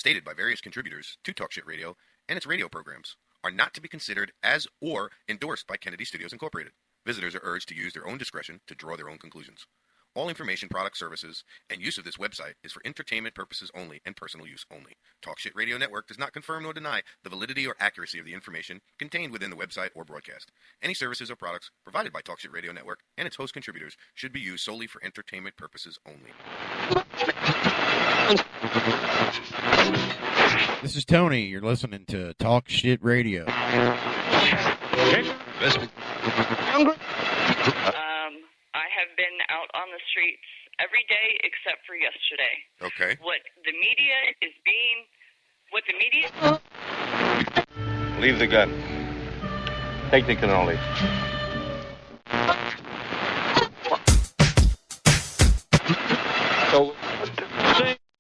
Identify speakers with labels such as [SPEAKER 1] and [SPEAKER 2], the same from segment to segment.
[SPEAKER 1] stated by various contributors to Talk Shit Radio and its radio programs are not to be considered as or endorsed by Kennedy Studios Incorporated. Visitors are urged to use their own discretion to draw their own conclusions. All information, products, services, and use of this website is for entertainment purposes only and personal use only. Talk Shit Radio Network does not confirm nor deny the validity or accuracy of the information contained within the website or broadcast. Any services or products provided by Talk Shit Radio Network and its host contributors should be used solely for entertainment purposes only.
[SPEAKER 2] This is Tony. You're listening to Talk Shit Radio.
[SPEAKER 3] I have been out on the streets every day except for yesterday.
[SPEAKER 1] Okay.
[SPEAKER 3] What the media...
[SPEAKER 4] Leave the gun. Technical knowledge.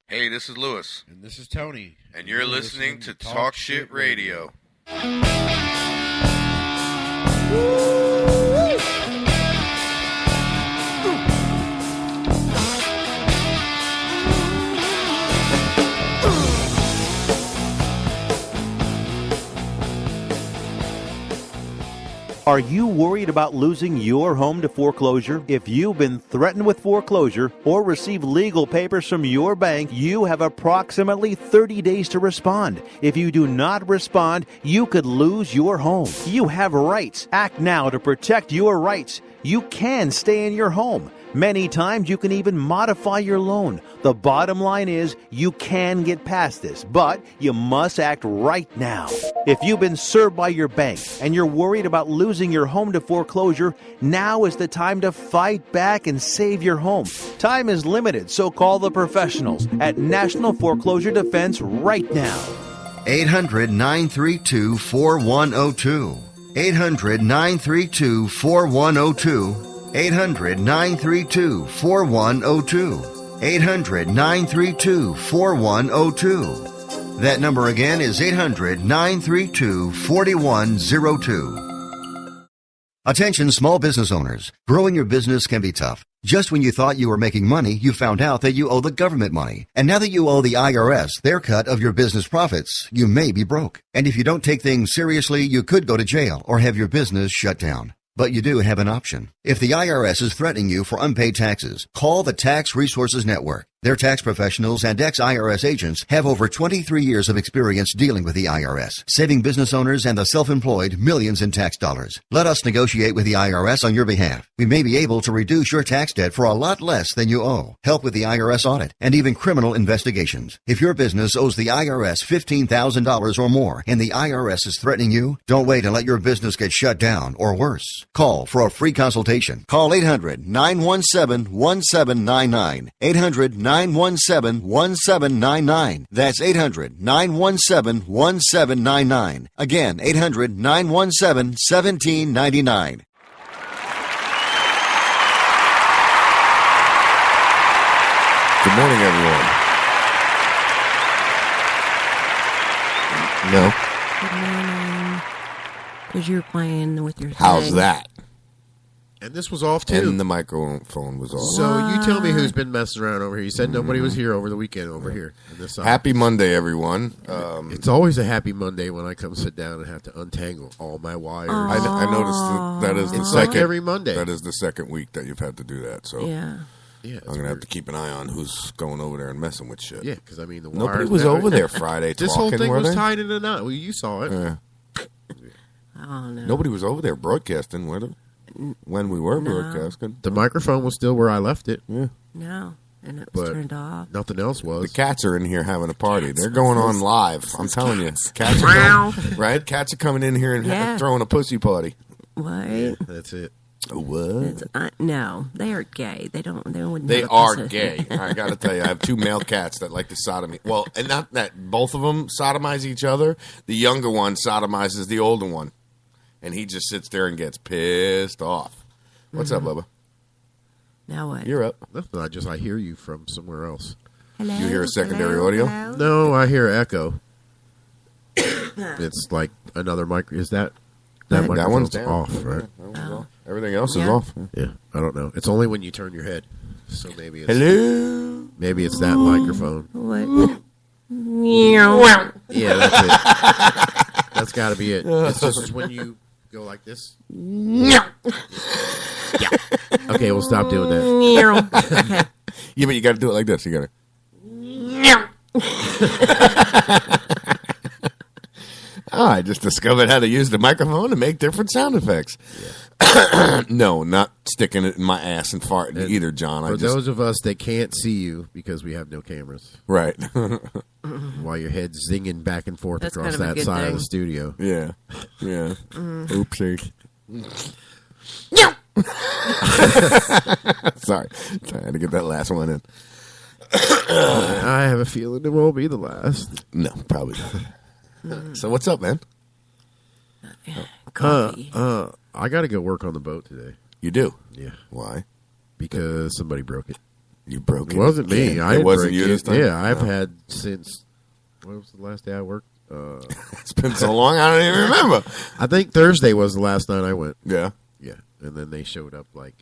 [SPEAKER 1] Hey, this is Lewis.
[SPEAKER 2] And this is Tony.
[SPEAKER 1] And you're listening to Talk Shit Radio.
[SPEAKER 5] Are you worried about losing your home to foreclosure? If you've been threatened with foreclosure or received legal papers from your bank, you have approximately 30 days to respond. If you do not respond, you could lose your home. You have rights. Act now to protect your rights. You can stay in your home. Many times you can even modify your loan. The bottom line is you can get past this, but you must act right now. If you've been served by your bank and you're worried about losing your home to foreclosure, now is the time to fight back and save your home. Time is limited, so call the professionals at National Foreclosure Defense right now.
[SPEAKER 6] 800-932-4102. 800-932-4102. 800-932-4102. 800-932-4102. That number again is 800-932-4102. Attention small business owners. Growing your business can be tough. Just when you thought you were making money, you found out that you owe the government money. And now that you owe the IRS their cut of your business profits, you may be broke. And if you don't take things seriously, you could go to jail or have your business shut down. But you do have an option. If the IRS is threatening you for unpaid taxes, call the Tax Resources Network. Their tax professionals and ex-IRS agents have over 23 years of experience dealing with the IRS, saving business owners and the self-employed millions in tax dollars. Let us negotiate with the IRS on your behalf. We may be able to reduce your tax debt for a lot less than you owe, help with the IRS audit, and even criminal investigations. If your business owes the IRS $15,000 or more and the IRS is threatening you, don't wait and let your business get shut down or worse. Call for a free consultation. Call 800-917-1799. 800-917-1799. That's 800-917-1799. Again, 800-917-1799.
[SPEAKER 1] Good morning, everyone. No.
[SPEAKER 7] Good morning. Because you're playing with your
[SPEAKER 1] How's
[SPEAKER 7] thing.
[SPEAKER 1] that?
[SPEAKER 2] And this was off, too.
[SPEAKER 1] And the microphone was off.
[SPEAKER 2] So you tell me who's been messing around over here. You said nobody was here over the weekend over here. In this
[SPEAKER 1] Happy Monday, everyone.
[SPEAKER 2] It's always a happy Monday when I come sit down and have to untangle all my wires.
[SPEAKER 1] I noticed that is the
[SPEAKER 2] It's
[SPEAKER 1] second.
[SPEAKER 2] like every Monday.
[SPEAKER 1] That is the second week that you've had to do that. So
[SPEAKER 7] Yeah.
[SPEAKER 2] Yeah,
[SPEAKER 1] I'm going to have to keep an eye on who's going over there and messing with shit.
[SPEAKER 2] Yeah, because I mean, the
[SPEAKER 1] Nobody
[SPEAKER 2] wires
[SPEAKER 1] was
[SPEAKER 2] never-
[SPEAKER 1] over there Friday
[SPEAKER 2] This
[SPEAKER 1] talking,
[SPEAKER 2] whole thing
[SPEAKER 1] were
[SPEAKER 2] was
[SPEAKER 1] they?
[SPEAKER 2] tied in a knot. Well, you saw it.
[SPEAKER 1] Yeah.
[SPEAKER 7] Oh, no.
[SPEAKER 1] Nobody was over there broadcasting, were they? When we were broadcasting.
[SPEAKER 2] The microphone was still where I left it.
[SPEAKER 1] Yeah.
[SPEAKER 7] No. And it was
[SPEAKER 2] But
[SPEAKER 7] turned off.
[SPEAKER 2] nothing else was.
[SPEAKER 1] The cats are in here having a party. They're going on live. I'm telling you. Cats are going, right? Cats are coming in here and
[SPEAKER 7] Yeah.
[SPEAKER 1] throwing a pussy party.
[SPEAKER 7] What?
[SPEAKER 2] That's it.
[SPEAKER 1] What?
[SPEAKER 7] No, they are gay. They don't. They wouldn't.
[SPEAKER 1] They
[SPEAKER 7] have a
[SPEAKER 1] are
[SPEAKER 7] pussy.
[SPEAKER 1] gay. I got to tell you, I have two male cats that like to sodomy. Well, and not that both of them sodomize each other. The younger one sodomizes the older one, and he just sits there and gets pissed off. What's up, Bubba?
[SPEAKER 7] Now what?
[SPEAKER 1] You're up.
[SPEAKER 2] Nothing. I hear you from somewhere else.
[SPEAKER 7] Hello?
[SPEAKER 1] You hear a secondary
[SPEAKER 7] Hello?
[SPEAKER 1] audio?
[SPEAKER 7] Hello?
[SPEAKER 2] No, I hear echo. It's like another mic. Is that
[SPEAKER 1] That
[SPEAKER 2] microphone's
[SPEAKER 1] one's down.
[SPEAKER 2] off, right?
[SPEAKER 1] That one's off. Everything else is
[SPEAKER 7] Yeah.
[SPEAKER 1] off.
[SPEAKER 2] Yeah, I don't know. It's only when you turn your head. So maybe it's
[SPEAKER 1] Hello.
[SPEAKER 2] maybe it's that microphone.
[SPEAKER 7] What? Meow.
[SPEAKER 2] Yeah, that's it. That's got to be it. It's just when you go like this. Yeah. Okay, we'll stop doing that.
[SPEAKER 7] Meow. Okay.
[SPEAKER 8] Yeah, but you got to do it like this. You got to. I just discovered how to use the microphone to make different sound effects. Yeah. No, not sticking it in my ass and farting either, John.
[SPEAKER 2] For those of us that can't see you because we have no cameras,
[SPEAKER 8] right?
[SPEAKER 2] While your head's zinging back and forth
[SPEAKER 7] That's
[SPEAKER 2] across
[SPEAKER 7] kind of a
[SPEAKER 2] that
[SPEAKER 7] good
[SPEAKER 2] side
[SPEAKER 7] thing.
[SPEAKER 2] of the studio.
[SPEAKER 8] Yeah, yeah. Oopsie. Sorry, I had to get that last one in.
[SPEAKER 2] I have a feeling it won't be the last.
[SPEAKER 8] No, probably not. So what's up, man?
[SPEAKER 7] Coffee.
[SPEAKER 2] I got to go work on the boat today.
[SPEAKER 8] You do?
[SPEAKER 2] Yeah.
[SPEAKER 8] Why?
[SPEAKER 2] Because somebody broke it.
[SPEAKER 8] You broke it?
[SPEAKER 2] It wasn't me.
[SPEAKER 8] Yeah.
[SPEAKER 2] I
[SPEAKER 8] It
[SPEAKER 2] didn't
[SPEAKER 8] wasn't
[SPEAKER 2] break
[SPEAKER 8] you
[SPEAKER 2] it.
[SPEAKER 8] this time?
[SPEAKER 2] Yeah, I've
[SPEAKER 8] No.
[SPEAKER 2] had since, what was the last day I worked?
[SPEAKER 8] It's been so long, I don't even remember.
[SPEAKER 2] I think Thursday was the last night I went.
[SPEAKER 8] Yeah.
[SPEAKER 2] Yeah. And then they showed up like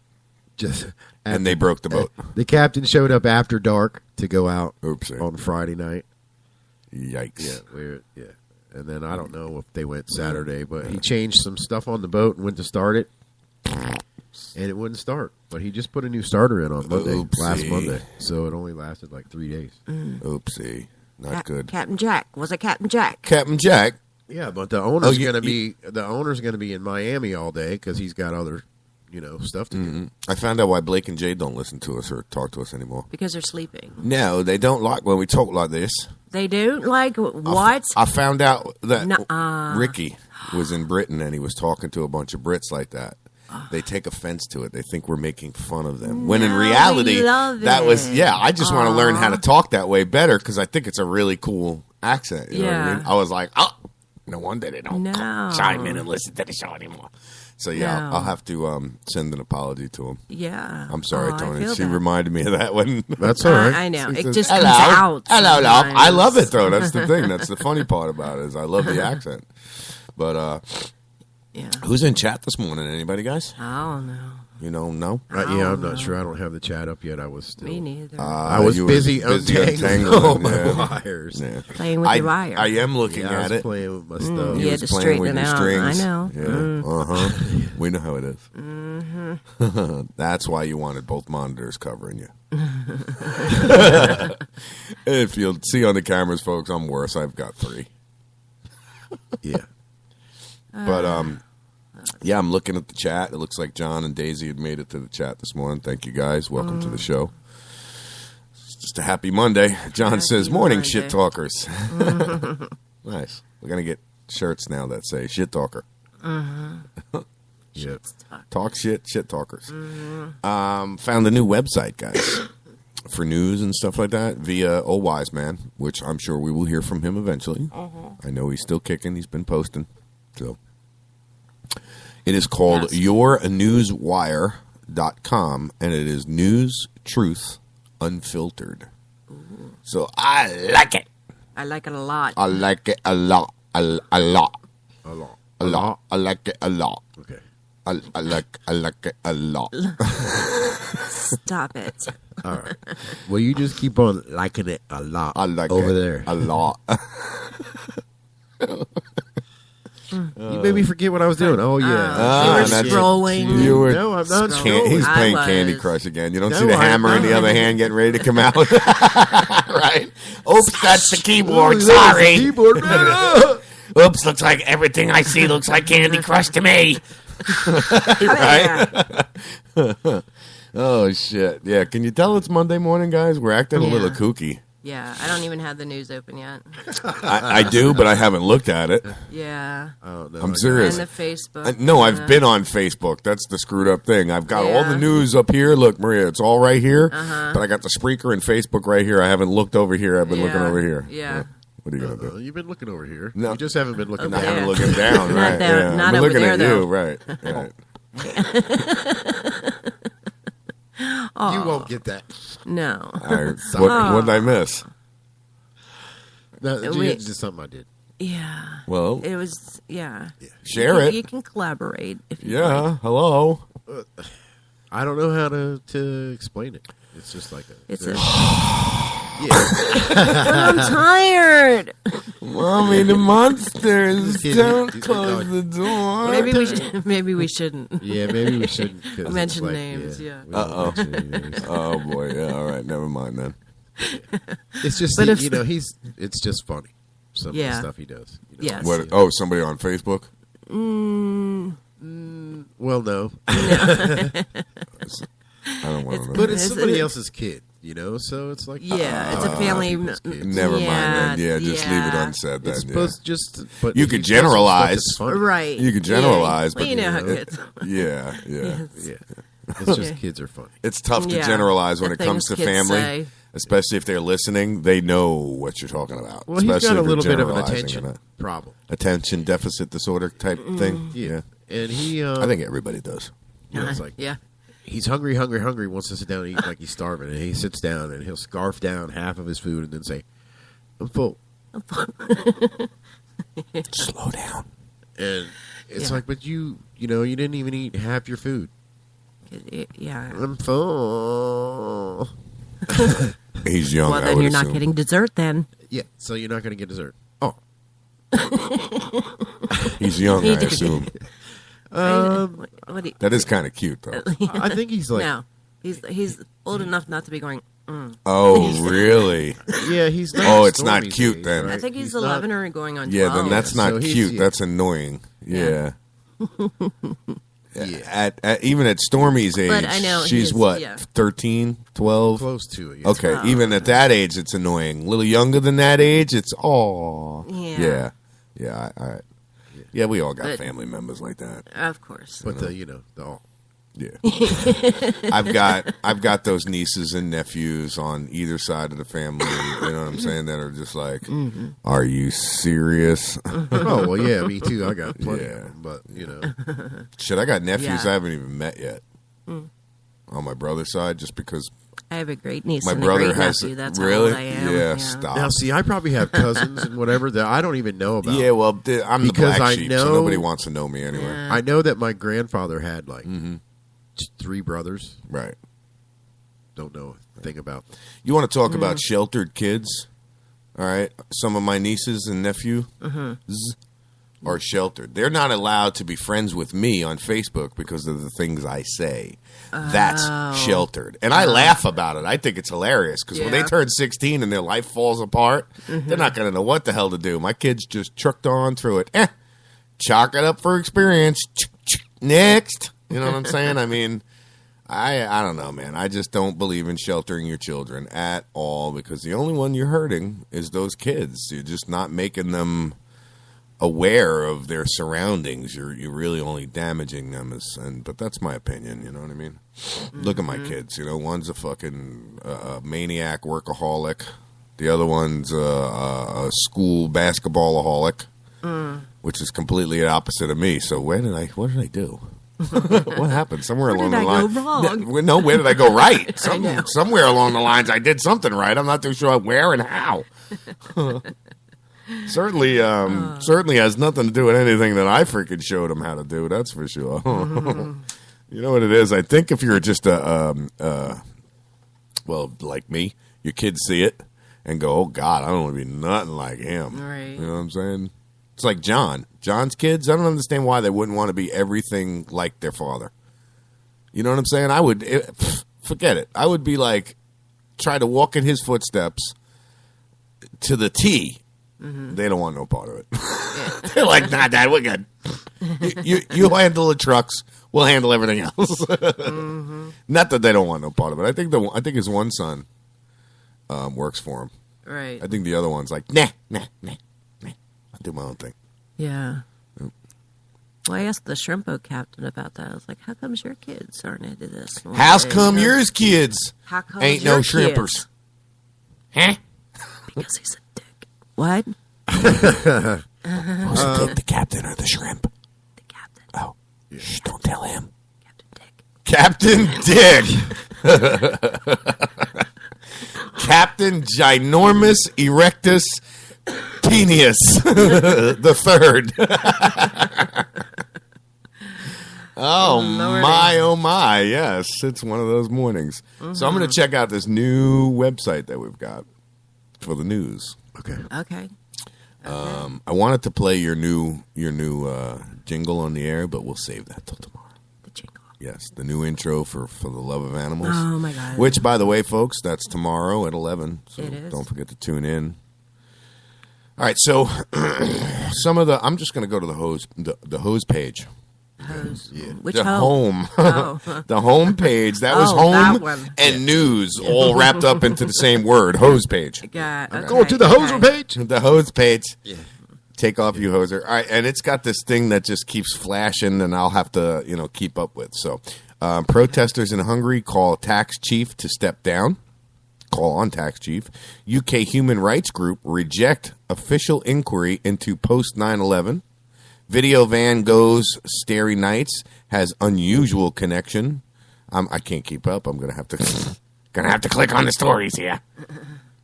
[SPEAKER 2] just.
[SPEAKER 8] And they broke the boat.
[SPEAKER 2] The captain showed up after dark to go out
[SPEAKER 8] Oopsie.
[SPEAKER 2] on Friday night.
[SPEAKER 8] Yikes.
[SPEAKER 2] Yeah. And then I don't know if they went Saturday, but he changed some stuff on the boat and went to start it. And it wouldn't start. But he just put a new starter in on Monday, last
[SPEAKER 8] Oopsie.
[SPEAKER 2] Monday. So it only lasted like 3 days.
[SPEAKER 8] Oopsie. Not good.
[SPEAKER 7] Captain Jack. Was it Captain Jack?
[SPEAKER 8] Captain Jack.
[SPEAKER 2] Yeah, but the owner's
[SPEAKER 8] you-
[SPEAKER 2] going to be in Miami all day because he's got other, stuff to do.
[SPEAKER 8] I found out why Blake and Jay don't listen to us or talk to us anymore.
[SPEAKER 7] Because they're sleeping.
[SPEAKER 8] No, they don't like when we talk like this.
[SPEAKER 7] They do? Like what?
[SPEAKER 8] I found out that
[SPEAKER 7] Nuh-uh.
[SPEAKER 8] Ricky was in Britain and he was talking to a bunch of Brits like that. They take offense to it. They think we're making fun of them. When in
[SPEAKER 7] No,
[SPEAKER 8] reality,
[SPEAKER 7] we love
[SPEAKER 8] that was,
[SPEAKER 7] it.
[SPEAKER 8] I just want to learn how to talk that way better because I think it's a really cool accent. You know what I
[SPEAKER 7] Yeah.
[SPEAKER 8] mean? I was like, oh, no wonder they don't
[SPEAKER 7] No.
[SPEAKER 8] chime in and listen to the show anymore. So, yeah,
[SPEAKER 7] No.
[SPEAKER 8] I'll have to send an apology to him.
[SPEAKER 7] Yeah.
[SPEAKER 8] I'm sorry,
[SPEAKER 7] Oh, I
[SPEAKER 8] Tony.
[SPEAKER 7] feel
[SPEAKER 8] She
[SPEAKER 7] that.
[SPEAKER 8] reminded me of that when.
[SPEAKER 2] That's all right.
[SPEAKER 7] I know.
[SPEAKER 8] She
[SPEAKER 7] It
[SPEAKER 8] says,
[SPEAKER 7] just
[SPEAKER 8] hello,
[SPEAKER 7] comes out.
[SPEAKER 8] hello, love.
[SPEAKER 7] sometimes.
[SPEAKER 8] I love it though. That's the thing. That's the funny part about it is I love the accent. But
[SPEAKER 7] Yeah.
[SPEAKER 8] who's in chat this morning? Anybody, guys?
[SPEAKER 7] Oh, no.
[SPEAKER 8] You know, no.
[SPEAKER 2] Yeah, I'm not sure. I don't have the chat up yet. I was still.
[SPEAKER 7] Me neither.
[SPEAKER 2] I was
[SPEAKER 8] You were
[SPEAKER 2] busy untangling all my
[SPEAKER 8] yeah.
[SPEAKER 2] wires.
[SPEAKER 8] Yeah.
[SPEAKER 7] Playing with
[SPEAKER 8] I,
[SPEAKER 7] your wire.
[SPEAKER 8] I am looking
[SPEAKER 2] Yeah, I
[SPEAKER 8] at
[SPEAKER 2] was
[SPEAKER 8] it.
[SPEAKER 2] playing with my stuff.
[SPEAKER 8] He
[SPEAKER 7] You
[SPEAKER 8] was
[SPEAKER 7] had to
[SPEAKER 8] playing
[SPEAKER 7] straighten
[SPEAKER 8] with
[SPEAKER 7] it
[SPEAKER 8] your
[SPEAKER 7] out.
[SPEAKER 8] strings.
[SPEAKER 7] I know.
[SPEAKER 8] Yeah. We know how it is. Mm-hmm. That's why you wanted both monitors covering you. If you'll see on the cameras, folks, I'm worse. I've got 3.
[SPEAKER 2] Yeah.
[SPEAKER 8] But yeah, I'm looking at the chat. It looks like John and Daisy had made it to the chat this morning. Thank you guys. Welcome to the show. It's just a happy Monday. John says, "Morning,
[SPEAKER 7] Monday.
[SPEAKER 8] shit talkers." Nice. We're gonna get shirts now that say "shit talker."
[SPEAKER 2] Yeah.
[SPEAKER 8] Talk shit, shit talkers. Found a new website, guys, for news and stuff like that via Old Wise Man, which I'm sure we will hear from him eventually. I know he's still kicking. He's been posting. So it is called yournewswire.com, and it is news, truth, unfiltered. So I like it.
[SPEAKER 7] I like it a lot.
[SPEAKER 8] I like it a lot. A lot.
[SPEAKER 2] A lot.
[SPEAKER 8] A lot. I like it a lot.
[SPEAKER 2] Okay.
[SPEAKER 8] I like it a lot.
[SPEAKER 7] Stop it.
[SPEAKER 2] All right. Well, you just keep on liking it a lot.
[SPEAKER 8] I like
[SPEAKER 2] over
[SPEAKER 8] it
[SPEAKER 2] there.
[SPEAKER 8] a lot.
[SPEAKER 2] You made me forget what I was doing. Oh yeah.
[SPEAKER 7] You were
[SPEAKER 8] that's-
[SPEAKER 7] scrolling.
[SPEAKER 8] You were-
[SPEAKER 2] No, I'm not
[SPEAKER 7] Scroll.
[SPEAKER 8] He's
[SPEAKER 2] scrolling.
[SPEAKER 8] playing
[SPEAKER 7] I
[SPEAKER 8] Candy
[SPEAKER 7] was.
[SPEAKER 8] Crush again. You don't
[SPEAKER 2] No,
[SPEAKER 8] see the
[SPEAKER 2] I'm
[SPEAKER 8] hammer in the
[SPEAKER 2] not.
[SPEAKER 8] other hand getting ready to come out, right? Oops, that's the keyboard.
[SPEAKER 2] Oh, that was the
[SPEAKER 8] Sorry.
[SPEAKER 2] keyboard.
[SPEAKER 8] Oops, looks like everything I see looks like Candy Crush to me. Right? Oh shit! Yeah, can you tell it's Monday morning, guys? We're acting a little
[SPEAKER 7] Yeah.
[SPEAKER 8] kooky.
[SPEAKER 7] Yeah, I don't even have the news open yet.
[SPEAKER 8] I do, but I haven't looked at it.
[SPEAKER 7] Yeah.
[SPEAKER 2] Oh, no,
[SPEAKER 8] I'm serious.
[SPEAKER 7] And the Facebook.
[SPEAKER 8] No, I've been on Facebook. That's the screwed up thing. I've got all the
[SPEAKER 7] Yeah.
[SPEAKER 8] news up here. Look, Maria, it's all right here. But I got the Spreaker and Facebook right here. I haven't looked over here. I've been looking over here.
[SPEAKER 7] Yeah.
[SPEAKER 8] What are you gonna do?
[SPEAKER 2] You've been looking over here.
[SPEAKER 8] No.
[SPEAKER 2] You just haven't been looking
[SPEAKER 7] Over
[SPEAKER 8] I
[SPEAKER 2] down.
[SPEAKER 7] there.
[SPEAKER 8] haven't looking down,
[SPEAKER 7] Not
[SPEAKER 8] right?
[SPEAKER 7] there-
[SPEAKER 8] Yeah.
[SPEAKER 7] not
[SPEAKER 8] I've been
[SPEAKER 7] over
[SPEAKER 8] looking
[SPEAKER 7] there,
[SPEAKER 8] at you,
[SPEAKER 7] though.
[SPEAKER 8] right? Right.
[SPEAKER 2] You won't get that.
[SPEAKER 7] No.
[SPEAKER 8] All right. What did I miss?
[SPEAKER 2] No,
[SPEAKER 7] Wait.
[SPEAKER 2] it's just something I did.
[SPEAKER 7] Yeah.
[SPEAKER 8] Well,
[SPEAKER 7] It was, yeah.
[SPEAKER 8] share it.
[SPEAKER 7] You can collaborate if you
[SPEAKER 8] Yeah.
[SPEAKER 7] like.
[SPEAKER 8] Hello.
[SPEAKER 2] I don't know how to explain it. It's just like a.
[SPEAKER 7] It's a I'm tired.
[SPEAKER 8] Mommy, the monsters.
[SPEAKER 2] Kid-
[SPEAKER 8] Don't
[SPEAKER 2] he's-
[SPEAKER 8] close the door.
[SPEAKER 7] Maybe we shouldn't.
[SPEAKER 2] Yeah, maybe we shouldn't 'cause it's
[SPEAKER 7] Mention
[SPEAKER 2] like,
[SPEAKER 7] names, yeah.
[SPEAKER 2] we don't
[SPEAKER 8] Uh-oh.
[SPEAKER 2] mention any names.
[SPEAKER 8] Oh, boy. Yeah, all right. Never mind then.
[SPEAKER 2] It's just,
[SPEAKER 7] But if-
[SPEAKER 2] it's just funny. Some of the
[SPEAKER 7] Yeah.
[SPEAKER 2] stuff he does.
[SPEAKER 7] Yes.
[SPEAKER 8] What? Oh, somebody on Facebook?
[SPEAKER 2] Well, no.
[SPEAKER 8] I don't want to know.
[SPEAKER 2] But it's
[SPEAKER 7] Is
[SPEAKER 2] somebody
[SPEAKER 7] it-
[SPEAKER 2] else's kid, so it's like
[SPEAKER 7] Yeah, it's a family.
[SPEAKER 2] people's kids.
[SPEAKER 8] Never mind then.
[SPEAKER 7] Yeah,
[SPEAKER 8] Yeah, just leave it
[SPEAKER 7] yeah.
[SPEAKER 8] unsaid then.
[SPEAKER 2] It's
[SPEAKER 8] Yeah.
[SPEAKER 2] supposed just, but
[SPEAKER 8] You
[SPEAKER 2] he
[SPEAKER 8] could
[SPEAKER 2] does some stuff
[SPEAKER 8] generalize.
[SPEAKER 2] that's funny.
[SPEAKER 7] Right.
[SPEAKER 8] You could generalize,
[SPEAKER 7] Well,
[SPEAKER 8] but
[SPEAKER 7] you know how
[SPEAKER 8] it-
[SPEAKER 7] kids.
[SPEAKER 8] Yeah.
[SPEAKER 2] Yeah, it's just kids are funny.
[SPEAKER 8] It's tough to
[SPEAKER 7] Yeah.
[SPEAKER 8] generalize when
[SPEAKER 7] The
[SPEAKER 8] it comes to
[SPEAKER 7] things kids
[SPEAKER 8] family,
[SPEAKER 7] say.
[SPEAKER 8] especially if they're listening. They know what you're talking about.
[SPEAKER 2] Well, he's
[SPEAKER 8] especially
[SPEAKER 2] got a
[SPEAKER 8] if
[SPEAKER 2] little
[SPEAKER 8] you're
[SPEAKER 2] bit of an
[SPEAKER 8] generalizing
[SPEAKER 2] attention
[SPEAKER 8] it.
[SPEAKER 2] problem.
[SPEAKER 8] Attention deficit disorder type thing.
[SPEAKER 2] Yeah, and he,
[SPEAKER 8] I think everybody does.
[SPEAKER 2] it's like
[SPEAKER 7] Yeah.
[SPEAKER 2] he's hungry, wants to sit down and eat like he's starving, and he sits down and he'll scarf down half of his food and then say, "I'm full,"
[SPEAKER 8] Slow down.
[SPEAKER 2] and it's
[SPEAKER 7] Yeah.
[SPEAKER 2] like, but you didn't even eat half your food.
[SPEAKER 7] Yeah.
[SPEAKER 2] I'm full.
[SPEAKER 8] He's young.
[SPEAKER 7] Well,
[SPEAKER 8] I
[SPEAKER 7] then
[SPEAKER 8] would
[SPEAKER 7] you're not
[SPEAKER 8] assume.
[SPEAKER 7] getting dessert then.
[SPEAKER 2] Yeah, so you're not going to get dessert. Oh,
[SPEAKER 8] He's young.
[SPEAKER 7] He
[SPEAKER 8] I
[SPEAKER 7] did.
[SPEAKER 8] assume.
[SPEAKER 7] What do you,
[SPEAKER 8] That is kind of cute, though.
[SPEAKER 2] I think he's like,
[SPEAKER 7] no, he's old enough not to be going.
[SPEAKER 8] Oh, really?
[SPEAKER 2] yeah, he's not.
[SPEAKER 8] Oh, it's not
[SPEAKER 2] Stormy's
[SPEAKER 8] cute
[SPEAKER 2] age,
[SPEAKER 8] then.
[SPEAKER 2] right?
[SPEAKER 7] I think he's
[SPEAKER 2] not-
[SPEAKER 7] 11 or going on 12.
[SPEAKER 8] Yeah, then that's not
[SPEAKER 2] So he's-
[SPEAKER 8] cute.
[SPEAKER 2] yeah.
[SPEAKER 8] That's annoying. Yeah.
[SPEAKER 2] Yeah.
[SPEAKER 8] At even at Stormy's age,
[SPEAKER 7] But I know
[SPEAKER 8] she's
[SPEAKER 7] he's-
[SPEAKER 8] what,
[SPEAKER 7] yeah.
[SPEAKER 8] 13, 12?
[SPEAKER 2] close to it. Yeah.
[SPEAKER 8] Okay,
[SPEAKER 7] 12.
[SPEAKER 8] even at that age, it's annoying. A little younger than that age, it's aw.
[SPEAKER 7] Yeah.
[SPEAKER 8] Yeah. Yeah, we all got
[SPEAKER 7] But-
[SPEAKER 8] family members like that.
[SPEAKER 7] Of course.
[SPEAKER 2] But the
[SPEAKER 8] Yeah, I've got those nieces and nephews on either side of the family. You know what I'm saying? That are just like, are you serious?
[SPEAKER 2] oh well, yeah, me too. I got plenty
[SPEAKER 8] Yeah.
[SPEAKER 2] of them, but
[SPEAKER 8] Shit, I got nephews
[SPEAKER 7] Yeah.
[SPEAKER 8] I haven't even met yet on my brother's side, just because
[SPEAKER 7] I have a great niece
[SPEAKER 8] my
[SPEAKER 7] and
[SPEAKER 8] brother
[SPEAKER 7] a great
[SPEAKER 8] has
[SPEAKER 7] nephew. That's
[SPEAKER 8] really.
[SPEAKER 7] how old I am.
[SPEAKER 8] Yeah, stop.
[SPEAKER 2] now see, I probably have cousins and whatever that I don't even know about.
[SPEAKER 8] Yeah, well, I'm the
[SPEAKER 2] Because
[SPEAKER 8] black
[SPEAKER 2] I
[SPEAKER 8] sheep, so
[SPEAKER 2] know-
[SPEAKER 8] nobody wants to know me anyway.
[SPEAKER 7] Yeah.
[SPEAKER 2] I know that my grandfather had like just 3 brothers.
[SPEAKER 8] Right.
[SPEAKER 2] Don't know a thing about.
[SPEAKER 8] You want to talk about sheltered kids? All right. Some of my nieces and nephews are sheltered. They're not allowed to be friends with me on Facebook because of the things I say. That's sheltered. And I laugh about it. I think it's hilarious because when they
[SPEAKER 7] Yeah.
[SPEAKER 8] turn 16 and their life falls apart, they're not going to know what the hell to do. My kids just trucked on through it. Chalk it up for experience. Next. You know what I'm saying? I mean, I don't know, man. I just don't believe in sheltering your children at all because the only one you're hurting is those kids. You're just not making them aware of their surroundings. You're really only damaging them. But that's my opinion. You know what I mean? Look at my kids. You know, one's a fucking maniac workaholic. The other one's a school basketballaholic, which is completely the opposite of me. So what did I do? What happened? Somewhere
[SPEAKER 7] Where
[SPEAKER 8] along
[SPEAKER 7] did
[SPEAKER 8] the
[SPEAKER 7] I
[SPEAKER 8] line.
[SPEAKER 7] go wrong?
[SPEAKER 8] No, where did I go right?
[SPEAKER 7] I know.
[SPEAKER 8] Somewhere along the lines, I did something right. I'm not too sure where and how. Certainly has nothing to do with anything that I freaking showed him how to do. That's for sure. You know what it is? I think if you're just well, like me, your kids see it and go, "Oh God, I don't want to be nothing like him."
[SPEAKER 7] Right.
[SPEAKER 8] You know what I'm saying? It's like John's kids. I don't understand why they wouldn't want to be everything like their father. You know what I'm saying? Forget it. I would be like, try to walk in his footsteps to the T. They don't want no part of it. They're like, nah, Dad, we're good. You handle the trucks. We'll handle everything else. Not that they don't want no part of it. I think his one son works for him.
[SPEAKER 7] Right.
[SPEAKER 8] I think the other one's like, nah. I'll do my own thing.
[SPEAKER 7] Yeah. Well, I asked the shrimp boat captain about that. I was like, how comes your kids aren't into this? And
[SPEAKER 8] How's
[SPEAKER 7] they-
[SPEAKER 8] come yours kids
[SPEAKER 7] How come
[SPEAKER 8] ain't
[SPEAKER 7] your
[SPEAKER 8] no shrimpers?
[SPEAKER 7] kids?
[SPEAKER 8] Huh?
[SPEAKER 7] Because he's a dick. What?
[SPEAKER 8] Who's the dick, the captain or the shrimp?
[SPEAKER 7] The captain.
[SPEAKER 8] Oh, shh, don't tell him.
[SPEAKER 7] Captain Dick.
[SPEAKER 8] Captain Dick. Captain Ginormous Erectus Penis the third. Oh my, yes. It's one of those mornings. So I'm going to check out this new website that we've got. for the news.
[SPEAKER 7] Okay.
[SPEAKER 8] I wanted to play your new jingle on the air, but we'll save that till tomorrow.
[SPEAKER 7] The jingle.
[SPEAKER 8] Yes, the new intro for the love of animals.
[SPEAKER 7] Oh my God!
[SPEAKER 8] Which, by the way, folks, that's tomorrow at 11. So
[SPEAKER 7] it is.
[SPEAKER 8] Don't forget to tune in. All right, so I'm just going to go to the hose page.
[SPEAKER 7] Hose.
[SPEAKER 2] Yeah.
[SPEAKER 7] Which
[SPEAKER 8] the
[SPEAKER 7] home?
[SPEAKER 8] home. The home page. That was
[SPEAKER 7] that
[SPEAKER 8] home
[SPEAKER 7] one.
[SPEAKER 8] and news all wrapped up into the same word. Hose page.
[SPEAKER 2] Go to the hoser page.
[SPEAKER 8] The hose page.
[SPEAKER 2] Yeah.
[SPEAKER 8] Take off you hoser. All right, and it's got this thing that just keeps flashing, and I'll have to keep up with. So, protesters in Hungary call tax chief to step down. Call on tax chief. UK human rights group reject official inquiry into post 9/11. Video van goes Starry Nights has unusual connection. I can't keep up. I'm gonna have to click on the stories here.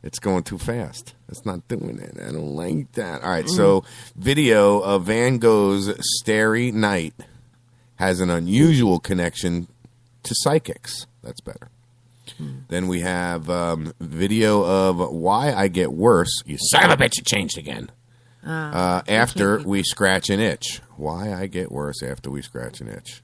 [SPEAKER 8] It's going too fast. It's not doing it. I don't like that. All right, so video of Van Gogh's Starry Night has an unusual connection to psychics. That's better. Then we have video of Why I Get Worse. You son of a bitch, it changed again. After we scratch an itch. Why I Get Worse after we scratch an itch.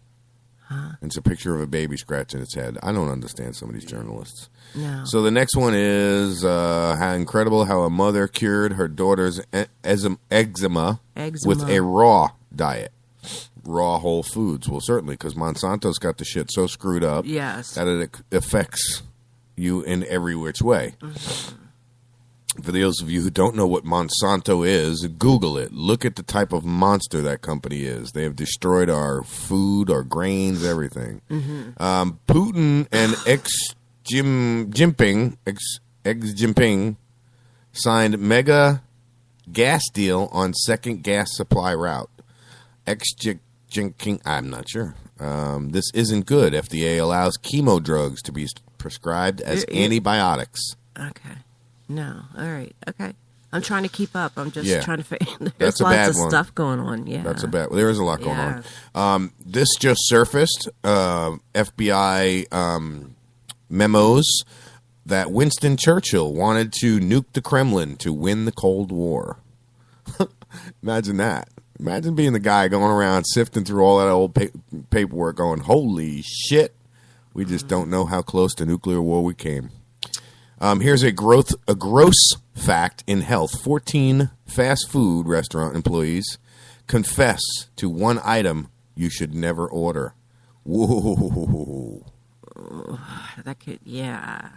[SPEAKER 8] It's a picture of a baby scratching its head. I don't understand some of these journalists.
[SPEAKER 7] No.
[SPEAKER 8] So the next one is how incredible how a mother cured her daughter's eczema with a raw diet. Raw whole foods. Well, certainly, because Monsanto's got the shit so screwed up that it affects you in every which way. For those of you who don't know what Monsanto is, Google it. Look at the type of monster that company is. They have destroyed our food, our grains, everything. Putin and Jinping signed mega gas deal on second gas supply route. I'm not sure. This isn't good. FDA allows chemo drugs to be prescribed as antibiotics.
[SPEAKER 7] Okay. No. All right. Okay. I'm trying to keep up. I'm just trying to figure. There's
[SPEAKER 8] a
[SPEAKER 7] lots
[SPEAKER 8] bad
[SPEAKER 7] of
[SPEAKER 8] one.
[SPEAKER 7] stuff going on. Yeah.
[SPEAKER 8] That's a bad. There is a lot going on. This just surfaced. FBI memos that Winston Churchill wanted to nuke the Kremlin to win the Cold War. Imagine that. Imagine being the guy going around sifting through all that old paperwork going, holy shit, we just don't know how close to nuclear war we came. Here's a gross fact in health. 14 fast food restaurant employees confess to one item you should never order. Whoa.
[SPEAKER 7] That could, yeah.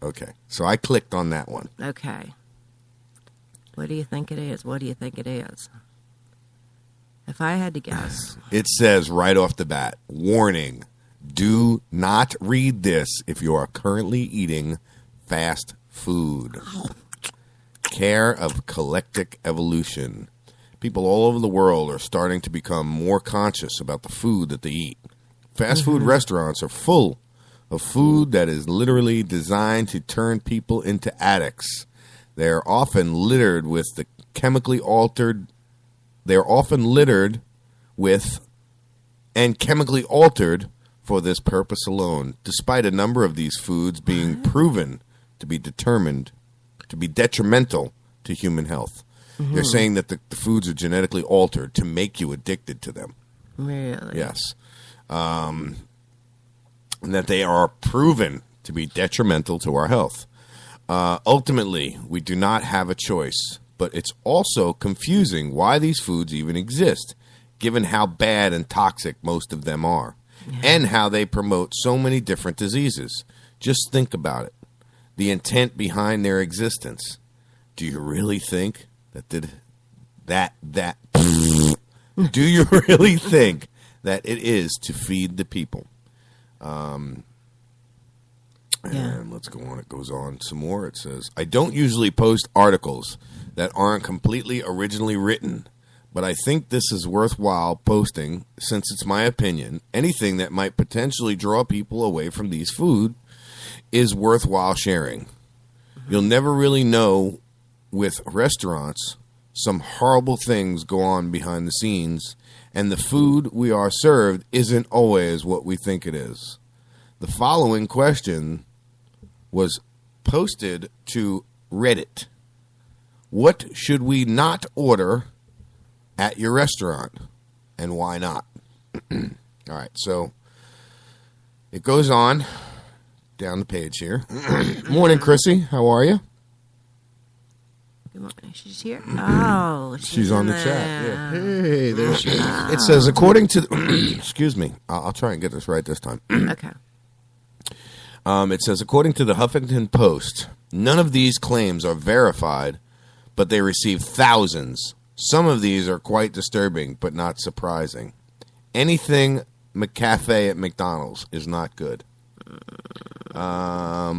[SPEAKER 8] Okay, so I clicked on that one.
[SPEAKER 7] Okay. What do you think it is? What do you think it is? If I had to guess.
[SPEAKER 8] It says right off the bat, warning, do not read this if you are currently eating fast food. Care of collective evolution. People all over the world are starting to become more conscious about the food that they eat. Fast food restaurants are full of food that is literally designed to turn people into addicts. They are often littered with the chemically altered. They are often littered with and chemically altered for this purpose alone, despite a number of these foods being proven to be detrimental to human health. They're saying that the foods are genetically altered to make you addicted to them.
[SPEAKER 7] Really?
[SPEAKER 8] Yes. And that they are proven to be detrimental to our health. Ultimately, we do not have a choice, but it's also confusing why these foods even exist, given how bad and toxic most of them are, and how they promote so many different diseases. Just think about it. The intent behind their existence. Do you really think do you really think that it is to feed the people? And let's go on. It goes on some more. It says, I don't usually post articles that aren't completely originally written, but I think this is worthwhile posting since it's my opinion. Anything that might potentially draw people away from these food is worthwhile sharing. You'll never really know with restaurants. Some horrible things go on behind the scenes, and the food we are served isn't always what we think it is. The following question was posted to Reddit. What should we not order at your restaurant, and why not? All right, so it goes on down the page here. Morning, Chrissy. How are you?
[SPEAKER 7] Good morning. She's here. Oh,
[SPEAKER 8] she's on the
[SPEAKER 7] there.
[SPEAKER 8] chat. Yeah.
[SPEAKER 2] Hey, there she is.
[SPEAKER 8] It says, according to excuse me, I'll try and get this right this time.
[SPEAKER 7] Okay.
[SPEAKER 8] It says, according to the Huffington Post, none of these claims are verified, but they receive thousands. Some of these are quite disturbing, but not surprising. Anything McCafe at McDonald's is not good.
[SPEAKER 7] I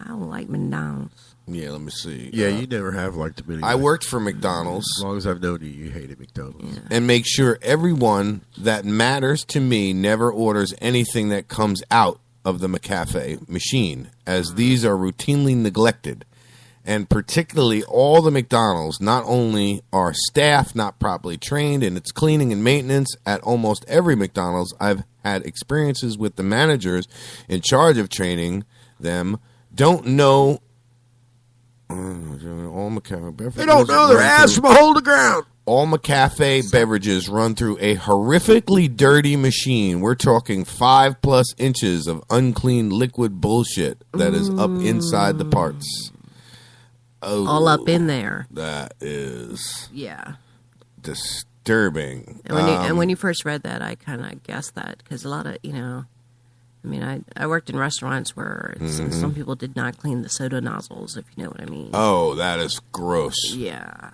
[SPEAKER 7] don't like McDonald's.
[SPEAKER 8] Yeah, let me see.
[SPEAKER 2] Yeah, you never have liked them anyway.
[SPEAKER 8] I worked for McDonald's.
[SPEAKER 2] As long as I've known you, you hated McDonald's.
[SPEAKER 7] Yeah.
[SPEAKER 8] And make sure everyone that matters to me never orders anything that comes out of the McCafe machine, as these are routinely neglected. And particularly all the McDonald's, not only are staff not properly trained in its cleaning and maintenance, at almost every McDonald's I've had experiences with the managers in charge of training them don't know. All McCafe beverages
[SPEAKER 2] They don't know their ass from a hole in the ground.
[SPEAKER 8] All McCafe beverages run through a horrifically dirty machine. We're talking 5+ inches of unclean liquid bullshit that is up inside the parts. Oh,
[SPEAKER 7] All up in there.
[SPEAKER 8] That is
[SPEAKER 7] Yeah.
[SPEAKER 8] disturbing.
[SPEAKER 7] And when you first read that, I kind of guessed that because a lot of, I mean, I worked in restaurants where some people did not clean the soda nozzles, if you know what I mean.
[SPEAKER 8] Oh, that is gross.
[SPEAKER 7] Yeah.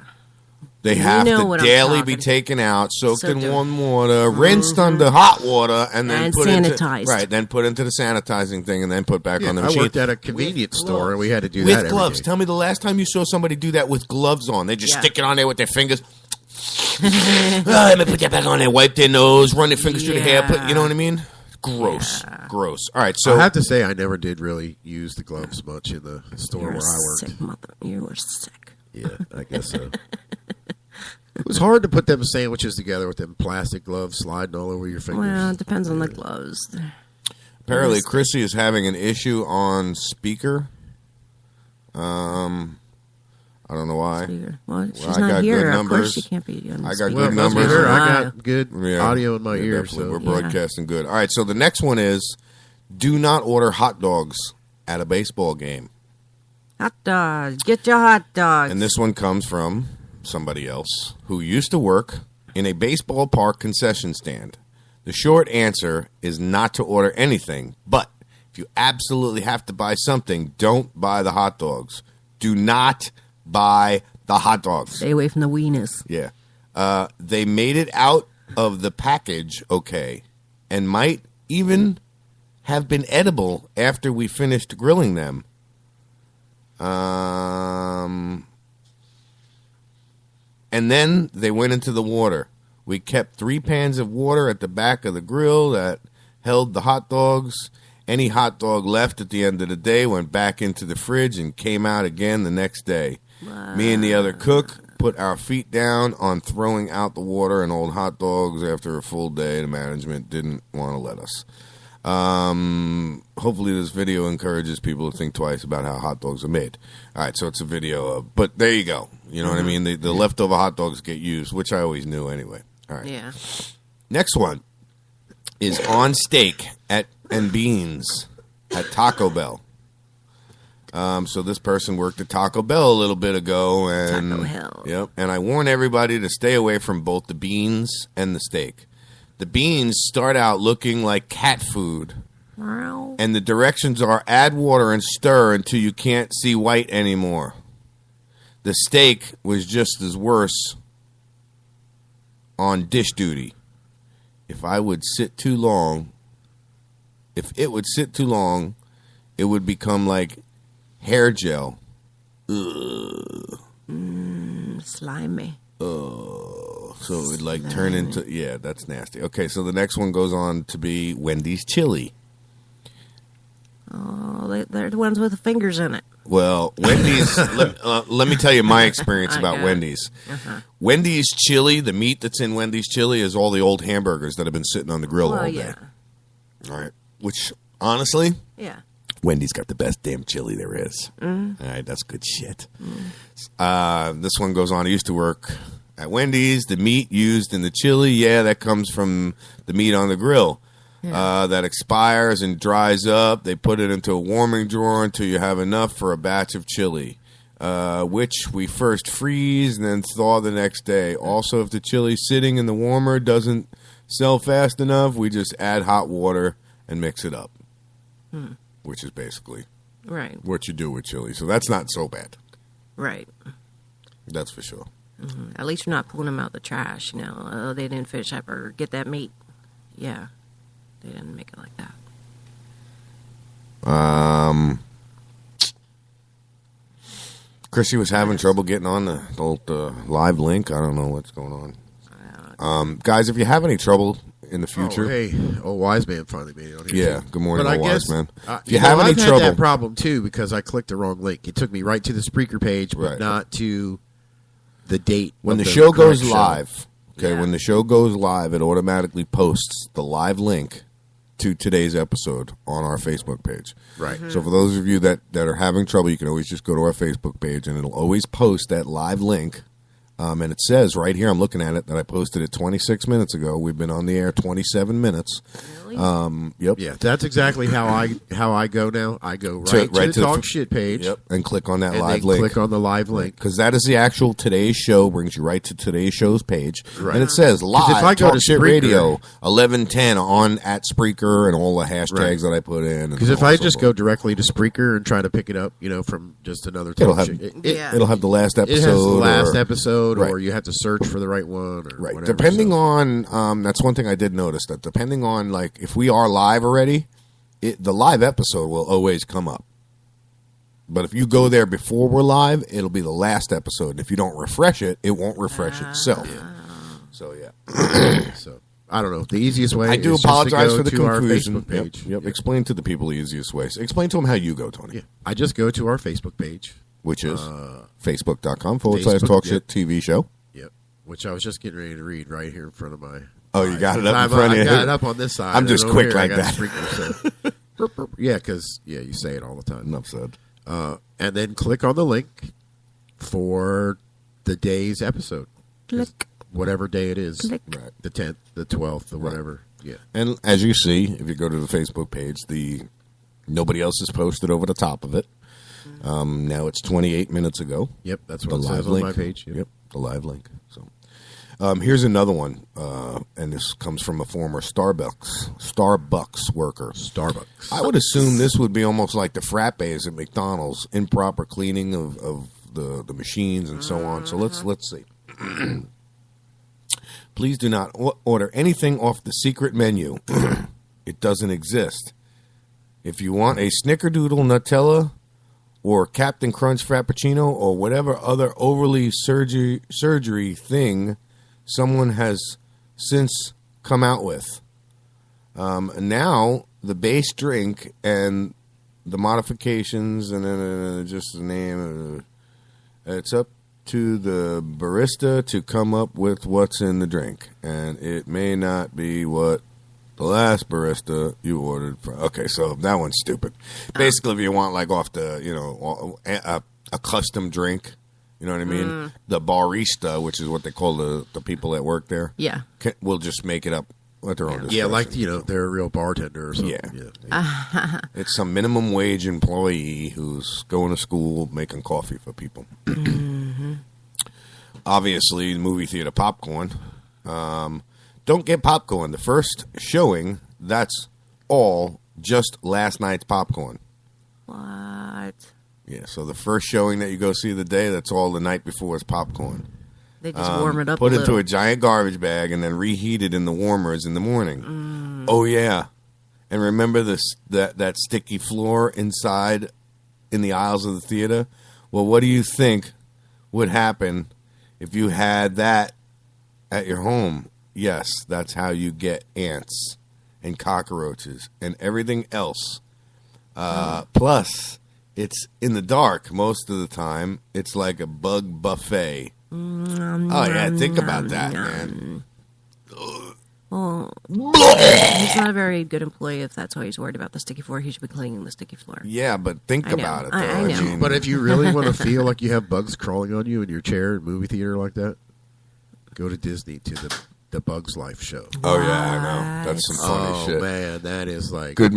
[SPEAKER 8] They have
[SPEAKER 7] know
[SPEAKER 8] to
[SPEAKER 7] what I'm
[SPEAKER 8] daily be
[SPEAKER 7] talking.
[SPEAKER 8] taken out, soaked in
[SPEAKER 7] Soaked in-
[SPEAKER 8] warm water, rinsed under hot water, and then
[SPEAKER 7] And
[SPEAKER 8] put
[SPEAKER 7] sanitized.
[SPEAKER 8] into then put into the sanitizing thing, and then put back on the
[SPEAKER 2] I
[SPEAKER 8] machine.
[SPEAKER 2] worked at a convenience store, and we had to do
[SPEAKER 8] with
[SPEAKER 2] that every
[SPEAKER 8] gloves.
[SPEAKER 2] day.
[SPEAKER 8] Tell me the last time you saw somebody do that with gloves on. They just
[SPEAKER 7] Yeah.
[SPEAKER 8] stick it on there with their fingers. Let me put that back on there. Wipe their nose, run their fingers through the hair. You know what I mean? Gross. Gross. All right, so
[SPEAKER 2] I have to say, I never did really use the gloves much in the store
[SPEAKER 7] You're
[SPEAKER 2] where I
[SPEAKER 7] a
[SPEAKER 2] worked.
[SPEAKER 7] sick mother. You were sick.
[SPEAKER 2] Yeah, I guess so. It was hard to put them sandwiches together with them plastic gloves sliding all over your fingers.
[SPEAKER 7] Well, it depends on the gloves.
[SPEAKER 8] apparently Chrissy is having an issue on Spreaker. I don't know why.
[SPEAKER 7] Well, she's
[SPEAKER 8] I
[SPEAKER 7] not
[SPEAKER 8] got
[SPEAKER 7] here.
[SPEAKER 8] good
[SPEAKER 7] Of
[SPEAKER 8] numbers.
[SPEAKER 7] course she can't be on
[SPEAKER 8] I got
[SPEAKER 7] speaker.
[SPEAKER 8] good
[SPEAKER 2] Well, must be
[SPEAKER 8] numbers.
[SPEAKER 2] her. I
[SPEAKER 7] Wow.
[SPEAKER 2] got good
[SPEAKER 8] Yeah.
[SPEAKER 2] audio in my
[SPEAKER 8] Yeah,
[SPEAKER 2] ear.
[SPEAKER 8] definitely.
[SPEAKER 2] So
[SPEAKER 8] We're broadcasting good. All right, so the next one is do not order hot dogs at a baseball game.
[SPEAKER 7] Hot dogs. Get your hot dogs.
[SPEAKER 8] And this one comes from somebody else who used to work in a baseball park concession stand. The short answer is not to order anything, but if you absolutely have to buy something, don't buy the hot dogs. Do not buy the hot dogs.
[SPEAKER 7] Stay away from the wieners.
[SPEAKER 8] Yeah. They made it out of the package okay and might even have been edible after we finished grilling them. And then they went into the water. We kept 3 pans of water at the back of the grill that held the hot dogs. Any hot dog left at the end of the day went back into the fridge and came out again the next day. Me and the other cook put our feet down on throwing out the water and old hot dogs after a full day. The management didn't want to let us. Hopefully this video encourages people to think twice about how hot dogs are made. All right, so it's a video of, but there you go. You know what I mean? The leftover hot dogs get used, which I always knew anyway. All right.
[SPEAKER 7] Yeah.
[SPEAKER 8] Next one is on steak and beans at Taco Bell. So this person worked at Taco Bell a little bit ago, and
[SPEAKER 7] Taco Hell.
[SPEAKER 8] Yep. And I warn everybody to stay away from both the beans and the steak. The beans start out looking like cat food,
[SPEAKER 7] Meow.
[SPEAKER 8] and the directions are add water and stir until you can't see white anymore. The steak was just as worse on dish duty. If it would sit too long, it would become like hair gel. Ugh.
[SPEAKER 7] Slimy.
[SPEAKER 8] So it would like turn into, yeah, that's nasty. Okay, so the next one goes on to be Wendy's chili.
[SPEAKER 7] Oh, they're the ones with the fingers in it.
[SPEAKER 8] Well, Wendy's, let me tell you my experience about
[SPEAKER 7] Okay.
[SPEAKER 8] Wendy's.
[SPEAKER 7] Uh-huh.
[SPEAKER 8] Wendy's chili, the meat that's in Wendy's chili is all the old hamburgers that have been sitting on the grill all day.
[SPEAKER 7] Yeah.
[SPEAKER 8] All right. Which, honestly,
[SPEAKER 7] Yeah.
[SPEAKER 8] Wendy's got the best damn chili there is. All right, that's good shit. This one goes on. I used to work at Wendy's. The meat used in the chili, that comes from the meat on the grill. That expires and dries up. They put it into a warming drawer until you have enough for a batch of chili, which we first freeze and then thaw the next day. Also, if the chili sitting in the warmer doesn't sell fast enough, we just add hot water and mix it up, which is basically what you do with chili. So that's not so bad.
[SPEAKER 7] Right.
[SPEAKER 8] That's for sure.
[SPEAKER 7] Mm-hmm. At least you're not pulling them out the trash, Oh, they didn't finish up or get that meat. Yeah. They didn't make it like that.
[SPEAKER 8] Chrissy was having trouble getting on the live link. I don't know what's going on. Guys, if you have any trouble in the future.
[SPEAKER 2] Oh, hey, old wise man finally made it on here.
[SPEAKER 8] Yeah, good morning, old wise man.
[SPEAKER 2] If you have any trouble, had that problem too because I clicked the wrong link. It took me right to the Spreaker page, but not to the date
[SPEAKER 8] when the show goes live. Okay, when the show goes live, it automatically posts the live link to today's episode on our Facebook page.
[SPEAKER 2] Right.
[SPEAKER 8] So for those of you that are having trouble, you can always just go to our Facebook page, and it'll always post that live link. And it says right here, I'm looking at it, that I posted it 26 minutes ago. We've been on the air 27 minutes.
[SPEAKER 7] Really?
[SPEAKER 8] Yep.
[SPEAKER 2] Yeah, that's exactly how I go now. I go right to the Talk Shit page.
[SPEAKER 8] Yep. And click on that
[SPEAKER 2] and
[SPEAKER 8] live
[SPEAKER 2] then
[SPEAKER 8] link.
[SPEAKER 2] Click on the live link.
[SPEAKER 8] Because that is the actual today's show, brings you right to today's show's page.
[SPEAKER 2] Right.
[SPEAKER 8] And it says live
[SPEAKER 2] if I go
[SPEAKER 8] Talk
[SPEAKER 2] to
[SPEAKER 8] Shit
[SPEAKER 2] Spreaker,
[SPEAKER 8] Radio 1110 on at Spreaker and all the hashtags that I put in.
[SPEAKER 2] Because if I just go directly to Spreaker and try to pick it up, from just another Talk Shit,
[SPEAKER 8] it'll have the last episode.
[SPEAKER 2] It has the last episode, or you have to search for the right one, or whatever.
[SPEAKER 8] Depending on, that's one thing I did notice, that depending on, like, if we are live already, the live episode will always come up. But if you go there before we're live, it'll be the last episode. And if you don't refresh it, it won't refresh itself. So, yeah.
[SPEAKER 2] So, I don't know. The easiest way
[SPEAKER 8] I do
[SPEAKER 2] is
[SPEAKER 8] apologize
[SPEAKER 2] just to go
[SPEAKER 8] for the
[SPEAKER 2] to
[SPEAKER 8] confusion.
[SPEAKER 2] our Facebook page.
[SPEAKER 8] Yep. Explain to the people the easiest way. Explain to them how you go, Tony.
[SPEAKER 2] Yeah. I just go to our Facebook page.
[SPEAKER 8] Which is facebook.com/Talk Shit TV show.
[SPEAKER 2] Yep. Which I was just getting ready to read right here in front of my...
[SPEAKER 8] Oh, you got it up in front of you?
[SPEAKER 2] I got it up on this side.
[SPEAKER 8] I'm just quick like that.
[SPEAKER 2] Spreaker, so. Yeah, because you say it all the time.
[SPEAKER 8] Enough said.
[SPEAKER 2] And then click on the link for the day's episode.
[SPEAKER 7] Click.
[SPEAKER 2] Whatever day it is.
[SPEAKER 7] Click.
[SPEAKER 8] Right.
[SPEAKER 2] The 10th, the 12th, or whatever. Yeah.
[SPEAKER 8] And as you see, if you go to the Facebook page, nobody else has posted over the top of it. Now it's 28 minutes ago.
[SPEAKER 2] Yep, that's what it says on my page.
[SPEAKER 8] Yep, the live link. So here's another one, and this comes from a former Starbucks worker.
[SPEAKER 2] Starbucks.
[SPEAKER 8] I would assume this would be almost like the frappes at McDonald's, improper cleaning of the machines and so on. So let's see. Please do not order anything off the secret menu. It doesn't exist. If you want a Snickerdoodle Nutella or Captain Crunch Frappuccino or whatever other overly surgery thing someone has since come out with. Now, the base drink and the modifications and then just the name, it's up to the barista to come up with what's in the drink. And it may not be what the last barista you ordered from. Okay, so that one's stupid. Basically, if you want like off the, a custom drink, you know what I mean? The barista, which is what they call the people that work there.
[SPEAKER 7] Yeah.
[SPEAKER 8] Will just make it up at their own discretion.
[SPEAKER 2] Yeah, like, they're a real bartender or something.
[SPEAKER 8] Yeah. It's some minimum wage employee who's going to school making coffee for people. Obviously, movie theater popcorn. Don't get popcorn. The first showing, that's all just last night's popcorn.
[SPEAKER 7] What?
[SPEAKER 8] Yeah, so the first showing that you go see the day, that's all the night before's popcorn.
[SPEAKER 7] They just warm it up
[SPEAKER 8] put
[SPEAKER 7] a
[SPEAKER 8] it into
[SPEAKER 7] little.
[SPEAKER 8] a giant garbage bag and then reheat it in the warmers in the morning. Oh, yeah. And remember that sticky floor inside in the aisles of the theater? Well, what do you think would happen if you had that at your home? Yes, that's how you get ants and cockroaches and everything else. Plus, it's in the dark most of the time. It's like a bug buffet. Oh, yeah, think about that, man.
[SPEAKER 7] Well, Well, he's not a very good employee if that's why he's worried about the sticky floor. He should be cleaning the sticky floor.
[SPEAKER 8] Yeah, but think
[SPEAKER 7] I know.
[SPEAKER 8] about it, though.
[SPEAKER 7] I know.
[SPEAKER 8] mean,
[SPEAKER 2] But if you really want to feel like you have bugs crawling on you in your chair in a movie theater like that, go to Disney to the Bugs Life show.
[SPEAKER 8] oh, yeah, I know. That's some funny
[SPEAKER 2] Oh,
[SPEAKER 8] shit.
[SPEAKER 2] man, that is like...
[SPEAKER 8] Good.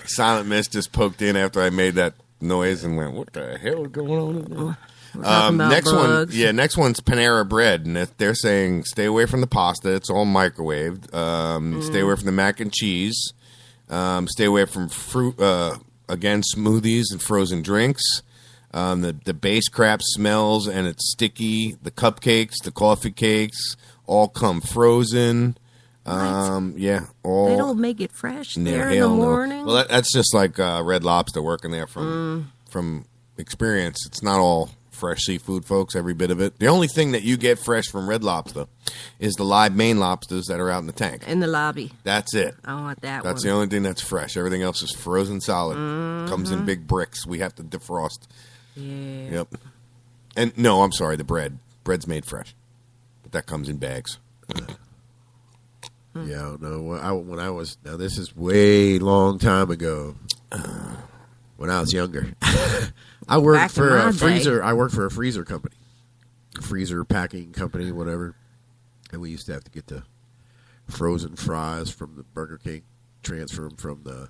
[SPEAKER 8] Silent Mist just poked in after I made that noise and went, what the hell is going on in there?
[SPEAKER 7] We're talking about
[SPEAKER 8] Next
[SPEAKER 7] bugs.
[SPEAKER 8] next one's Panera Bread, and they're saying stay away from the pasta. It's all microwaved. Stay away from the mac and cheese. Stay away from fruit. Again, smoothies and frozen drinks. The base crap smells and it's sticky. The cupcakes, the coffee cakes, all come frozen. Yeah, all.
[SPEAKER 7] They don't make it fresh
[SPEAKER 8] No,
[SPEAKER 7] there in the
[SPEAKER 8] hell no.
[SPEAKER 7] morning.
[SPEAKER 8] Well, that's just like Red Lobster working there from experience. It's not all fresh seafood, folks, every bit of it. The only thing that you get fresh from Red Lobster is the live Maine lobsters that are out in the tank.
[SPEAKER 7] In the lobby.
[SPEAKER 8] That's it.
[SPEAKER 7] I want that
[SPEAKER 8] That's
[SPEAKER 7] one.
[SPEAKER 8] the only thing that's fresh. Everything else is frozen solid. Comes in big bricks. We have to defrost.
[SPEAKER 7] Yeah.
[SPEAKER 8] Yep. And no, I'm sorry, the bread. Bread's made fresh. But that comes in bags.
[SPEAKER 2] Yeah, I don't know. When I was... Now, this is way long time ago. When I was younger. I worked
[SPEAKER 7] Back in
[SPEAKER 2] for
[SPEAKER 7] my
[SPEAKER 2] a
[SPEAKER 7] day.
[SPEAKER 2] freezer. I worked for a freezer company. Freezer packing company, whatever. And we used to have to get the frozen fries from the Burger King, transfer them from the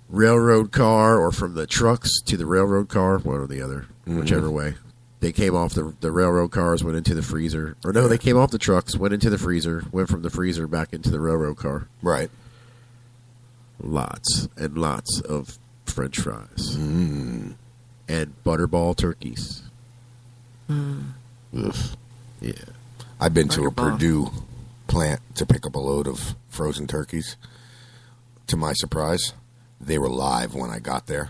[SPEAKER 2] railroad car or from the trucks to the railroad car, one or the other, whichever way. They came off the railroad cars, went into the freezer. Or no, they came off the trucks, went into the freezer, went from the freezer back into the railroad car.
[SPEAKER 8] Right.
[SPEAKER 2] Lots and lots of French fries. And butterball turkeys. Ugh. Yeah.
[SPEAKER 8] I've been to a
[SPEAKER 7] Butterball.
[SPEAKER 8] Purdue plant to pick up a load of frozen turkeys. To my surprise, they were live when I got there.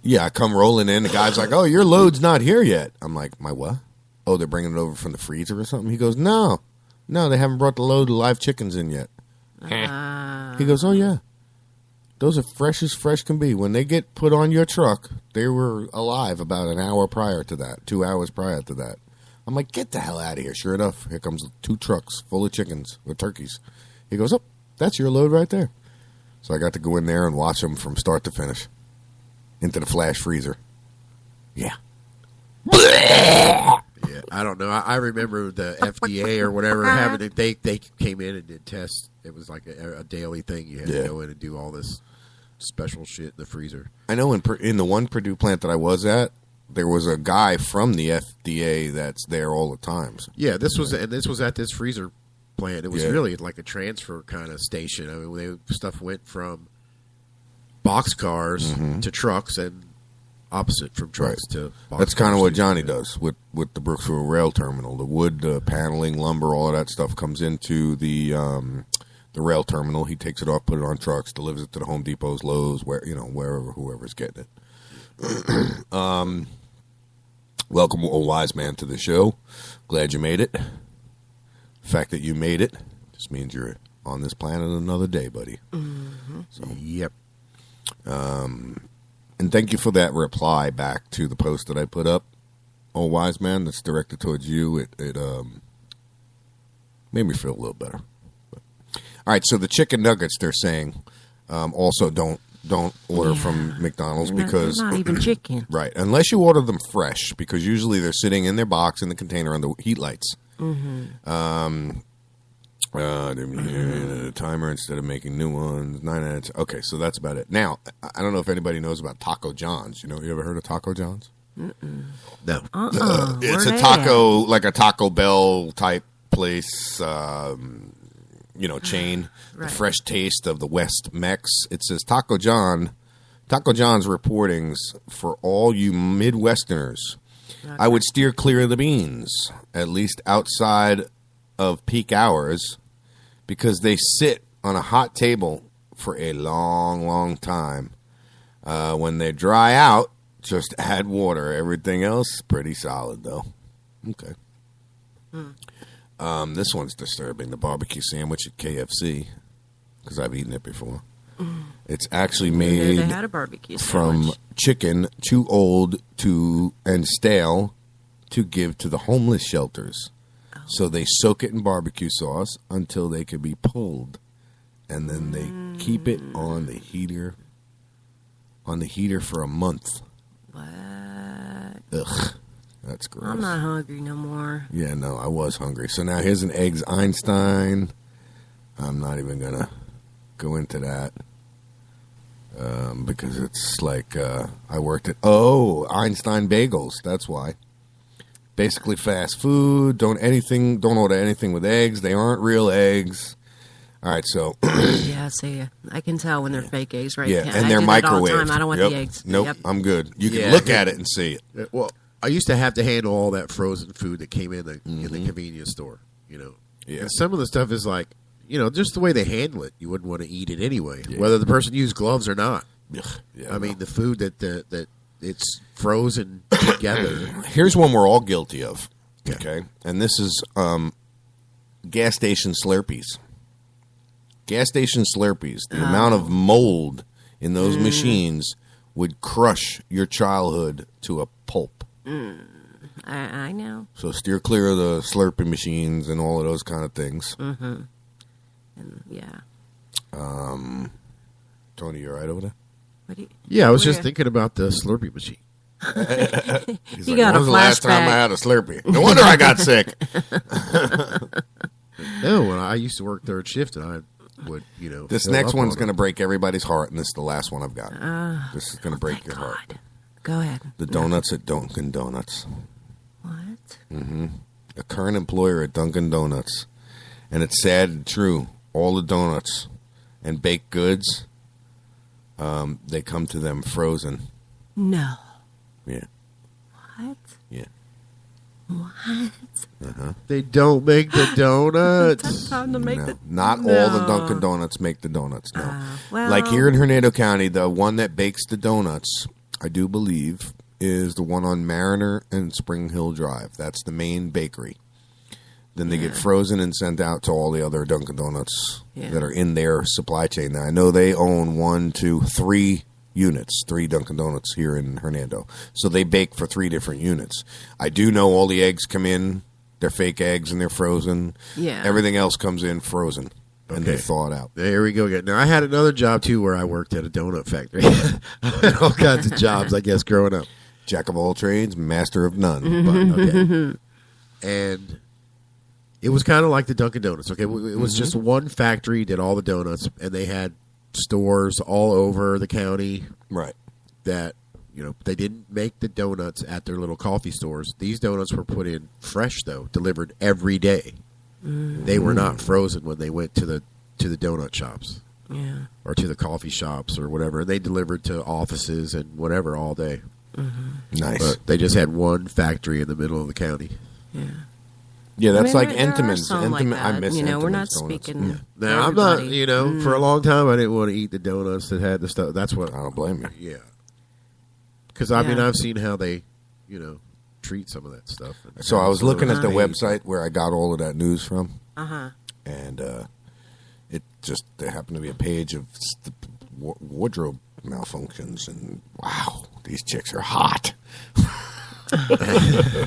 [SPEAKER 8] Yeah, I come rolling in. The guy's like, "Oh, your load's not here yet." I'm like, "My what?" "Oh, they're bringing it over from the freezer or something." He goes, "No, they haven't brought the load of live chickens in yet." He goes, "Oh yeah, those are fresh as fresh can be. When they get put on your truck, they were alive about an hour prior to that, 2 hours prior to that." I'm like, "Get the hell out of here!" Sure enough, here comes 2 trucks full of chickens with turkeys. He goes, "Oh, that's your load right there." So I got to go in there and watch them from start to finish into the flash freezer. Yeah.
[SPEAKER 2] Yeah, I don't know. I remember the FDA or whatever having it. They came in and did tests. It was like a daily thing. You had to go in and do all this special shit in the freezer.
[SPEAKER 8] I know in the one Purdue plant that I was at, there was a guy from the FDA that's there all the time. So,
[SPEAKER 2] Yeah, this was at this freezer plant. It was really like a transfer kind of station. I mean, stuff went from box cars to trucks and opposite from trucks to box
[SPEAKER 8] that's kind of
[SPEAKER 2] cars.
[SPEAKER 8] what Johnny does with the Brooksville Rail Terminal. The wood, paneling, lumber, all of that stuff comes into the rail terminal. He takes it off, put it on trucks, delivers it to the Home Depots, Lowe's, wherever whoever's getting it. Welcome, old wise man, to the show. Glad you made it. The fact that you made it just means you're on this planet another day, buddy. So,
[SPEAKER 2] Yep.
[SPEAKER 8] and thank you for that reply back to the post that I put up, old wise man. That's directed towards you. It made me feel a little better. But, all right, so the chicken nuggets, they're saying, also don't order from McDonald's because
[SPEAKER 7] They're not even chicken.
[SPEAKER 8] right, unless you order them fresh, because usually they're sitting in their box in the container under heat lights. The timer instead of making new ones. 9 minutes. Okay, so that's about it. Now, I don't know if anybody knows about Taco John's. You ever heard of Taco John's?
[SPEAKER 2] No.
[SPEAKER 8] It's a taco, like a Taco Bell type place, chain. The fresh taste of the West Mex. It says Taco John's reportings for all you Midwesterners. Okay. I would steer clear of the beans, at least outside of peak hours, because they sit on a hot table for a long, long time. When they dry out, just add water. Everything else, pretty solid, though. Okay. This one's disturbing. The barbecue sandwich at KFC, because I've eaten it before. It's actually made
[SPEAKER 7] They had a barbecue
[SPEAKER 8] from
[SPEAKER 7] sandwich.
[SPEAKER 8] chicken too old and stale to give to the homeless shelters. So they soak it in barbecue sauce until they can be pulled, and then they keep it on the heater for a month.
[SPEAKER 7] What?
[SPEAKER 8] Ugh, that's gross.
[SPEAKER 7] I'm not hungry no more.
[SPEAKER 8] Yeah, no, I was hungry. So now here's an eggs Einstein. I'm not even gonna go into that because it's like I worked at Einstein Bagels. That's why. Basically fast food. Don't order anything with eggs. They aren't real eggs. All right, so
[SPEAKER 7] Yeah, see, I can tell when they're fake eggs, right?
[SPEAKER 8] yeah,
[SPEAKER 7] I
[SPEAKER 8] and they're
[SPEAKER 7] do that all the
[SPEAKER 8] microwaved.
[SPEAKER 7] time. I don't want
[SPEAKER 8] Yep.
[SPEAKER 7] the eggs.
[SPEAKER 8] Nope,
[SPEAKER 7] Yep.
[SPEAKER 8] I'm good. You can
[SPEAKER 2] Yeah.
[SPEAKER 8] look at it and see it.
[SPEAKER 2] Well, I used to have to handle all that frozen food that came in the convenience store.
[SPEAKER 8] Yeah.
[SPEAKER 2] And some of the stuff is like, just the way they handle it. You wouldn't want to eat it anyway, whether the person used gloves or not.
[SPEAKER 8] Yeah,
[SPEAKER 2] I mean, the food that it's frozen together.
[SPEAKER 8] Here's one we're all guilty of. Okay, and this is gas station Slurpees. Gas station Slurpees. The amount of mold in those machines would crush your childhood to a pulp.
[SPEAKER 7] I know.
[SPEAKER 8] So steer clear of the Slurpee machines and all of those kind of things.
[SPEAKER 7] Mm-hmm. And, yeah.
[SPEAKER 8] Tony, you all right over there?
[SPEAKER 7] What do you,
[SPEAKER 2] Yeah, I was just
[SPEAKER 7] where-
[SPEAKER 2] thinking about the Slurpee machine.
[SPEAKER 8] He's
[SPEAKER 7] You
[SPEAKER 8] like,
[SPEAKER 7] got
[SPEAKER 8] when
[SPEAKER 7] a
[SPEAKER 8] was the last time I
[SPEAKER 7] flashback.
[SPEAKER 8] had a Slurpee? No wonder I got sick.
[SPEAKER 2] No, when I used to work third shift, and I would,
[SPEAKER 8] This
[SPEAKER 2] fill
[SPEAKER 8] next
[SPEAKER 2] up
[SPEAKER 8] one's
[SPEAKER 2] on
[SPEAKER 8] going to
[SPEAKER 2] it.
[SPEAKER 8] break everybody's heart, and this is the last one I've got. This is going to break your heart.
[SPEAKER 7] God. Go ahead.
[SPEAKER 8] The donuts at Dunkin' Donuts.
[SPEAKER 7] What?
[SPEAKER 8] A current employer at Dunkin' Donuts, and it's sad and true. All the donuts and baked goods, they come to them frozen.
[SPEAKER 7] No.
[SPEAKER 8] Yeah,
[SPEAKER 7] What?
[SPEAKER 8] yeah.
[SPEAKER 7] What?
[SPEAKER 2] They don't make the donuts.
[SPEAKER 7] Time to make
[SPEAKER 8] No,
[SPEAKER 7] the...
[SPEAKER 8] not all the Dunkin' Donuts make the donuts. No,
[SPEAKER 7] well-
[SPEAKER 8] like here in Hernando County, the one that bakes the donuts, I do believe, is the one on Mariner and Spring Hill Drive. That's the main bakery. Then they get frozen and sent out to all the other Dunkin' Donuts that are in their supply chain. Now, I know they own 1, 2, 3 units, 3 Dunkin' Donuts here in Hernando. So they bake for 3 different units. I do know all the eggs come in. They're fake eggs and they're frozen.
[SPEAKER 7] Yeah.
[SPEAKER 8] Everything else comes in frozen. And they
[SPEAKER 2] Okay.
[SPEAKER 8] thaw it out.
[SPEAKER 2] There we go again. Now, I had another job, too, where I worked at a donut factory. I had all kinds of jobs, I guess, growing up.
[SPEAKER 8] Jack of all trades, master of none.
[SPEAKER 2] But, okay. And it was kind of like the Dunkin' Donuts. Okay, it was just one factory did all the donuts, and they had stores all over the county
[SPEAKER 8] Right.
[SPEAKER 2] that they didn't make the donuts at their little coffee stores. These donuts were put in fresh, though, delivered every day. They were not frozen when they went to the donut shops.
[SPEAKER 7] Yeah.
[SPEAKER 2] Or to the coffee shops or whatever. And they delivered to offices and whatever all day.
[SPEAKER 8] Nice.
[SPEAKER 2] But they just had one factory in the middle of the county.
[SPEAKER 7] Yeah.
[SPEAKER 8] Yeah, that's
[SPEAKER 7] I mean,
[SPEAKER 8] like
[SPEAKER 7] there are
[SPEAKER 8] Entenmann's.
[SPEAKER 7] some like
[SPEAKER 8] I
[SPEAKER 7] that.
[SPEAKER 8] miss
[SPEAKER 7] we're not
[SPEAKER 8] Entenmann's donuts.
[SPEAKER 7] speaking. for
[SPEAKER 2] Now, I'm not,
[SPEAKER 7] everybody.
[SPEAKER 2] for a long time, I didn't want to eat the donuts that had the stuff. That's what.
[SPEAKER 8] I don't blame you.
[SPEAKER 2] Yeah. Because, I mean,
[SPEAKER 7] Yeah.
[SPEAKER 2] I've seen how they, treat some of that stuff.
[SPEAKER 8] So I was looking at the
[SPEAKER 2] Hey,
[SPEAKER 8] website where I got all of that news from,
[SPEAKER 7] Uh-huh.
[SPEAKER 8] and there happened to be a page of wardrobe malfunctions, and wow, these chicks are hot.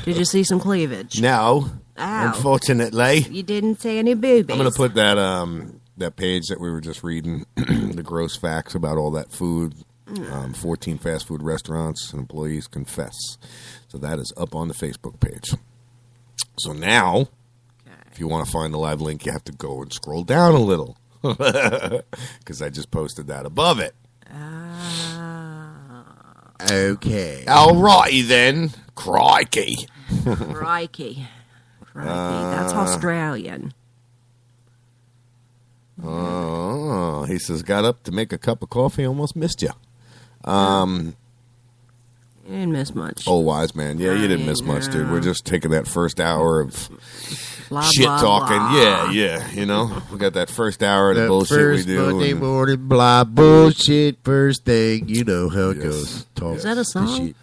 [SPEAKER 7] Did you see some cleavage?
[SPEAKER 8] No,
[SPEAKER 7] Ow.
[SPEAKER 8] unfortunately,
[SPEAKER 7] You didn't say any boobies.
[SPEAKER 8] I'm going to put that page that we were just reading, the gross facts about all that food. 14 fast food restaurants and employees confess. So that is up on the Facebook page. So now, if you want to find the live link, you have to go and scroll down a little. Because I just posted that above it.
[SPEAKER 2] Okay.
[SPEAKER 8] All righty then. Crikey.
[SPEAKER 7] Crikey. That's Australian.
[SPEAKER 8] Oh, he says, got up to make a cup of coffee, almost missed you.
[SPEAKER 7] You didn't miss much.
[SPEAKER 8] Oh, wise man. Yeah, you didn't miss much, dude. We're just taking that first hour of
[SPEAKER 7] Blah,
[SPEAKER 8] shit
[SPEAKER 7] blah,
[SPEAKER 8] talking.
[SPEAKER 7] blah.
[SPEAKER 8] Yeah. We got that first hour of the
[SPEAKER 2] That
[SPEAKER 8] bullshit
[SPEAKER 2] first
[SPEAKER 8] we do.
[SPEAKER 2] Monday
[SPEAKER 8] and-
[SPEAKER 2] morning, blah, bullshit, first thing. You know how it
[SPEAKER 8] Yes.
[SPEAKER 2] goes. Talk
[SPEAKER 7] Is that a
[SPEAKER 2] the
[SPEAKER 7] song?
[SPEAKER 2] shit.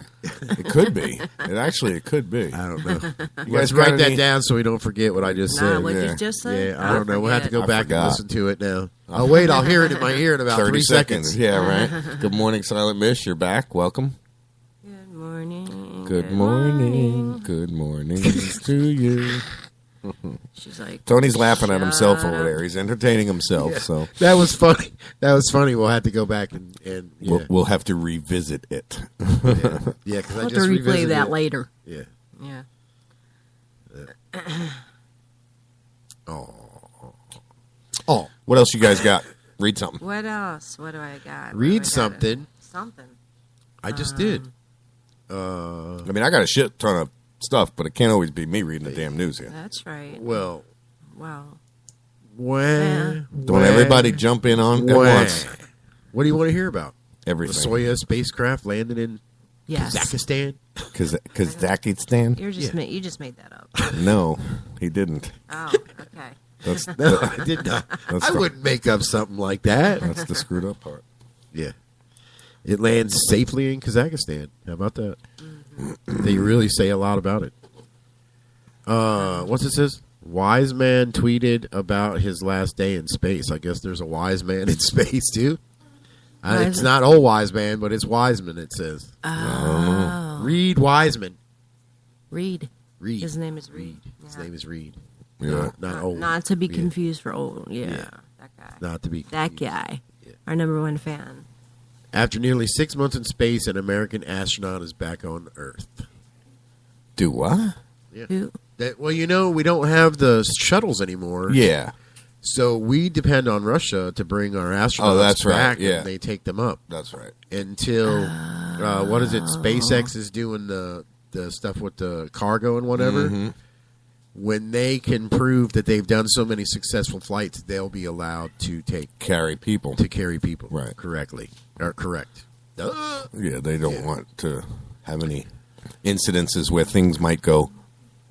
[SPEAKER 8] It could be. It could be.
[SPEAKER 2] I don't know.
[SPEAKER 8] You
[SPEAKER 2] Let's
[SPEAKER 8] guys got
[SPEAKER 2] write that
[SPEAKER 8] any-
[SPEAKER 2] down so we don't forget what I just
[SPEAKER 7] Nah,
[SPEAKER 2] said.
[SPEAKER 7] what
[SPEAKER 8] Yeah.
[SPEAKER 7] you just said?
[SPEAKER 2] Yeah, I don't know. We'll have to go
[SPEAKER 8] I
[SPEAKER 2] back
[SPEAKER 8] forgot.
[SPEAKER 2] and listen to it now. Oh, wait, I'll hear it in my ear in about
[SPEAKER 8] 30
[SPEAKER 2] 3 seconds.
[SPEAKER 8] Yeah, right. Good morning, Silent Miss. You're back. Welcome.
[SPEAKER 7] Good morning.
[SPEAKER 8] Good morning. Good morning to you.
[SPEAKER 7] She's like,
[SPEAKER 8] Tony's laughing at himself
[SPEAKER 7] "Shut
[SPEAKER 8] over
[SPEAKER 7] up."
[SPEAKER 8] there. He's entertaining himself. So
[SPEAKER 2] That was funny. That was funny. We'll have to go back and yeah.
[SPEAKER 8] we'll have to revisit it.
[SPEAKER 2] Yeah, because I
[SPEAKER 7] I'll have to
[SPEAKER 2] just
[SPEAKER 7] replay
[SPEAKER 2] revisited
[SPEAKER 7] that
[SPEAKER 2] it.
[SPEAKER 7] later.
[SPEAKER 2] Yeah.
[SPEAKER 7] Yeah.
[SPEAKER 8] Oh, what else you guys got? Read something.
[SPEAKER 7] What else? What do I got?
[SPEAKER 2] Read
[SPEAKER 7] What do I got?
[SPEAKER 2] something.
[SPEAKER 7] Something.
[SPEAKER 2] I just did.
[SPEAKER 8] I mean, I got a shit ton of stuff, but it can't always be me reading the damn news here.
[SPEAKER 7] That's right.
[SPEAKER 2] Well,
[SPEAKER 7] Wow.
[SPEAKER 8] Don't everybody jump in on at once.
[SPEAKER 2] What do you want to hear about? The
[SPEAKER 8] Everything.
[SPEAKER 2] Soyuz spacecraft landed in
[SPEAKER 7] Yes.
[SPEAKER 2] Kazakhstan.
[SPEAKER 8] Kazakhstan?
[SPEAKER 7] You just made that up.
[SPEAKER 8] No, he didn't.
[SPEAKER 7] Oh, okay.
[SPEAKER 8] That's
[SPEAKER 2] No, I did not.
[SPEAKER 8] That's
[SPEAKER 2] I
[SPEAKER 8] the-
[SPEAKER 2] wouldn't make up something like that.
[SPEAKER 8] That's the screwed up part.
[SPEAKER 2] Yeah. It lands safely in Kazakhstan. How about that? They really say a lot about it. What's it says? Wise man tweeted about his last day in space. I guess there's a wise man in space too. It's not old wise man, but it's Wiseman. It says.
[SPEAKER 7] Oh.
[SPEAKER 2] Reed Wiseman.
[SPEAKER 7] Reed.
[SPEAKER 2] Reed.
[SPEAKER 7] His name is Reed.
[SPEAKER 2] His
[SPEAKER 7] Yeah.
[SPEAKER 2] name is Reed.
[SPEAKER 8] Yeah.
[SPEAKER 2] Not old.
[SPEAKER 7] Not to be
[SPEAKER 2] Yeah.
[SPEAKER 7] confused for old. Yeah.
[SPEAKER 2] Yeah.
[SPEAKER 7] That guy.
[SPEAKER 2] Not to be
[SPEAKER 7] That
[SPEAKER 2] confused.
[SPEAKER 7] guy.
[SPEAKER 2] Yeah.
[SPEAKER 7] Our number one fan.
[SPEAKER 2] After nearly 6 months in space, an American astronaut is back on Earth.
[SPEAKER 8] Do what?
[SPEAKER 7] Who?
[SPEAKER 2] Well, we don't have the shuttles anymore.
[SPEAKER 8] Yeah.
[SPEAKER 2] So we depend on Russia to bring our astronauts
[SPEAKER 8] Oh, that's right,
[SPEAKER 2] back,
[SPEAKER 8] yeah.
[SPEAKER 2] and they take them up
[SPEAKER 8] That's right.
[SPEAKER 2] until what is it? SpaceX is doing the stuff with the cargo and whatever.
[SPEAKER 8] Mm-hmm.
[SPEAKER 2] When they can prove that they've done so many successful flights, they'll be allowed to
[SPEAKER 8] Carry people.
[SPEAKER 2] carry people
[SPEAKER 8] Right.
[SPEAKER 2] correctly or correct.
[SPEAKER 8] Yeah, they don't want to have any incidences where things might go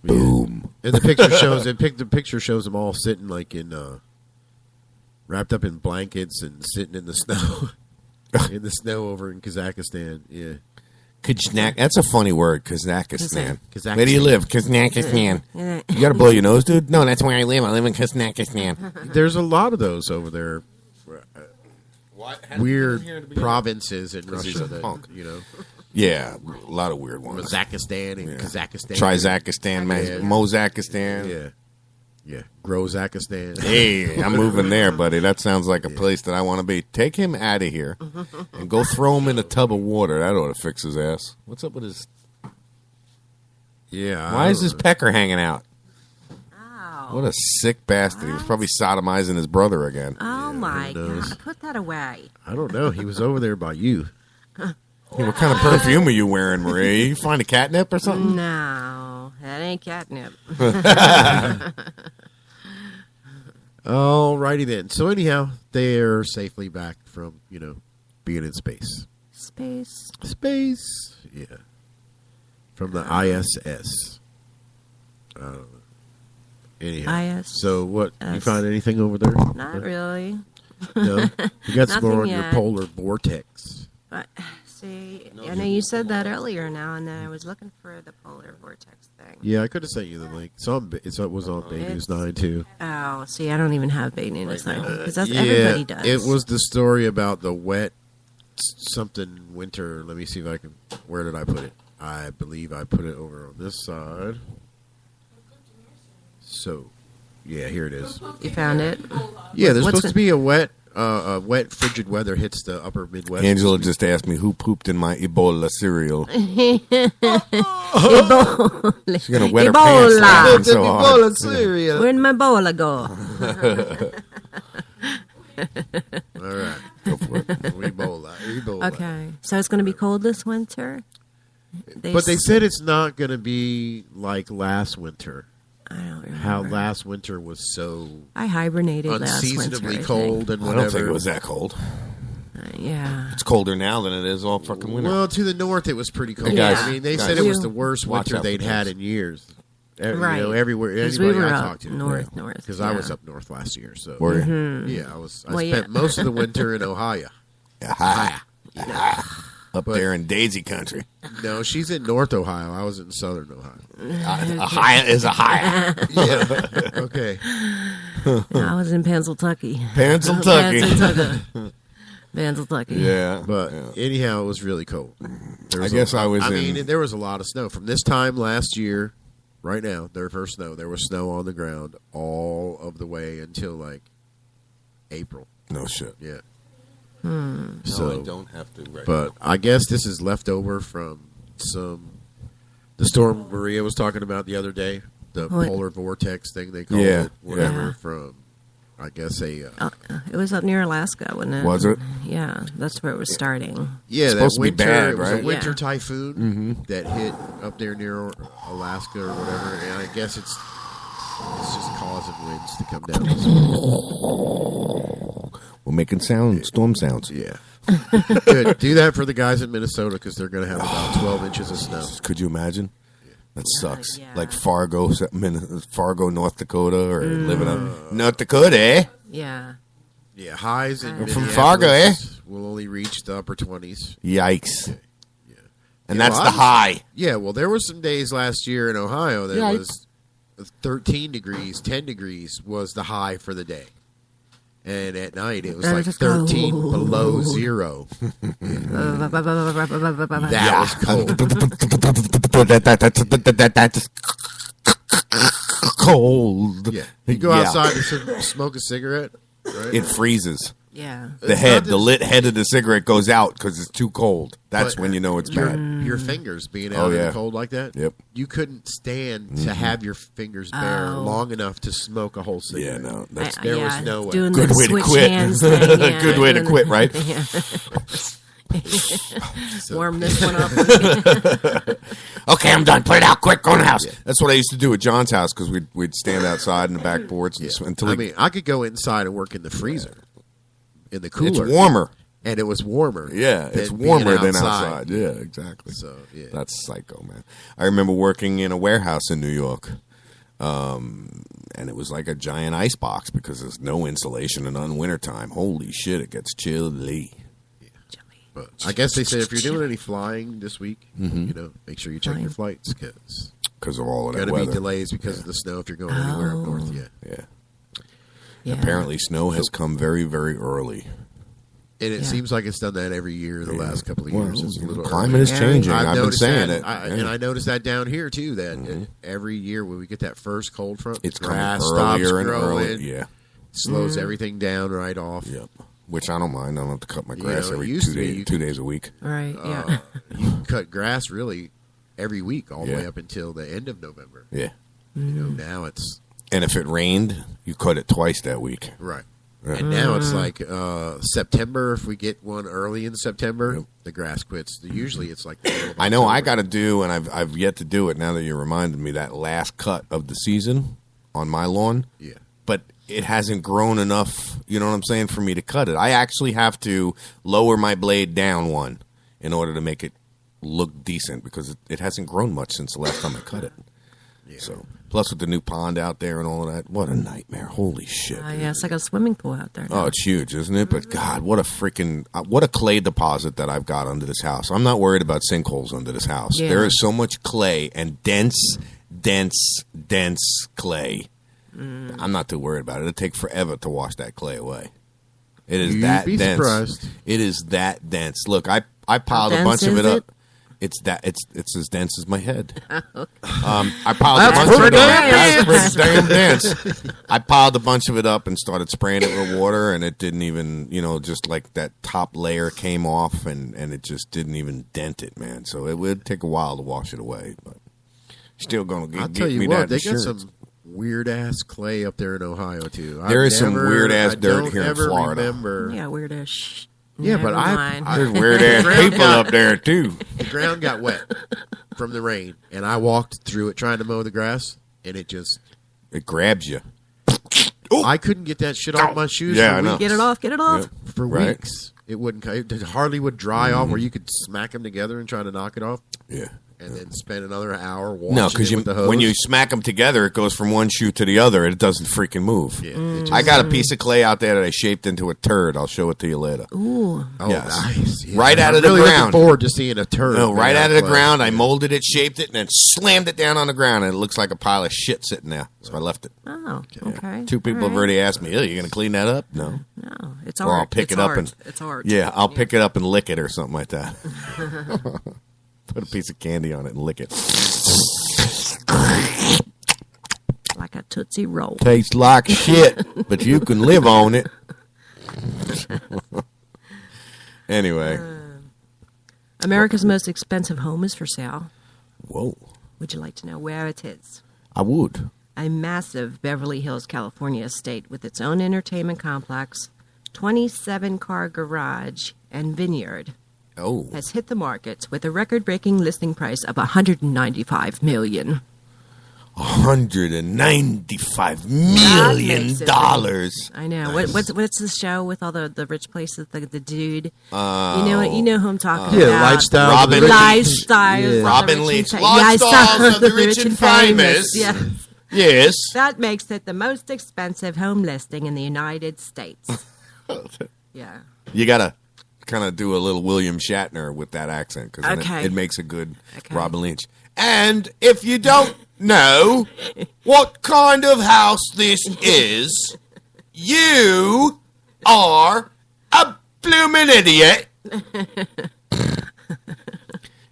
[SPEAKER 8] boom.
[SPEAKER 2] And the picture shows the picture shows them all sitting like in wrapped up in blankets and sitting in the snow. In the snow over in Kazakhstan. Yeah.
[SPEAKER 8] Kazakh. That's a funny word, Kazakhstan.
[SPEAKER 2] Kazakhstan.
[SPEAKER 8] Where do you live? Kazakhstan. You got to blow your nose, dude? No, that's where I live. I live in Kazakhstan.
[SPEAKER 2] There's a lot of those over there. Weird provinces in
[SPEAKER 8] he's
[SPEAKER 2] Russia
[SPEAKER 8] a
[SPEAKER 2] that,
[SPEAKER 8] punk.
[SPEAKER 2] you know.
[SPEAKER 8] Yeah, a lot of weird ones.
[SPEAKER 2] Kazakhstan and Kazakhstan.
[SPEAKER 8] Trizakistan,
[SPEAKER 2] Yeah.
[SPEAKER 8] Mozakistan.
[SPEAKER 2] Yeah. Yeah. Grozakistan.
[SPEAKER 8] Hey, I'm moving there, buddy. That sounds like a place that I want to be. Take him out of here and go throw him in a tub of water. That ought to fix his ass. What's up with his...
[SPEAKER 2] Yeah.
[SPEAKER 8] Why is his pecker hanging out?
[SPEAKER 7] Ow.
[SPEAKER 8] What a sick bastard. He was probably sodomizing his brother again.
[SPEAKER 7] Oh, my
[SPEAKER 2] knows?
[SPEAKER 7] God. Put that away.
[SPEAKER 2] I don't know. He was over there by you.
[SPEAKER 8] Hey, what kind of perfume are you wearing, Marie? You find a catnip or something?
[SPEAKER 7] No, that ain't catnip.
[SPEAKER 2] Alrighty then. So anyhow, they're safely back from, being in space.
[SPEAKER 7] Space.
[SPEAKER 2] Space. Yeah. From the ISS. Anyhow.
[SPEAKER 7] IS.
[SPEAKER 2] So what? You
[SPEAKER 7] S.
[SPEAKER 2] find anything over there?
[SPEAKER 7] Not really.
[SPEAKER 2] No. You got some more on
[SPEAKER 7] Nothing
[SPEAKER 2] your
[SPEAKER 7] yet.
[SPEAKER 2] polar vortex.
[SPEAKER 7] But see, I know you said that earlier now, and then I was looking for the polar vortex thing.
[SPEAKER 2] Yeah, I could have sent you the link. It was on Bay News 9 too.
[SPEAKER 7] Oh, see, I don't even have Bay News thing because that's
[SPEAKER 2] Yeah,
[SPEAKER 7] everybody does.
[SPEAKER 2] it was the story about the wet something winter. Let me see if I can. Where did I put it? I believe I put it over on this side. So, yeah, here it is.
[SPEAKER 7] You found it?
[SPEAKER 2] Yeah, there's
[SPEAKER 7] What's
[SPEAKER 2] supposed to be a wet, frigid weather hits the upper Midwest.
[SPEAKER 8] Angela just asked me who pooped in my Ebola cereal. She's going to wet her pants laughing so hard.
[SPEAKER 2] cereal.
[SPEAKER 7] Where'd my bola go?
[SPEAKER 2] All right.
[SPEAKER 8] Go for it.
[SPEAKER 2] Ebola.
[SPEAKER 7] Okay, so it's going to be cold this winter.
[SPEAKER 2] But they said it's not going to be like last winter.
[SPEAKER 7] I don't remember.
[SPEAKER 2] How last winter was so
[SPEAKER 7] I hibernated last winter.
[SPEAKER 2] unseasonably
[SPEAKER 7] I think.
[SPEAKER 2] cold and
[SPEAKER 8] I
[SPEAKER 2] whatever.
[SPEAKER 8] don't think it was that cold.
[SPEAKER 7] Yeah.
[SPEAKER 8] It's colder now than it is all fucking winter.
[SPEAKER 2] Well, to the north it was pretty cold.
[SPEAKER 8] Hey, guys,
[SPEAKER 2] I mean, they
[SPEAKER 8] guys.
[SPEAKER 2] said it was the worst
[SPEAKER 8] Watch
[SPEAKER 2] winter
[SPEAKER 8] out for
[SPEAKER 2] they'd had
[SPEAKER 8] this.
[SPEAKER 2] in years.
[SPEAKER 7] Right.
[SPEAKER 2] Everywhere.
[SPEAKER 7] 'Cause
[SPEAKER 2] Anybody
[SPEAKER 7] we were
[SPEAKER 2] I
[SPEAKER 7] up
[SPEAKER 2] talked to,
[SPEAKER 7] north,
[SPEAKER 2] because I was
[SPEAKER 7] yeah.
[SPEAKER 2] up north last year. So
[SPEAKER 8] Were you?
[SPEAKER 2] yeah, I was. I
[SPEAKER 7] Well,
[SPEAKER 2] spent
[SPEAKER 7] yeah.
[SPEAKER 2] most of the winter in Ohio.
[SPEAKER 8] Up there in Daisy Country.
[SPEAKER 2] No, she's in North Ohio. I was in Southern Ohio.
[SPEAKER 8] Ohio is Ohio.
[SPEAKER 2] Yeah. Okay.
[SPEAKER 7] I was in Pennsylvania.
[SPEAKER 8] Pennsylvania.
[SPEAKER 7] Pennsylvania.
[SPEAKER 8] Yeah.
[SPEAKER 2] But anyhow, it was really cold.
[SPEAKER 8] I guess I was
[SPEAKER 2] I
[SPEAKER 8] in...
[SPEAKER 2] mean, there was a lot of snow. From this time last year, right now, their first snow, there was snow on the ground all of the way until, like, April.
[SPEAKER 8] No shit.
[SPEAKER 2] Yeah.
[SPEAKER 8] So I don't have to... Right
[SPEAKER 2] but
[SPEAKER 8] now.
[SPEAKER 2] I guess this is left over from the storm Maria was talking about the other day, the polar vortex thing they call it, whatever, from, I guess, it
[SPEAKER 7] was up near Alaska, wasn't it?
[SPEAKER 8] Was it?
[SPEAKER 7] Yeah, that's where it was starting.
[SPEAKER 2] Yeah,
[SPEAKER 8] it's supposed to be bad,
[SPEAKER 2] it was
[SPEAKER 8] right?
[SPEAKER 2] a winter typhoon that hit up there near Alaska or whatever, and I guess it's just causing winds to come down.
[SPEAKER 8] We're making storm sounds.
[SPEAKER 2] Yeah. Good. Do that for the guys in Minnesota because they're going to have about 12 inches of snow.
[SPEAKER 8] Could you imagine? That sucks.
[SPEAKER 7] Yeah.
[SPEAKER 8] Like Fargo, North Dakota, or living up North Dakota, eh?
[SPEAKER 7] Yeah.
[SPEAKER 2] Yeah, highs in
[SPEAKER 8] From
[SPEAKER 2] Minneapolis
[SPEAKER 8] Fargo, eh?
[SPEAKER 2] will only reach the upper 20s.
[SPEAKER 8] Yikes.
[SPEAKER 2] Yeah.
[SPEAKER 8] And
[SPEAKER 2] Yeah,
[SPEAKER 8] that's
[SPEAKER 2] well,
[SPEAKER 8] the high.
[SPEAKER 2] Yeah, well, there were some days last year in Ohio that
[SPEAKER 8] Yikes.
[SPEAKER 2] was 13 degrees, 10 degrees was the high for the day. And at night, it was like 13 below zero. That was cold.
[SPEAKER 8] That's cold.
[SPEAKER 2] Yeah. You go outside and smoke a cigarette, right?
[SPEAKER 8] It freezes.
[SPEAKER 7] Yeah.
[SPEAKER 8] The lit head of the cigarette goes out because it's too cold. That's when you know it's bad.
[SPEAKER 2] Your fingers being out in the cold like that, you couldn't stand to have your fingers bare long enough to smoke a whole cigarette.
[SPEAKER 8] Yeah, no.
[SPEAKER 2] There was no way.
[SPEAKER 7] Doing
[SPEAKER 8] Good
[SPEAKER 7] the
[SPEAKER 8] way to
[SPEAKER 7] switch
[SPEAKER 8] quit.
[SPEAKER 7] hands thing, yeah.
[SPEAKER 8] Good way to quit, right?
[SPEAKER 7] Warm this one up.
[SPEAKER 8] Okay, I'm done. Put it out quick. Go in the house. Yeah. That's what I used to do at John's house because we'd stand outside in the back porch until
[SPEAKER 2] I could go inside and work in the freezer, in the cooler.
[SPEAKER 8] It's warmer.
[SPEAKER 2] And it was warmer.
[SPEAKER 8] Yeah, it's warmer than outside. Yeah, exactly.
[SPEAKER 2] So yeah,
[SPEAKER 8] that's psycho, man. I remember working in a warehouse in New York, and it was like a giant ice box because there's no insulation and on wintertime. Holy shit, it gets chilly.
[SPEAKER 2] But I guess they said if you're doing any flying this week, make sure you check your flights because
[SPEAKER 8] of all of that
[SPEAKER 2] going to
[SPEAKER 8] weather.
[SPEAKER 2] be delays because of the snow if you're going anywhere up north.
[SPEAKER 8] Yeah. Apparently, snow has come very, very early.
[SPEAKER 2] And it seems like it's done that every year the last couple of years. It's a little
[SPEAKER 8] climate is changing. I've been saying
[SPEAKER 2] that,
[SPEAKER 8] it.
[SPEAKER 2] And I noticed that down here, too, that every year when we get that first cold front,
[SPEAKER 8] it's
[SPEAKER 2] grass
[SPEAKER 8] coming
[SPEAKER 2] stops
[SPEAKER 8] earlier and
[SPEAKER 2] growing.
[SPEAKER 8] earlier. Yeah.
[SPEAKER 2] Slows everything down right off.
[SPEAKER 8] Yep. Which I don't mind. I don't have to cut my grass every 2 days a week.
[SPEAKER 7] Right, yeah.
[SPEAKER 2] You can cut grass really every week all the way up until the end of November.
[SPEAKER 8] Yeah.
[SPEAKER 2] Now it's...
[SPEAKER 8] And if it rained, you cut it twice that week.
[SPEAKER 2] Right. And now it's like September. If we get one early in September, the grass quits. Usually it's like
[SPEAKER 8] I know I got to do, and I've yet to do it now that you reminded me, that last cut of the season on my lawn.
[SPEAKER 2] Yeah.
[SPEAKER 8] But it hasn't grown enough, you know what I'm saying, for me to cut it. I actually have to lower my blade down one in order to make it look decent because it hasn't grown much since the last time I cut it. Yeah. So, plus with the new pond out there and all of that, what a nightmare. Holy shit.
[SPEAKER 7] Yeah, it's like a swimming pool out there now.
[SPEAKER 8] Oh, it's huge, isn't it? But God, what a clay deposit that I've got under this house. I'm not worried about sinkholes under this house.
[SPEAKER 7] Yeah.
[SPEAKER 8] There is so much clay and dense clay. I'm not too worried about it. It'll take forever to wash that clay away. It is that dense.
[SPEAKER 2] Surprised.
[SPEAKER 8] It is that dense. Look, I piled a bunch of it up. It's as dense as my head. I piled a bunch of it up. That's pretty damn dense. I piled a bunch of it up and started spraying it with water, and it didn't even, just like that top layer came off, and it just didn't even dent it, man. So it would take a while to wash it away, but still going to
[SPEAKER 2] I'll
[SPEAKER 8] get
[SPEAKER 2] tell you
[SPEAKER 8] me
[SPEAKER 2] what,
[SPEAKER 8] that
[SPEAKER 2] they
[SPEAKER 8] insurance.
[SPEAKER 2] got some weird ass clay up there in Ohio too.
[SPEAKER 8] There is some weird ass dirt here in Florida.
[SPEAKER 2] Remember.
[SPEAKER 7] Yeah, weird ass.
[SPEAKER 2] Yeah, but
[SPEAKER 8] there's weird ass people up there too.
[SPEAKER 2] The ground got wet from the rain, and I walked through it trying to mow the grass, and it
[SPEAKER 8] grabs you.
[SPEAKER 2] I couldn't get that shit off my shoes.
[SPEAKER 8] Yeah,
[SPEAKER 2] for
[SPEAKER 8] I know.
[SPEAKER 2] weeks.
[SPEAKER 7] Get it off. Get it off.
[SPEAKER 2] For weeks. It wouldn't. It hardly would dry off where you could smack them together and try to knock it off.
[SPEAKER 8] Yeah.
[SPEAKER 2] And then spend another hour washing
[SPEAKER 8] No, because
[SPEAKER 2] with the hose.
[SPEAKER 8] when you smack them together, it goes from one shoe to the other, and it doesn't freaking move.
[SPEAKER 2] Yeah,
[SPEAKER 8] I got a piece of clay out there that I shaped into a turd. I'll show it to you later.
[SPEAKER 7] Ooh.
[SPEAKER 2] Oh,
[SPEAKER 8] yes.
[SPEAKER 2] nice. Yeah.
[SPEAKER 8] Right out
[SPEAKER 2] I'm
[SPEAKER 8] of the
[SPEAKER 2] really
[SPEAKER 8] ground.
[SPEAKER 2] looking forward to seeing a turd.
[SPEAKER 8] No, right out of the
[SPEAKER 2] clay.
[SPEAKER 8] ground. I molded it, shaped it, and then slammed it down on the ground, and it looks like a pile of shit sitting there. So I left it.
[SPEAKER 7] Oh, okay.
[SPEAKER 8] Two people have already asked me, "Oh, you going to clean that up?" No.
[SPEAKER 7] No, it's
[SPEAKER 8] Or
[SPEAKER 7] art.
[SPEAKER 8] I'll pick
[SPEAKER 7] It's
[SPEAKER 8] it up
[SPEAKER 7] art.
[SPEAKER 8] and
[SPEAKER 7] it's art.
[SPEAKER 8] Yeah, I'll pick it up and lick it or something like that. Put a piece of candy on it and lick it.
[SPEAKER 7] Like a Tootsie Roll.
[SPEAKER 8] Tastes like shit, but you can live on it. Anyway.
[SPEAKER 7] America's most expensive home is for sale.
[SPEAKER 8] Whoa.
[SPEAKER 7] Would you like to know where it is?
[SPEAKER 8] I would.
[SPEAKER 7] A massive Beverly Hills, California estate with its own entertainment complex, 27-car garage, and vineyard has hit the market with a record-breaking listing price of $195 million.
[SPEAKER 8] $195 million.
[SPEAKER 7] I know.
[SPEAKER 8] Nice.
[SPEAKER 7] What's the show with all the rich places? The dude. You know who I'm talking
[SPEAKER 2] Yeah,
[SPEAKER 7] about.
[SPEAKER 2] Lifestyle.
[SPEAKER 8] Robin Leach.
[SPEAKER 7] Lifestyles
[SPEAKER 8] of the rich and famous.
[SPEAKER 7] Yes.
[SPEAKER 8] Yes.
[SPEAKER 7] That makes it the most expensive home listing in the United States. Yeah.
[SPEAKER 8] You got to kind of do a little William Shatner with that accent because it makes a good Robin Leach. And if you don't know what kind of house this is, you are a bloomin' idiot.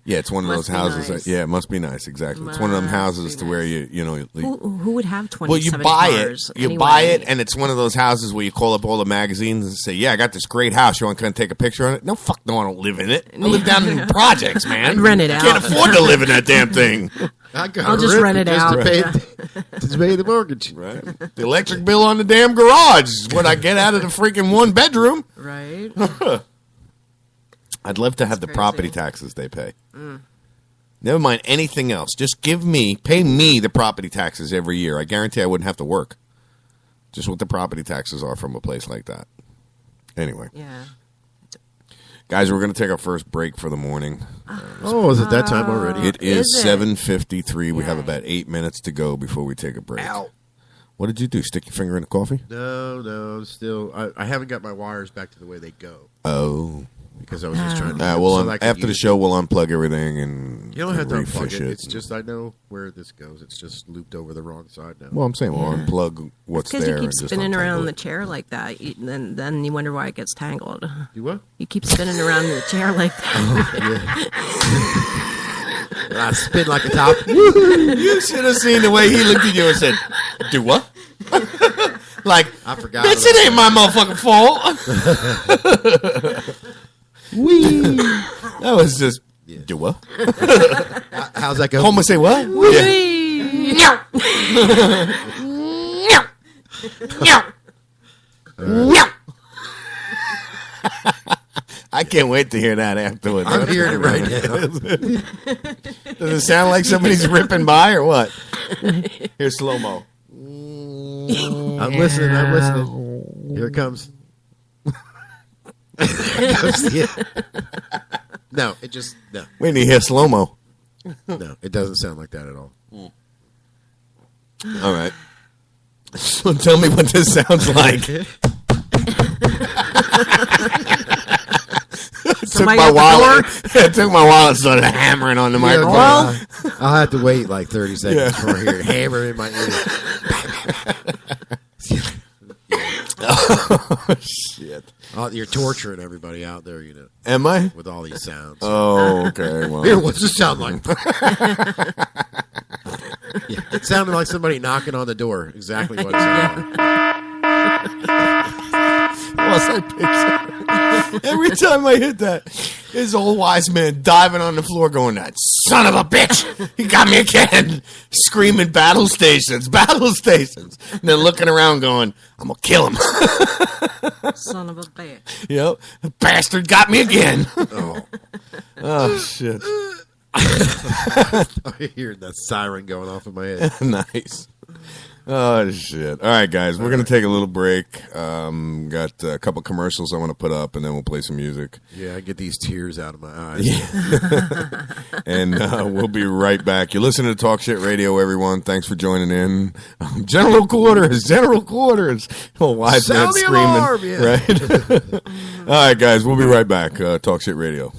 [SPEAKER 8] Yeah, it's one of those houses.
[SPEAKER 7] Nice.
[SPEAKER 8] It must be nice. Exactly. It's one of them houses to where you know.
[SPEAKER 7] Who would have 27
[SPEAKER 8] well, you buy
[SPEAKER 7] cars
[SPEAKER 8] it. You
[SPEAKER 7] anyway?
[SPEAKER 8] buy it, and it's one of those houses where you call up all the magazines and say, "Yeah, I got this great house. You want to come take a picture on it?" No, fuck, no, I don't live in it. I live down in the projects, man.
[SPEAKER 7] I'd rent it out.
[SPEAKER 8] Can't afford to live in that damn thing.
[SPEAKER 7] I'll just rent it out.
[SPEAKER 2] To pay the mortgage.
[SPEAKER 8] Right. The electric bill on the damn garage is what I get out of the freaking one bedroom.
[SPEAKER 7] Right.
[SPEAKER 8] I'd love to have the property taxes they pay. Never mind anything else. Just pay me the property taxes every year. I guarantee I wouldn't have to work. Just what the property taxes are from a place like that. Anyway.
[SPEAKER 7] Yeah.
[SPEAKER 8] Guys, we're going to take our first break for the morning.
[SPEAKER 2] Oh, is it that time already?
[SPEAKER 8] It is 7:53. We have about 8 minutes to go before we take a break.
[SPEAKER 2] Ow.
[SPEAKER 8] What did you do? Stick your finger in the coffee?
[SPEAKER 2] No. Still, I haven't got my wires back to the way they go.
[SPEAKER 8] Oh.
[SPEAKER 2] Because I was just trying to.
[SPEAKER 8] After the show, we'll unplug everything and
[SPEAKER 2] you don't have to unplug
[SPEAKER 8] it.
[SPEAKER 2] It's just I know where this goes. It's just looped over the wrong side now.
[SPEAKER 8] Well, I'm saying we'll unplug what's there.
[SPEAKER 7] Because you keep
[SPEAKER 8] and just
[SPEAKER 7] spinning around
[SPEAKER 8] untangle
[SPEAKER 7] the
[SPEAKER 8] it.
[SPEAKER 7] chair like that, then you wonder why it gets tangled.
[SPEAKER 2] You what?
[SPEAKER 7] You keep spinning around in the chair like that.
[SPEAKER 2] I spin like a top.
[SPEAKER 8] You should have seen the way he looked at you and said, "Do what?" Like,
[SPEAKER 2] I forgot.
[SPEAKER 8] Bitch, it ain't my motherfucking fault.
[SPEAKER 2] Wee.
[SPEAKER 8] That was just do what?
[SPEAKER 2] How's that go?
[SPEAKER 8] Homer say what? I can't wait to hear that afterwards.
[SPEAKER 2] I'm hearing it right now.
[SPEAKER 8] Does it sound like somebody's ripping by or what? Here's slow-mo.
[SPEAKER 2] I'm listening. Here it comes. No, it just no.
[SPEAKER 8] Wait till you hear slow-mo.
[SPEAKER 2] No, it doesn't sound like that at all.
[SPEAKER 8] All right. So tell me what this sounds like. It took my wallet and started hammering on the microphone.
[SPEAKER 2] Well, I'll have to wait like 30 seconds before I hear it hammer in my ear.
[SPEAKER 8] Oh, shit.
[SPEAKER 2] Oh, you're torturing everybody out there, you know.
[SPEAKER 8] Am I?
[SPEAKER 2] With all these sounds.
[SPEAKER 8] Oh, okay. Well.
[SPEAKER 2] Here, what's this sound like? Yeah, it sounded like somebody knocking on the door. Exactly what it sounded like.
[SPEAKER 8] What's I picture? Every time I hit that, this old wise man diving on the floor going, "That son of a bitch! He got me again!" Screaming, battle stations. And then looking around going, "I'm going to kill him."
[SPEAKER 7] Son of a bitch.
[SPEAKER 8] Yep. The bastard got me again. Oh, shit.
[SPEAKER 2] I hear that siren going off in my head.
[SPEAKER 8] Nice. Oh, shit. All right, guys. We're going to take a little break. Got a couple commercials I want to put up, and then we'll play some music.
[SPEAKER 2] Yeah, I get these tears out of my eyes.
[SPEAKER 8] Yeah. And we'll be right back. You're listening to Talk Shit Radio, everyone. Thanks for joining in. General quarters. Oh, wise man
[SPEAKER 2] Sound the
[SPEAKER 8] screaming.
[SPEAKER 2] alarm, yeah.
[SPEAKER 8] Right? All right, guys. We'll be right back. Talk Shit Radio.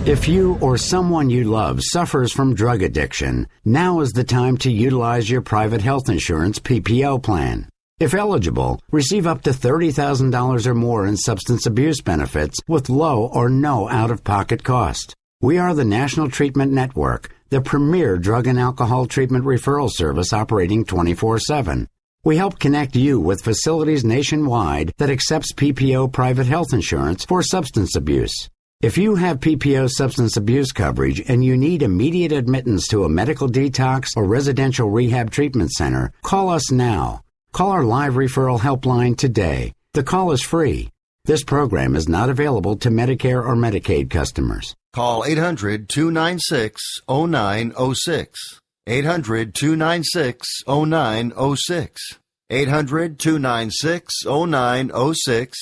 [SPEAKER 9] If you or someone you love suffers from drug addiction, now is the time to utilize your private health insurance PPO plan. If eligible, receive up to $30,000 or more in substance abuse benefits with low or no out-of-pocket cost. We are the National Treatment Network, the premier drug and alcohol treatment referral service operating 24/7. We help connect you with facilities nationwide that accepts PPO private health insurance for substance abuse. If you have PPO substance abuse coverage and you need immediate admittance to a medical detox or residential rehab treatment center, call us now. Call our live referral helpline today. The call is free. This program is not available to Medicare or Medicaid customers.
[SPEAKER 6] Call 800-296-0906. 800-296-0906. 800-296-0906.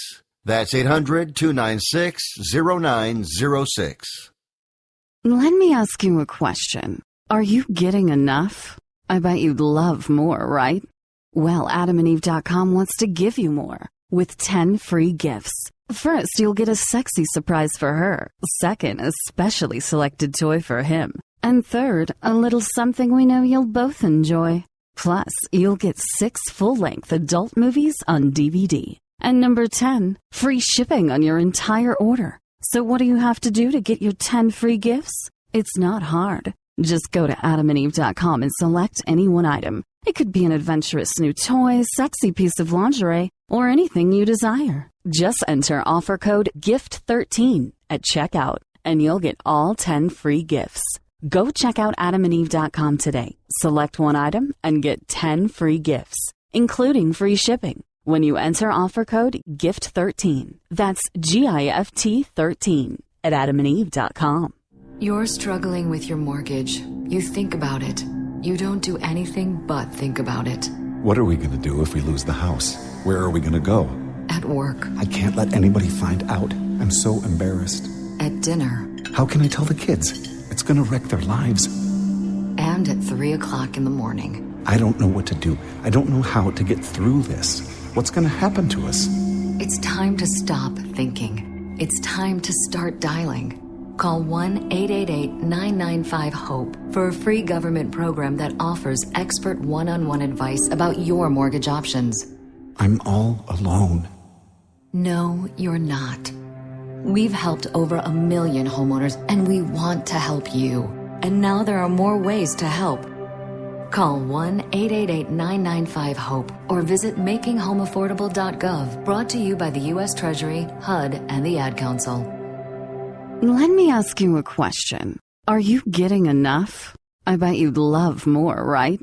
[SPEAKER 6] That's 800-296-0906.
[SPEAKER 10] Let me ask you a question. Are you getting enough? I bet you'd love more, right? Well, AdamandEve.com wants to give you more with 10 free gifts. First, you'll get a sexy surprise for her. Second, a specially selected toy for him. And third, a little something we know you'll both enjoy. Plus, you'll get 6 full-length adult movies on DVD. And number 10, free shipping on your entire order. So what do you have to do to get your 10 free gifts? It's not hard. Just go to AdamandEve.com and select any one item. It could be an adventurous new toy, sexy piece of lingerie, or anything you desire. Just enter offer code GIFT13 at checkout, and you'll get all 10 free gifts. Go check out AdamandEve.com today. Select one item and get 10 free gifts, including free shipping, when you enter offer code GIFT13. That's GIFT13 at AdamandEve.com.
[SPEAKER 11] You're struggling with your mortgage. You think about it. You don't do anything but think about it.
[SPEAKER 12] What are we going to do if we lose the house? Where are we going to go?
[SPEAKER 11] At work.
[SPEAKER 12] I can't let anybody find out. I'm so embarrassed.
[SPEAKER 11] At dinner.
[SPEAKER 12] How can I tell the kids? It's going to wreck their lives.
[SPEAKER 11] And at 3 o'clock in the morning.
[SPEAKER 12] I don't know what to do. I don't know how to get through this. What's going to happen to us?
[SPEAKER 11] It's time to stop thinking. It's time to start dialing. Call 1-888-995-HOPE for a free government program that offers expert one-on-one advice about your mortgage options.
[SPEAKER 12] I'm all alone.
[SPEAKER 11] No, you're not. We've helped over 1 million homeowners, and we want to help you. And now there are more ways to help. Call 1-888-995-HOPE or visit makinghomeaffordable.gov, brought to you by the U.S. Treasury, HUD, and the Ad Council.
[SPEAKER 10] Let me ask you a question. Are you getting enough? I bet you'd love more, right?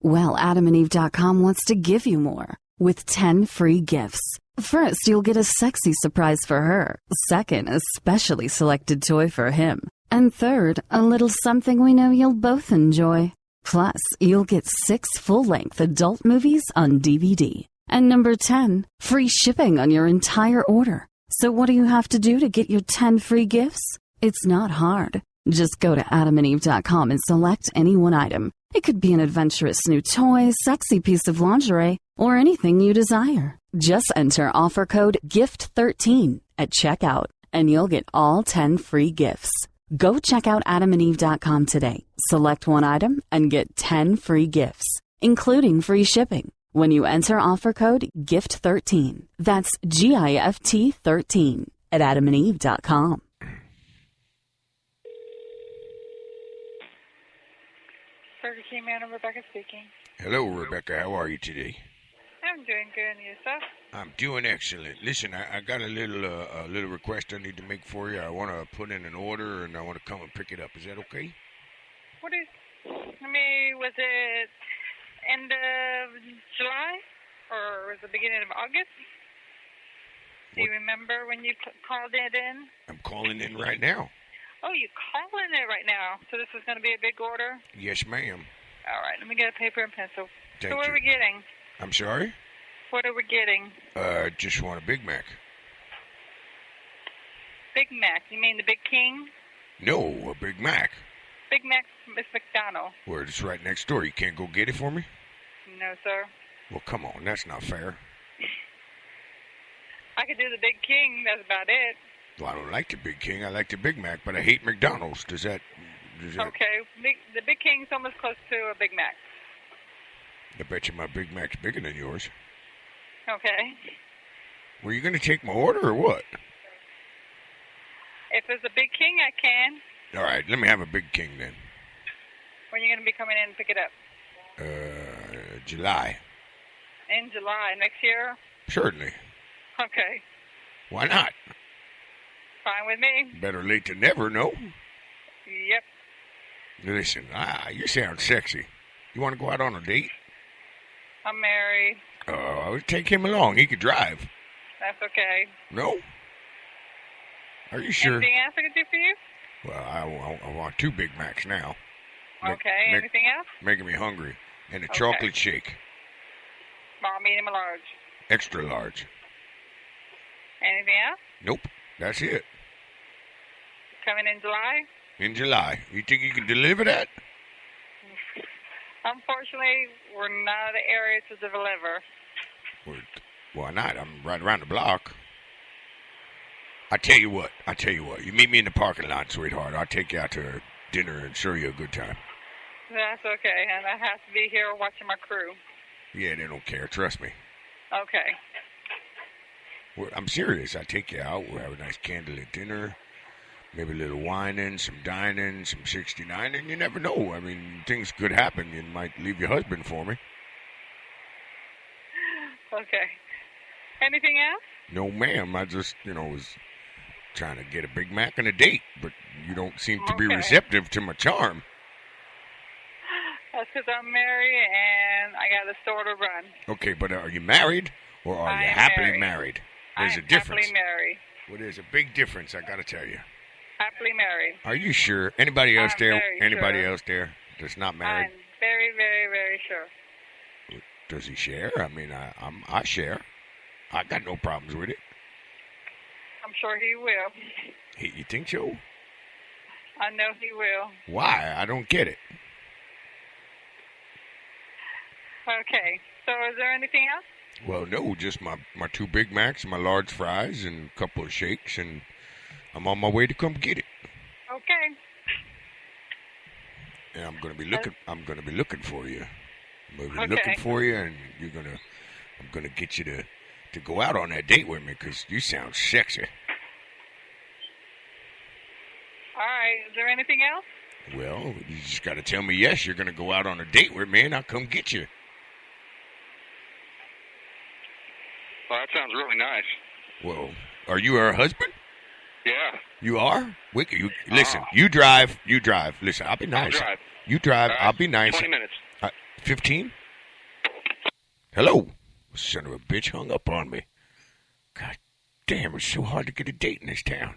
[SPEAKER 10] Well, AdamandEve.com wants to give you more with 10 free gifts. First, you'll get a sexy surprise for her. Second, a specially selected toy for him. And third, a little something we know you'll both enjoy. Plus, you'll get 6 full-length adult movies on DVD. And number 10, free shipping on your entire order. So what do you have to do to get your 10 free gifts? It's not hard. Just go to AdamandEve.com and select any one item. It could be an adventurous new toy, sexy piece of lingerie, or anything you desire. Just enter offer code GIFT13 at checkout, and you'll get all 10 free gifts. Go check out AdamandEve.com today. Select one item and get 10 free gifts, including free shipping, when you enter offer code GIFT13. That's GIFT13 at AdamandEve.com.
[SPEAKER 13] Burger King man, Rebecca speaking.
[SPEAKER 14] Hello, Rebecca. How are you today?
[SPEAKER 13] I'm doing good, and yourself?
[SPEAKER 14] I'm doing excellent. Listen, I got a little request I need to make for you. I want to put in an order, and I want to come and pick it up. Is that okay?
[SPEAKER 13] Was it end of July, or was it the beginning of August? Do you remember when you called it in?
[SPEAKER 14] I'm calling in right now.
[SPEAKER 13] Oh, you're calling it right now. So this is going to be a big order?
[SPEAKER 14] Yes, ma'am.
[SPEAKER 13] All right, let me get a paper and pencil.
[SPEAKER 14] Thank
[SPEAKER 13] so what
[SPEAKER 14] you.
[SPEAKER 13] are we getting?
[SPEAKER 14] I'm sorry?
[SPEAKER 13] What are we getting?
[SPEAKER 14] Just want a Big Mac.
[SPEAKER 13] Big Mac. You mean the Big King?
[SPEAKER 14] No, a Big Mac.
[SPEAKER 13] Big Mac is McDonald's.
[SPEAKER 14] Where it's right next door. You can't go get it for me?
[SPEAKER 13] No, sir.
[SPEAKER 14] Well, come on. That's not fair.
[SPEAKER 13] I could do the Big King. That's about it.
[SPEAKER 14] Well, I don't like the Big King. I like the Big Mac, but I hate McDonald's. Does that...
[SPEAKER 13] Okay. The Big King's almost close to a Big Mac.
[SPEAKER 14] I bet you my Big Mac's bigger than yours.
[SPEAKER 13] Okay.
[SPEAKER 14] Were you going to take my order or what?
[SPEAKER 13] If it's a big king, I can.
[SPEAKER 14] All right, let me have a big king then.
[SPEAKER 13] When are you going to be coming in and pick it up?
[SPEAKER 14] July.
[SPEAKER 13] In July next year?
[SPEAKER 14] Certainly.
[SPEAKER 13] Okay.
[SPEAKER 14] Why not?
[SPEAKER 13] Fine with me.
[SPEAKER 14] Better late than never, no?
[SPEAKER 13] Yep.
[SPEAKER 14] Listen, you sound sexy. You want to go out on a date?
[SPEAKER 13] I'm married.
[SPEAKER 14] I would take him along. He could drive.
[SPEAKER 13] That's okay.
[SPEAKER 14] No? Are you sure?
[SPEAKER 13] Anything else I can do for you?
[SPEAKER 14] Well, I want 2 Big Macs now.
[SPEAKER 13] Okay. Anything else?
[SPEAKER 14] Making me hungry. And a
[SPEAKER 13] Okay.
[SPEAKER 14] chocolate shake.
[SPEAKER 13] Small, medium, or large?
[SPEAKER 14] Extra large.
[SPEAKER 13] Anything else?
[SPEAKER 14] Nope. That's it.
[SPEAKER 13] Coming in July?
[SPEAKER 14] In July. You think you can deliver that?
[SPEAKER 13] Unfortunately, we're not the area to deliver.
[SPEAKER 14] Why not? I'm right around the block. I tell you what. You meet me in the parking lot, sweetheart. I'll take you out to dinner and show you a good time.
[SPEAKER 13] That's okay, and I have to be here watching my crew.
[SPEAKER 14] Yeah, they don't care. Trust me.
[SPEAKER 13] Okay.
[SPEAKER 14] I'm serious. I take you out. We'll have a nice candlelit dinner. Maybe a little whining, some dining, some 69, and you never know. I mean, things could happen. You might leave your husband for me.
[SPEAKER 13] Okay. Anything else?
[SPEAKER 14] No, ma'am. I just, was trying to get a Big Mac and a date, but you don't seem to be
[SPEAKER 13] Okay.
[SPEAKER 14] receptive to my charm.
[SPEAKER 13] That's because I'm married and I got a store to run.
[SPEAKER 14] Okay, but are you married or are
[SPEAKER 13] I
[SPEAKER 14] you
[SPEAKER 13] am
[SPEAKER 14] happily
[SPEAKER 13] married.
[SPEAKER 14] married? There's
[SPEAKER 13] I
[SPEAKER 14] a
[SPEAKER 13] am
[SPEAKER 14] difference.
[SPEAKER 13] happily married.
[SPEAKER 14] Well, there's a big difference, I got to tell you.
[SPEAKER 13] Happily married.
[SPEAKER 14] Are you sure? Anybody else
[SPEAKER 13] I'm
[SPEAKER 14] there?
[SPEAKER 13] very
[SPEAKER 14] Anybody
[SPEAKER 13] sure.
[SPEAKER 14] else there that's not married?
[SPEAKER 13] I'm very, very, very sure.
[SPEAKER 14] Does he share? I mean, I share. I got no problems with it.
[SPEAKER 13] I'm sure he will.
[SPEAKER 14] You think so?
[SPEAKER 13] I know he will.
[SPEAKER 14] Why? I don't get it.
[SPEAKER 13] Okay. So is there anything else?
[SPEAKER 14] Well, no, just my 2 Big Macs, my large fries, and a couple of shakes, and I'm on my way to come get it.
[SPEAKER 13] Okay.
[SPEAKER 14] And I'm gonna be looking. I'm gonna be looking for you. I'm gonna be
[SPEAKER 13] Okay.
[SPEAKER 14] looking for you, and I'm gonna get you to go out on that date with me because you sound sexy.
[SPEAKER 13] All right. Is there anything else?
[SPEAKER 14] Well, you just got to tell me yes. You're gonna go out on a date with me, and I'll come get you.
[SPEAKER 15] Well, that sounds really nice.
[SPEAKER 14] Well, are you her husband?
[SPEAKER 15] Yeah.
[SPEAKER 14] You are? Listen, you drive. Listen, I'll be nice.
[SPEAKER 15] I'll drive.
[SPEAKER 14] You drive.
[SPEAKER 15] All right,
[SPEAKER 14] I'll be nice.
[SPEAKER 15] 20 minutes.
[SPEAKER 14] 15? Hello? Son of a bitch hung up on me. God damn, it's so hard to get a date in this town.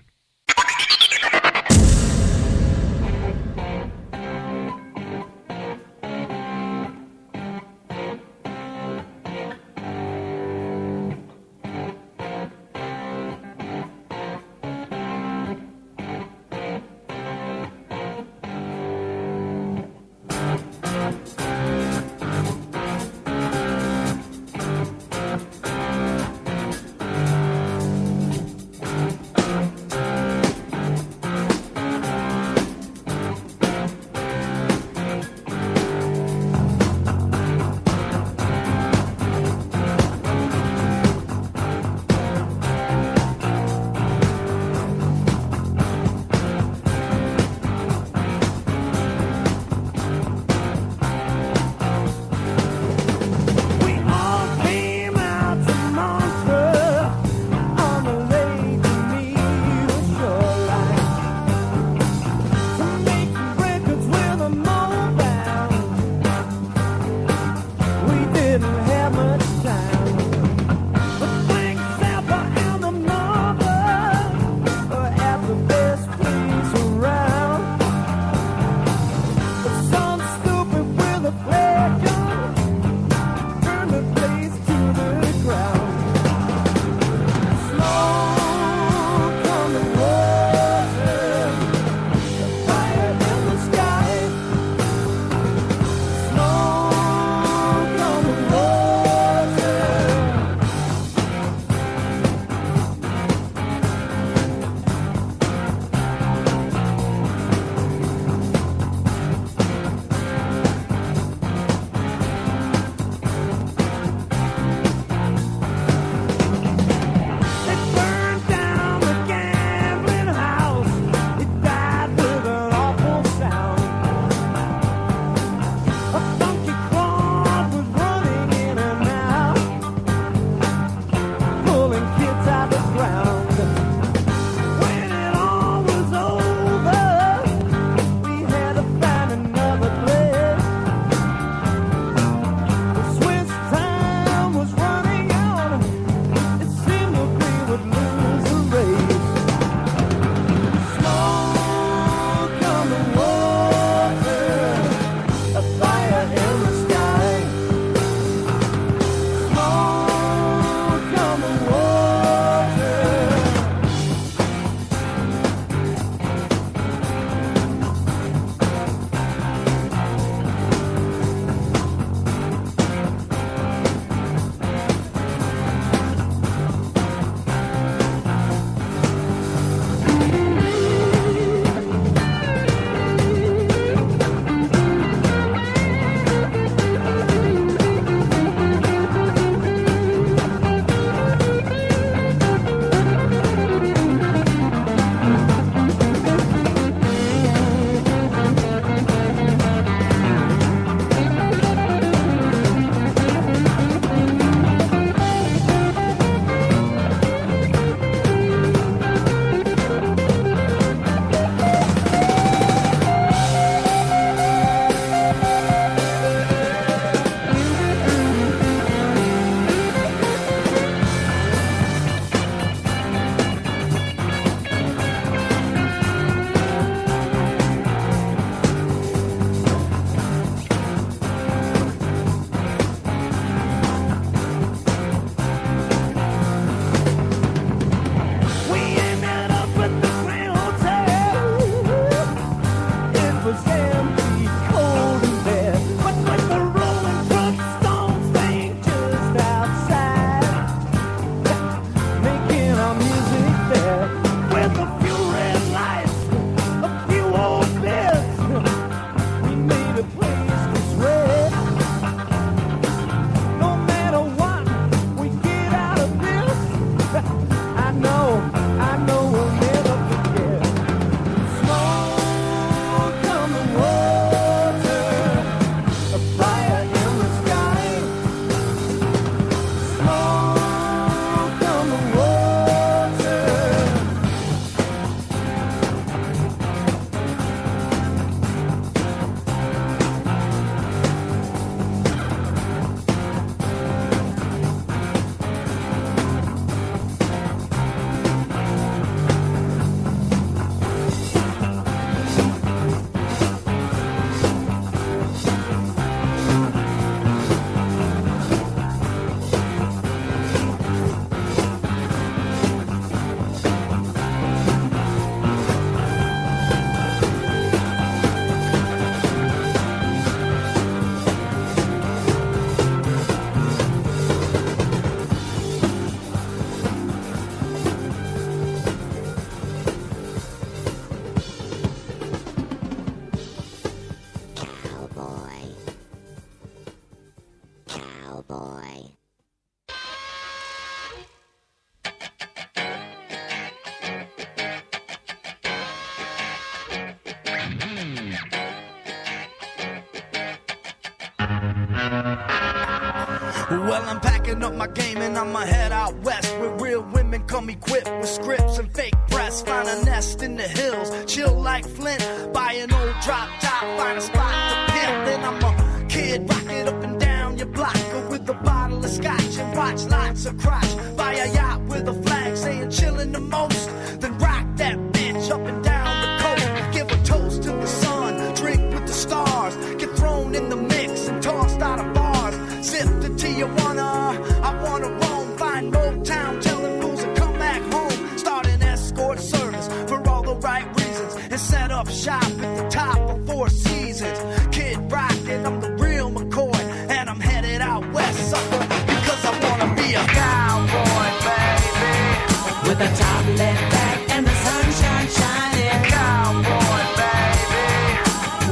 [SPEAKER 16] Well, I'm packing up my game and I'ma head out west, where real women come equipped with scripts and fake breasts. Find a nest in the hills, chill like Flint. Buy an old drop top, find a spot to pimp. Then I'm a kid, rock it up and down your block with a bottle of scotch and watch lots of crotch. Buy a yacht with a flag saying chillin' the most. Then rock that bitch up and down the coast. Give a toast to the sun, drink with the stars. Get thrown in the mix and tossed out of bars. Zip to Tijuana, I wanna roam. Find Motown, telling fools to come back home. Start an escort service for all the right reasons. And set up shop at the top of Four Seasons. Kid rockin', I'm the real McCoy. And I'm headed out west, sucker, because I wanna be a cowboy, baby. With a top left back and the sunshine shining. Cowboy, baby.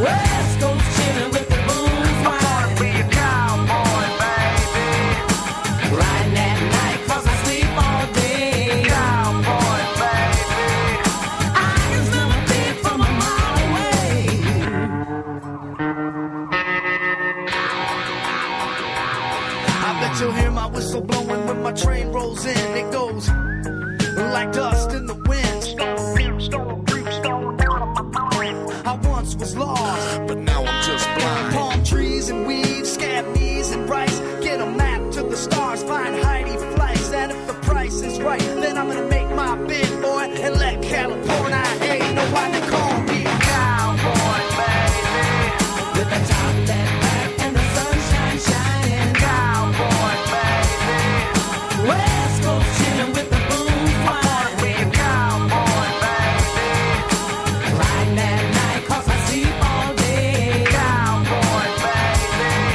[SPEAKER 16] West Coast chillin' with the booze wine. I wanna be a cowboy, baby. Riding at night 'cause I sleep all day. Cowboy, baby. I can smell a pig from a mile away. I bet you'll hear my whistle blowing when my train rolls in. It goes like dust in the wind. I once was lost, but now I'm just blind. Palm trees and weeds, scab knees and rice. Get a map to the stars, find Heidi flights. And if the price is right, then I'm gonna make my bid, boy, and let California ain't no one to call me a cowboy, baby. With a top left back and the sunshine shining. Cowboy, baby. West Coast chillin' with the boom fly. I wanna be a cowboy, baby. Riding at night 'cause I sleep all day. Cowboy, baby.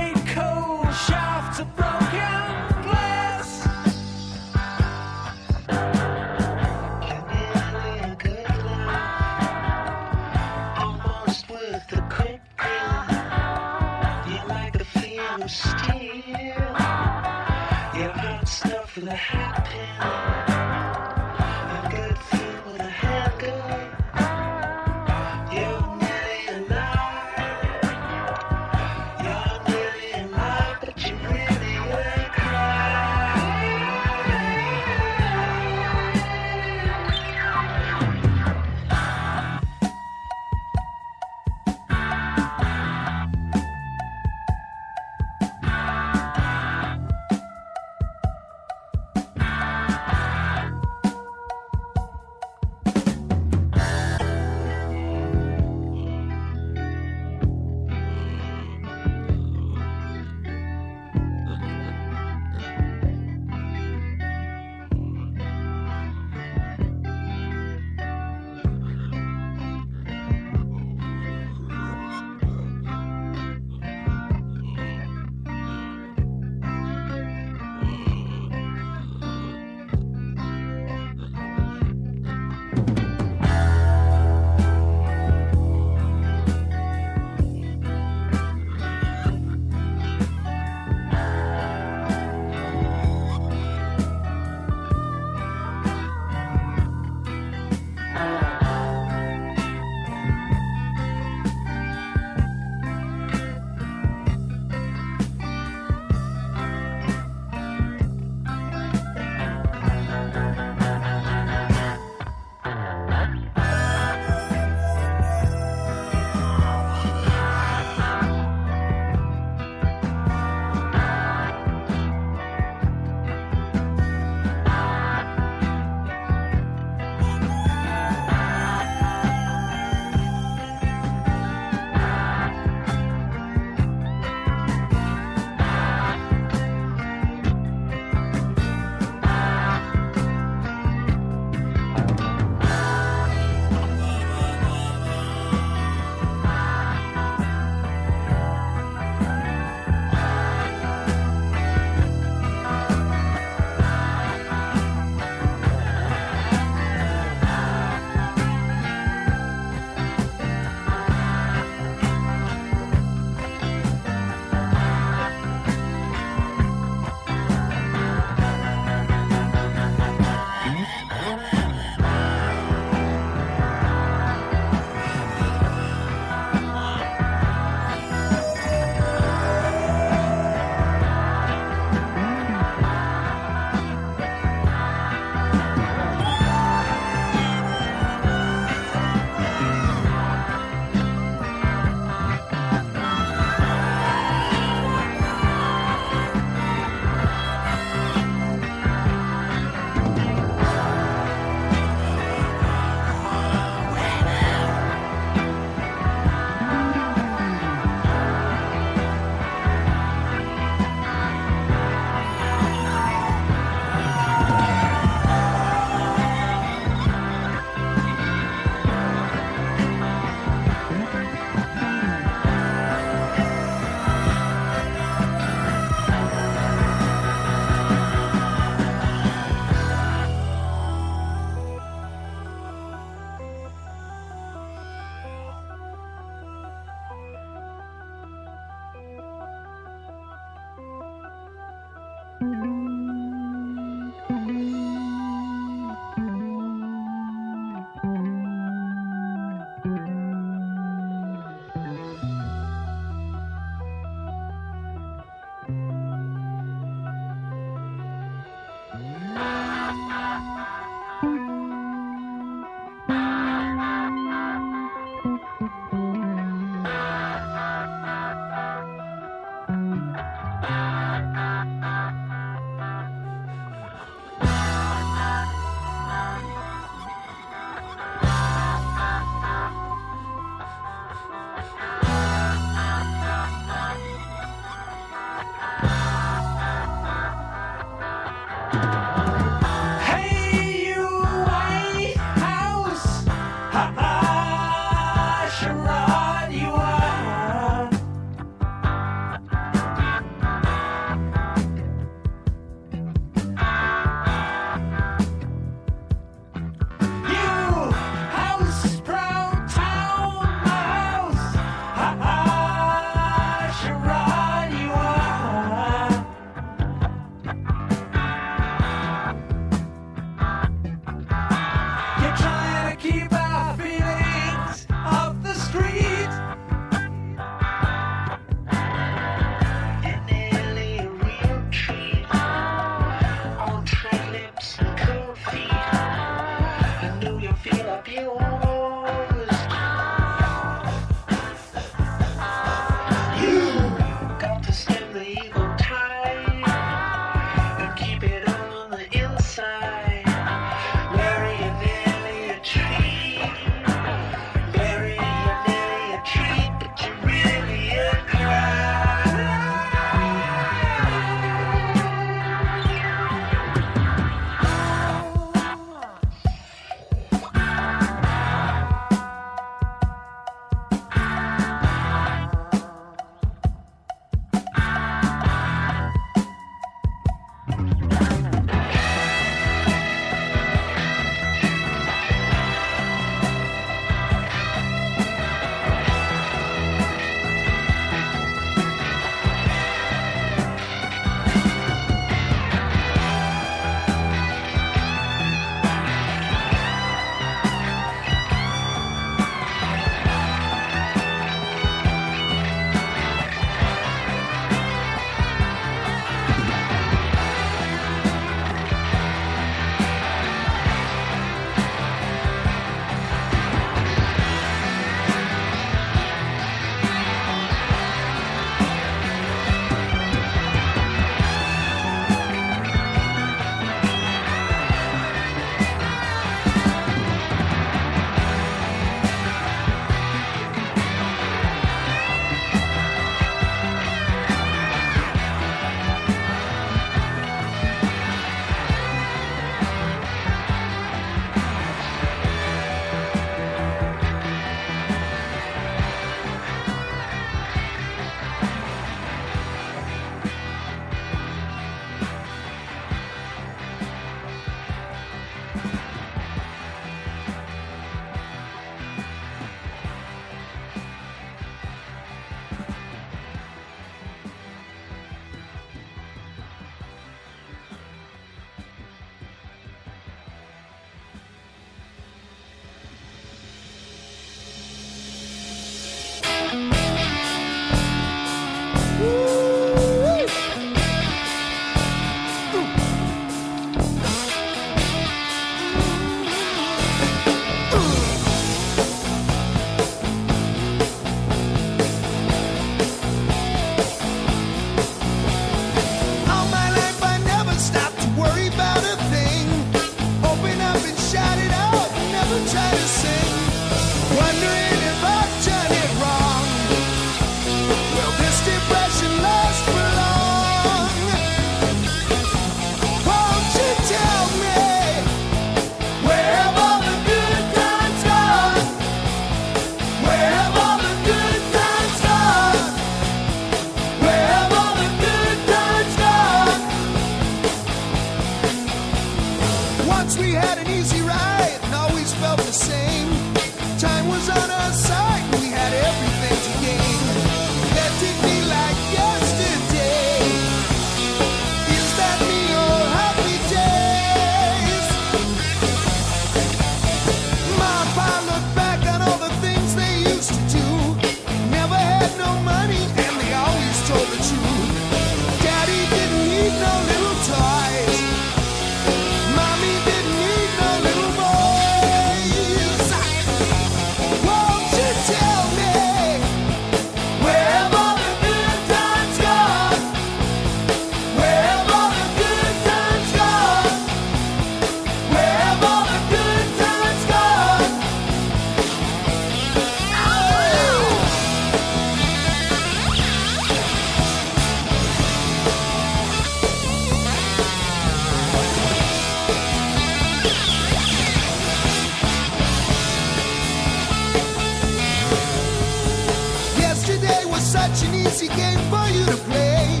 [SPEAKER 16] such an easy game for you to play.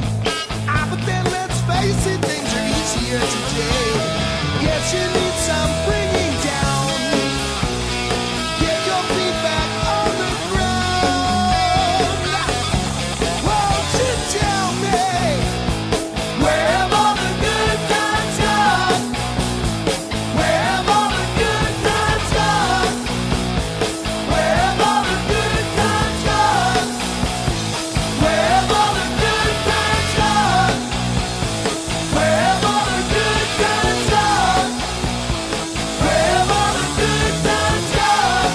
[SPEAKER 16] But then let's face it, things are easier today. Yes, you need some bringing down. Get your feet back on the ground. Won't you tell me where have all the good times gone? Where have all the good times gone? Where have all the good times gone? Where have all the good times gone? Where have all the good times gone? Where have all the good times gone?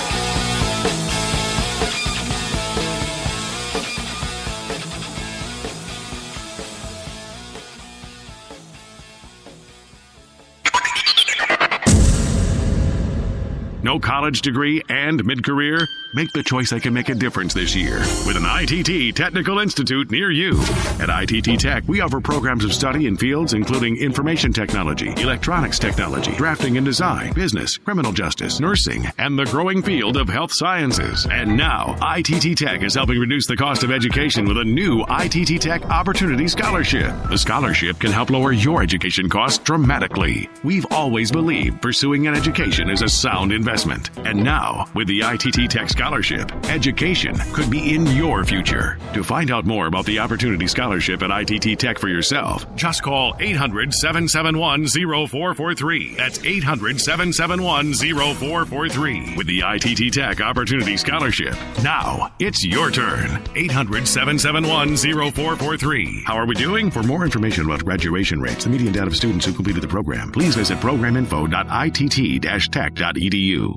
[SPEAKER 17] No college degree and mid-career? Make the choice that can make a difference this year with an ITT Technical Institute near you. At ITT Tech, we offer programs of study in fields including information technology, electronics technology, drafting and design, business, criminal justice, nursing, and the growing field of health sciences. And now, ITT Tech is helping reduce the cost of education with a new ITT Tech Opportunity Scholarship. The scholarship can help lower your education costs dramatically. We've always believed pursuing an education is a sound investment. And now, with the ITT Tech Scholarship, education could be in your future. To find out more about the Opportunity Scholarship at ITT Tech for yourself, just call 800-771-0443. That's 800-771-0443. With the ITT Tech Opportunity Scholarship. Now, it's your turn. 800-771-0443. How are we doing? For more information about graduation rates, the median data of students who completed the program, please visit programinfo.itt-tech.edu.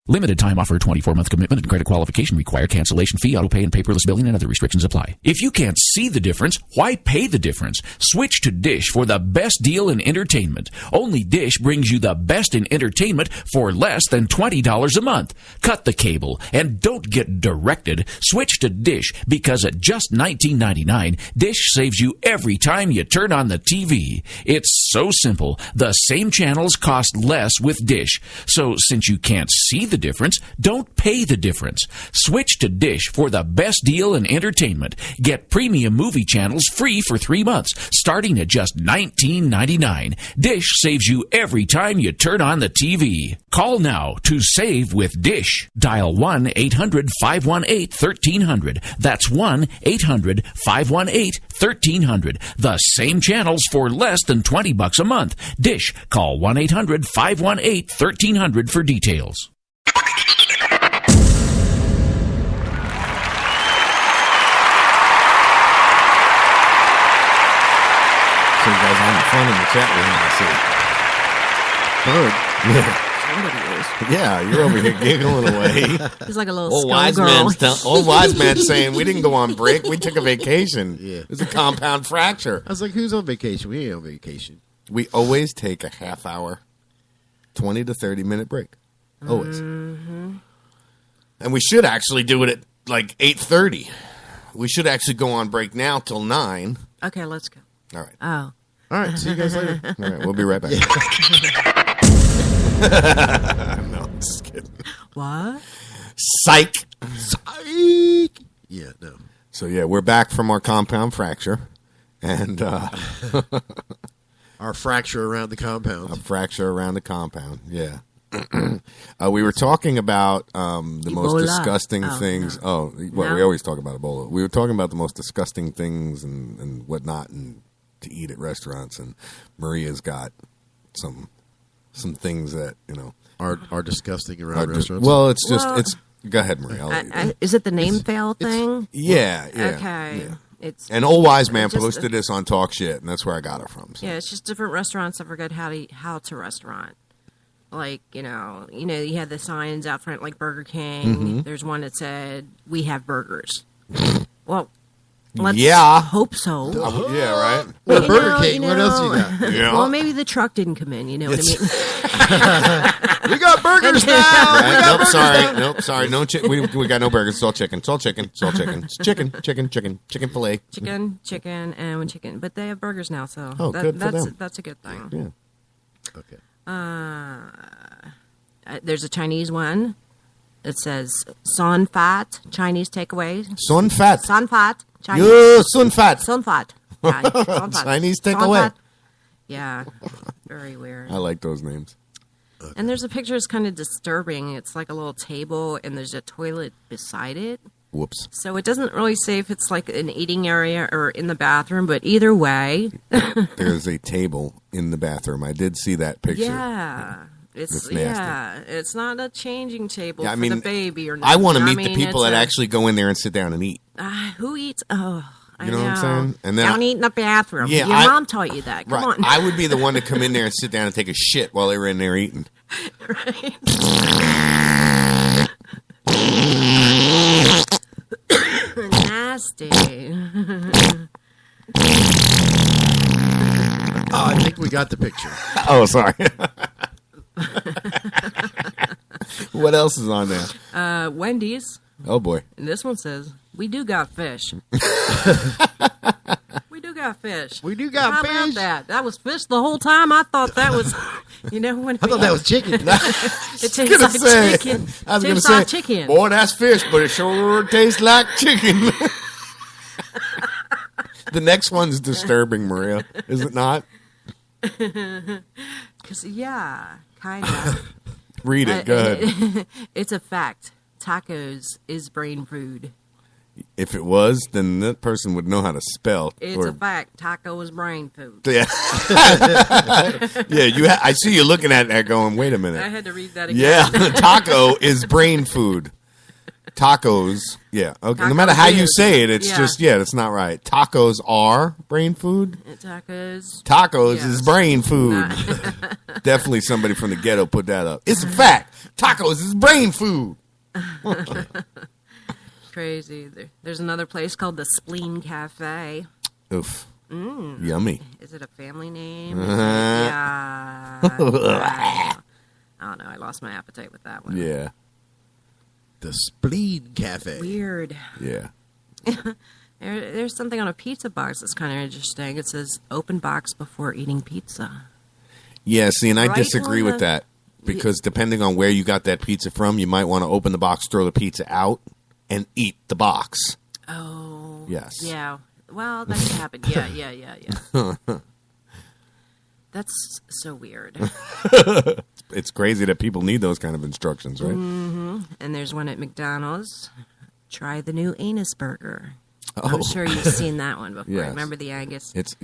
[SPEAKER 18] Limited time offer, 24-month commitment and credit qualification required. Cancellation fee, auto pay, and paperless billing and other restrictions apply. If you can't see the difference, why pay the difference? Switch to Dish for the best deal in entertainment. Only Dish brings you the best in entertainment for less than $20 a month. Cut the cable and don't get directed. Switch to Dish because at just $19.99, Dish saves you every time you turn on the TV. It's so simple. The same channels cost less with Dish. So since you can't see the difference, don't pay the difference. Switch to Dish for the best deal in entertainment. Get premium movie channels free for 3 months, starting at just $19.99. Dish saves you every time you turn on the TV. Call now to save with Dish. Dial 1-800-518-1300. That's 1-800-518-1300. The same channels for less than $20 a month. Dish. Call 1-800-518-1300 for details.
[SPEAKER 8] So you guys having fun in the chat room, I see. Bird.
[SPEAKER 7] Somebody is.
[SPEAKER 8] Yeah, you're over here giggling away.
[SPEAKER 7] He's like a little
[SPEAKER 8] old wise man saying we didn't go on break. We took a vacation.
[SPEAKER 2] Yeah.
[SPEAKER 8] It's a compound fracture.
[SPEAKER 2] I was like, who's on vacation? We ain't on vacation.
[SPEAKER 8] We always take a half hour, 20 to 30 minute break. Always. Mm-hmm. And we should actually do it at like 8:30. We should actually go on break now till 9.
[SPEAKER 7] Okay, let's go.
[SPEAKER 8] All right.
[SPEAKER 7] Oh.
[SPEAKER 2] All right. See you guys later.
[SPEAKER 8] All right. We'll be right back. No, I'm just kidding.
[SPEAKER 7] What?
[SPEAKER 8] Psych.
[SPEAKER 2] Yeah, no.
[SPEAKER 8] So, yeah, we're back from our compound fracture. And
[SPEAKER 2] our fracture around the compound.
[SPEAKER 8] A fracture around the compound, yeah. We were talking about the
[SPEAKER 7] Ebola.
[SPEAKER 8] most disgusting things.
[SPEAKER 7] No.
[SPEAKER 8] We always talk about Ebola. We were talking about the most disgusting things and whatnot and to eat at restaurants. And Maria's got some things that, you know.
[SPEAKER 2] Are disgusting around restaurants?
[SPEAKER 8] Well, it's just, it's, go ahead, Maria.
[SPEAKER 7] Is it the name fail thing?
[SPEAKER 8] Yeah.
[SPEAKER 7] Okay.
[SPEAKER 8] Yeah.
[SPEAKER 7] It's
[SPEAKER 8] an old wise man posted this on Talk Shit, and that's where I got it from. So.
[SPEAKER 7] Yeah, it's just different restaurants that forget how to restaurant. Like, you had the signs out front like Burger King.
[SPEAKER 8] Mm-hmm.
[SPEAKER 7] There's one that said, "We have burgers." Well, let's hope so.
[SPEAKER 8] Yeah, right.
[SPEAKER 2] Well, Burger King. What else you got?
[SPEAKER 8] Yeah.
[SPEAKER 7] Well, maybe the truck didn't come in. You know what I mean?
[SPEAKER 2] We got burgers now.
[SPEAKER 8] Right? Nope, sorry. No, we got no burgers. It's all chicken. It's chicken. It's chicken fillet.
[SPEAKER 7] Chicken, and one chicken. But they have burgers now, so
[SPEAKER 8] good for them.
[SPEAKER 7] That's a good thing.
[SPEAKER 8] Yeah.
[SPEAKER 2] Okay.
[SPEAKER 7] There's a Chinese one. It says Son Fat Chinese takeaway.
[SPEAKER 8] Sun Fat.
[SPEAKER 7] Son Fat Chinese.
[SPEAKER 8] Yeah, Sun Fat.
[SPEAKER 7] Son Fat. Yeah, Son Fat.
[SPEAKER 8] Chinese
[SPEAKER 7] Son
[SPEAKER 8] takeaway.
[SPEAKER 7] Fat. Yeah, very weird.
[SPEAKER 8] I like those names.
[SPEAKER 7] And there's a picture that's kind of disturbing. It's like a little table, and there's a toilet beside it.
[SPEAKER 8] Whoops.
[SPEAKER 7] So it doesn't really say if it's like an eating area or in the bathroom, but either way.
[SPEAKER 8] There's a table in the bathroom. I did see that picture.
[SPEAKER 7] Yeah. It's
[SPEAKER 8] nasty.
[SPEAKER 7] it's not a changing table
[SPEAKER 8] Yeah, I
[SPEAKER 7] for
[SPEAKER 8] mean,
[SPEAKER 7] the baby or
[SPEAKER 8] I want to
[SPEAKER 7] nothing.
[SPEAKER 8] meet the people that actually go in there and sit down and eat.
[SPEAKER 7] Who eats? Oh, I
[SPEAKER 8] You know what I'm saying? And then
[SPEAKER 7] don't eat in the bathroom.
[SPEAKER 8] Yeah,
[SPEAKER 7] Your mom taught you that. Come
[SPEAKER 8] Right.
[SPEAKER 7] on.
[SPEAKER 8] I would be the one to come in there and sit down and take a shit while they were in there eating.
[SPEAKER 7] Nasty.
[SPEAKER 2] Oh, I think we got the picture.
[SPEAKER 8] Oh, sorry. What else is on there?
[SPEAKER 7] Wendy's.
[SPEAKER 8] Oh, boy.
[SPEAKER 7] And this one says, "We do got fish." We do got fish.
[SPEAKER 2] We do got
[SPEAKER 7] How
[SPEAKER 2] fish.
[SPEAKER 7] about that? That was fish the whole time. I thought that was, when
[SPEAKER 2] I thought that was chicken.
[SPEAKER 7] it tastes like chicken.
[SPEAKER 8] I was going to
[SPEAKER 7] Tastes
[SPEAKER 8] say,
[SPEAKER 7] like chicken.
[SPEAKER 8] boy, that's fish, but it sure tastes like chicken. The next one's disturbing, Maria. Is it not?
[SPEAKER 7] Because kind of.
[SPEAKER 8] Read it. Go ahead.
[SPEAKER 7] It's a fact. Tacos is brain food.
[SPEAKER 8] If it was, then that person would know how to spell.
[SPEAKER 7] It's a fact. Taco is brain food.
[SPEAKER 8] Yeah. Yeah. I see you looking at that going, wait a minute.
[SPEAKER 7] I had to read that again.
[SPEAKER 8] Yeah. Taco is brain food. Tacos. Yeah. Okay. No
[SPEAKER 7] Tacos
[SPEAKER 8] matter how you
[SPEAKER 7] is.
[SPEAKER 8] say it, it's
[SPEAKER 7] Yeah.
[SPEAKER 8] just, it's not right. Tacos are brain food.
[SPEAKER 7] Tacos.
[SPEAKER 8] Is brain food. Definitely somebody from the ghetto put that up. It's a fact. Tacos is brain food.
[SPEAKER 7] Crazy. There's another place called the Spleen Cafe.
[SPEAKER 8] Oof. Yummy.
[SPEAKER 7] Is it a family name?
[SPEAKER 8] Uh-huh.
[SPEAKER 7] Yeah. I don't know. I lost my appetite with that one.
[SPEAKER 8] Yeah.
[SPEAKER 2] The Spleen Cafe.
[SPEAKER 7] Weird.
[SPEAKER 8] Yeah.
[SPEAKER 7] There's something on a pizza box that's kind of interesting. It says, "Open box before eating pizza."
[SPEAKER 8] Yeah, see, and I
[SPEAKER 7] Right
[SPEAKER 8] disagree
[SPEAKER 7] on
[SPEAKER 8] with
[SPEAKER 7] the-
[SPEAKER 8] that. Because depending on where you got that pizza from, you might want to open the box, throw the pizza out, and eat the box.
[SPEAKER 7] Oh.
[SPEAKER 8] Yes.
[SPEAKER 7] Yeah. Well, that can happen. Yeah. That's so weird.
[SPEAKER 8] It's crazy that people need those kind of instructions, right?
[SPEAKER 7] Mm-hmm. And there's one at McDonald's. Try the new anus burger.
[SPEAKER 8] Oh.
[SPEAKER 7] I'm sure you've seen that one before.
[SPEAKER 8] Yes.
[SPEAKER 7] Remember the Angus?
[SPEAKER 8] The Angus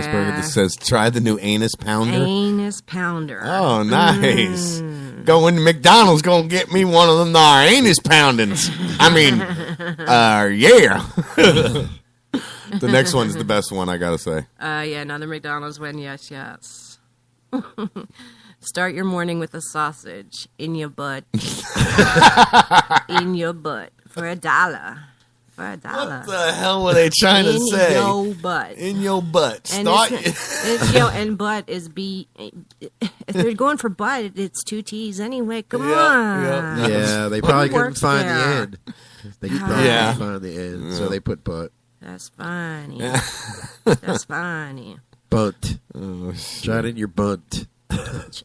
[SPEAKER 7] Yeah.
[SPEAKER 8] burger that says, try the new anus pounder.
[SPEAKER 7] Anus pounder.
[SPEAKER 8] Oh, nice. Going to McDonald's, going to get me one of them there anus poundings. I mean, yeah. The next one's the best one, I got to say.
[SPEAKER 7] Another McDonald's one. Yes. Start your morning with a sausage in your butt. In your butt. For $1. For $1.
[SPEAKER 8] What the hell were they trying to say?
[SPEAKER 7] In your butt.
[SPEAKER 8] In your butt.
[SPEAKER 7] And
[SPEAKER 8] Start.
[SPEAKER 7] and butt is B. If they're going for butt, it's 2 T's anyway. Come on.
[SPEAKER 2] Yeah, they probably couldn't
[SPEAKER 7] works
[SPEAKER 2] find
[SPEAKER 7] there?
[SPEAKER 2] the end. They probably couldn't find the end, so they put butt.
[SPEAKER 7] That's funny. That's funny.
[SPEAKER 2] Bunt.
[SPEAKER 8] Oh,
[SPEAKER 2] Try it in your bunt.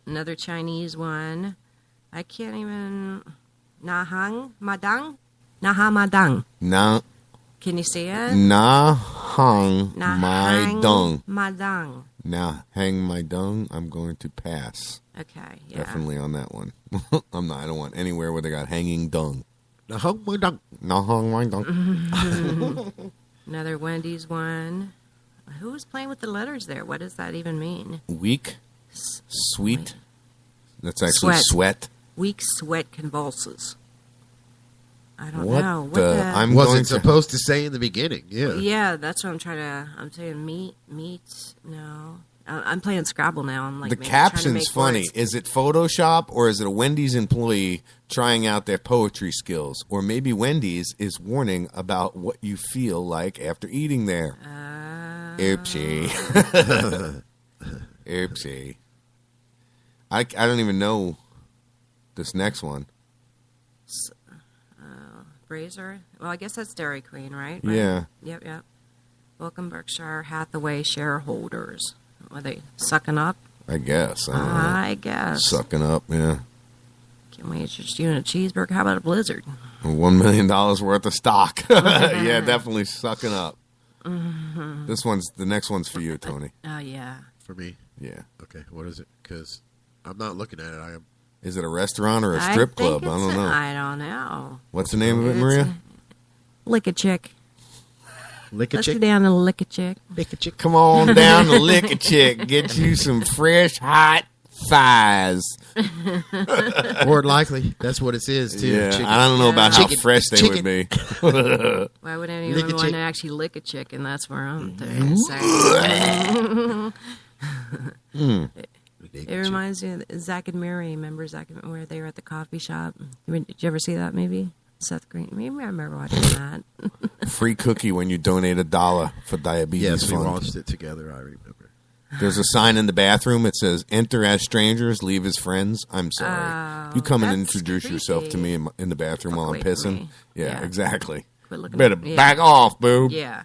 [SPEAKER 7] Another Chinese one. I can't even. Nahang Madang? Naha Madang.
[SPEAKER 8] Na.
[SPEAKER 7] Can you see it?
[SPEAKER 8] Na hang my
[SPEAKER 7] Nahang
[SPEAKER 8] dung.
[SPEAKER 7] Madang.
[SPEAKER 8] Now hang my dung. I'm going to pass.
[SPEAKER 7] Okay, yeah.
[SPEAKER 8] Definitely on that one. I'm not. I don't want anywhere where they got hanging dung.
[SPEAKER 2] Na hang my dung.
[SPEAKER 8] Na hang my dung.
[SPEAKER 7] Another Wendy's one. Who's playing with the letters there? What does that even mean?
[SPEAKER 8] Weak. Sweet. That's actually sweat.
[SPEAKER 7] Weak sweat convulses. I don't
[SPEAKER 8] What
[SPEAKER 7] know. What
[SPEAKER 8] the-
[SPEAKER 7] the?
[SPEAKER 8] I'm
[SPEAKER 2] Was
[SPEAKER 8] going
[SPEAKER 2] it
[SPEAKER 8] to-
[SPEAKER 2] supposed to say in the beginning? Yeah.
[SPEAKER 7] Yeah, that's what I'm trying to. I'm saying meat. No, I'm playing Scrabble now. I'm like
[SPEAKER 8] The
[SPEAKER 7] trying to
[SPEAKER 8] caption's
[SPEAKER 7] make
[SPEAKER 8] funny.
[SPEAKER 7] words.
[SPEAKER 8] Is it Photoshop or is it a Wendy's employee trying out their poetry skills? Or maybe Wendy's is warning about what you feel like after eating there. Oopsie. Oopsie. I don't even know this next one.
[SPEAKER 7] Razor. Well, I guess that's Dairy Queen, right?
[SPEAKER 8] Yeah.
[SPEAKER 7] Yep. Welcome, Berkshire Hathaway shareholders. Are they sucking up?
[SPEAKER 8] I guess. I don't know.
[SPEAKER 7] I guess.
[SPEAKER 8] Sucking up, yeah.
[SPEAKER 7] Can't wait. Just you and a cheeseburger. How about a blizzard?
[SPEAKER 8] $1 million worth of stock. Yeah, definitely sucking up.
[SPEAKER 7] Mm-hmm.
[SPEAKER 8] The next one's for you, Tony.
[SPEAKER 7] Oh, yeah.
[SPEAKER 2] For me?
[SPEAKER 8] Yeah.
[SPEAKER 2] Okay, what is it? Because I'm not looking at it. I am.
[SPEAKER 8] Is it a restaurant or a strip club? I don't know.
[SPEAKER 7] I don't know.
[SPEAKER 8] What's the name of it, Maria?
[SPEAKER 7] Lick a chick.
[SPEAKER 2] Lick a
[SPEAKER 7] Let's
[SPEAKER 2] chick?
[SPEAKER 7] go down and lick a chick.
[SPEAKER 2] Lick a chick.
[SPEAKER 8] Come on down to Lick a Chick. Get you some fresh, hot thighs.
[SPEAKER 2] More likely, that's what it is, too.
[SPEAKER 8] Yeah,
[SPEAKER 2] Chicken.
[SPEAKER 8] I don't know about how fresh they
[SPEAKER 2] chicken.
[SPEAKER 8] would be.
[SPEAKER 7] Why would anyone
[SPEAKER 2] Lick a
[SPEAKER 7] want
[SPEAKER 2] chick.
[SPEAKER 7] to actually lick a chicken? That's where I'm saying. It reminds me of Zach and Mary. Remember Zach and where they were at the coffee shop? Did you ever see that movie? Seth Green. Maybe I remember watching that.
[SPEAKER 8] Free cookie when you donate $1 for diabetes
[SPEAKER 2] Yes, we
[SPEAKER 8] fund.
[SPEAKER 2] watched it together, I remember.
[SPEAKER 8] There's a sign in the bathroom. It says, "Enter as strangers, leave as friends." I'm sorry. You come and introduce yourself to me in the bathroom while I'm pissing. Yeah, exactly. Better back off, boo.
[SPEAKER 7] Yeah.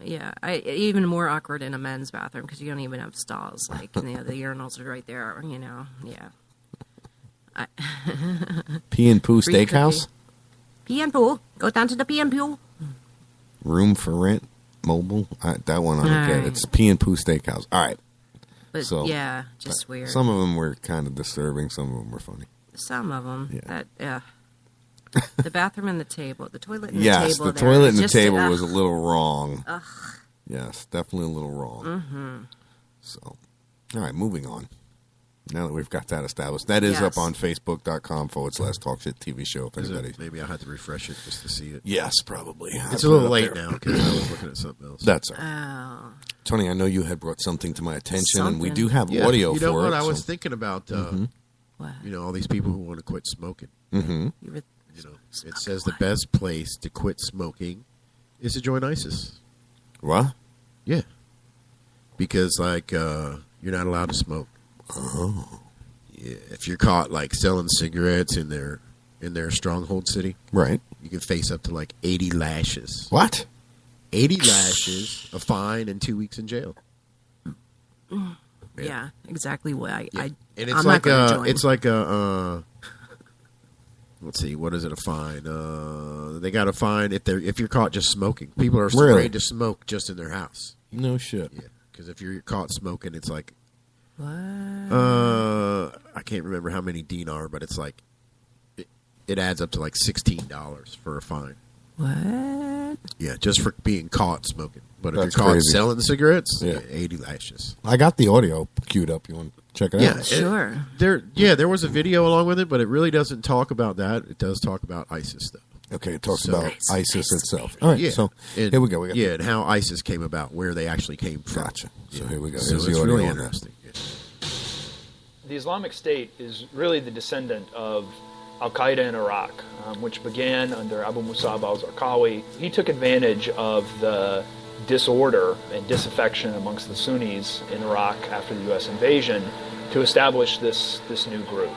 [SPEAKER 7] Yeah. Even more awkward in a men's bathroom because you don't even have stalls. Like, the urinals are right there, Yeah.
[SPEAKER 8] Pee and Poo Steakhouse?
[SPEAKER 7] Pee and Poo. Go down to the Pee and Poo.
[SPEAKER 8] Room for rent, mobile. That one I don't get.
[SPEAKER 7] Right.
[SPEAKER 8] It's Pee and Poo Steakhouse. All right.
[SPEAKER 7] But
[SPEAKER 8] So,
[SPEAKER 7] yeah, just weird.
[SPEAKER 8] Some of them were kind of disturbing. Some of them were funny.
[SPEAKER 7] Some of them.
[SPEAKER 8] Yeah.
[SPEAKER 7] The bathroom and the table. The toilet and the
[SPEAKER 8] Yes,
[SPEAKER 7] table.
[SPEAKER 8] the
[SPEAKER 7] there.
[SPEAKER 8] toilet and the
[SPEAKER 7] Just,
[SPEAKER 8] table was a little wrong.
[SPEAKER 7] Ugh.
[SPEAKER 8] Yes, definitely a little wrong.
[SPEAKER 7] Mm-hmm.
[SPEAKER 8] So, all right, moving on. Now that we've got that established, that is up on Facebook.com/Talk Shit TV show. If anybody,
[SPEAKER 2] maybe I'll have to refresh it just to see it.
[SPEAKER 8] Yes, probably.
[SPEAKER 2] It's a little late now because I was looking at something else.
[SPEAKER 8] That's all right. Tony, I know you had brought something to my attention, and we do have
[SPEAKER 2] Yeah,
[SPEAKER 8] audio
[SPEAKER 2] you know
[SPEAKER 8] for
[SPEAKER 2] what?
[SPEAKER 8] it.
[SPEAKER 2] I
[SPEAKER 8] so-
[SPEAKER 2] was thinking about, all these people who want to quit smoking.
[SPEAKER 8] Mm-hmm.
[SPEAKER 2] It says the best place to quit smoking is to join ISIS.
[SPEAKER 8] What?
[SPEAKER 2] Yeah. Because, you're not allowed to smoke.
[SPEAKER 8] Oh.
[SPEAKER 2] Yeah. If you're caught, selling cigarettes in their stronghold city.
[SPEAKER 8] Right.
[SPEAKER 2] You can face up to, 80 lashes.
[SPEAKER 8] What?
[SPEAKER 2] 80 lashes, a fine, and 2 weeks in jail.
[SPEAKER 7] Yeah, exactly what I
[SPEAKER 2] And it's
[SPEAKER 7] I'm not gonna join.
[SPEAKER 2] it's like a let's see, what is it, a fine? They got a fine if you're caught just smoking. People are
[SPEAKER 8] Really?
[SPEAKER 2] afraid to smoke just in their house.
[SPEAKER 8] No shit.
[SPEAKER 2] Yeah, because if you're caught smoking, it's like
[SPEAKER 7] what?
[SPEAKER 2] I can't remember how many dinar, but it's it adds up to $16 for a fine.
[SPEAKER 7] What?
[SPEAKER 2] Yeah, just for being caught smoking. But if
[SPEAKER 8] That's
[SPEAKER 2] you're caught
[SPEAKER 8] crazy.
[SPEAKER 2] selling cigarettes,
[SPEAKER 8] Yeah.
[SPEAKER 2] 80 lashes.
[SPEAKER 8] I got the audio queued up. You want to check it
[SPEAKER 2] Yeah,
[SPEAKER 8] out?
[SPEAKER 7] Sure.
[SPEAKER 2] There was a video along with it, but it really doesn't talk about that. It does talk about ISIS, though.
[SPEAKER 8] Okay, it talks about ISIS itself. All right,
[SPEAKER 2] yeah.
[SPEAKER 8] so
[SPEAKER 2] And-
[SPEAKER 8] here we go.
[SPEAKER 2] And how ISIS came about, where they actually came from.
[SPEAKER 8] Gotcha. So here we go.
[SPEAKER 2] So
[SPEAKER 8] Here's
[SPEAKER 2] it's
[SPEAKER 8] the audio
[SPEAKER 2] really
[SPEAKER 8] on that.
[SPEAKER 2] interesting.
[SPEAKER 19] The Islamic State is really the descendant of Al-Qaeda in Iraq, which began under Abu Musab al-Zarqawi. He took advantage of the disorder and disaffection amongst the Sunnis in Iraq after the U.S. invasion to establish this new group.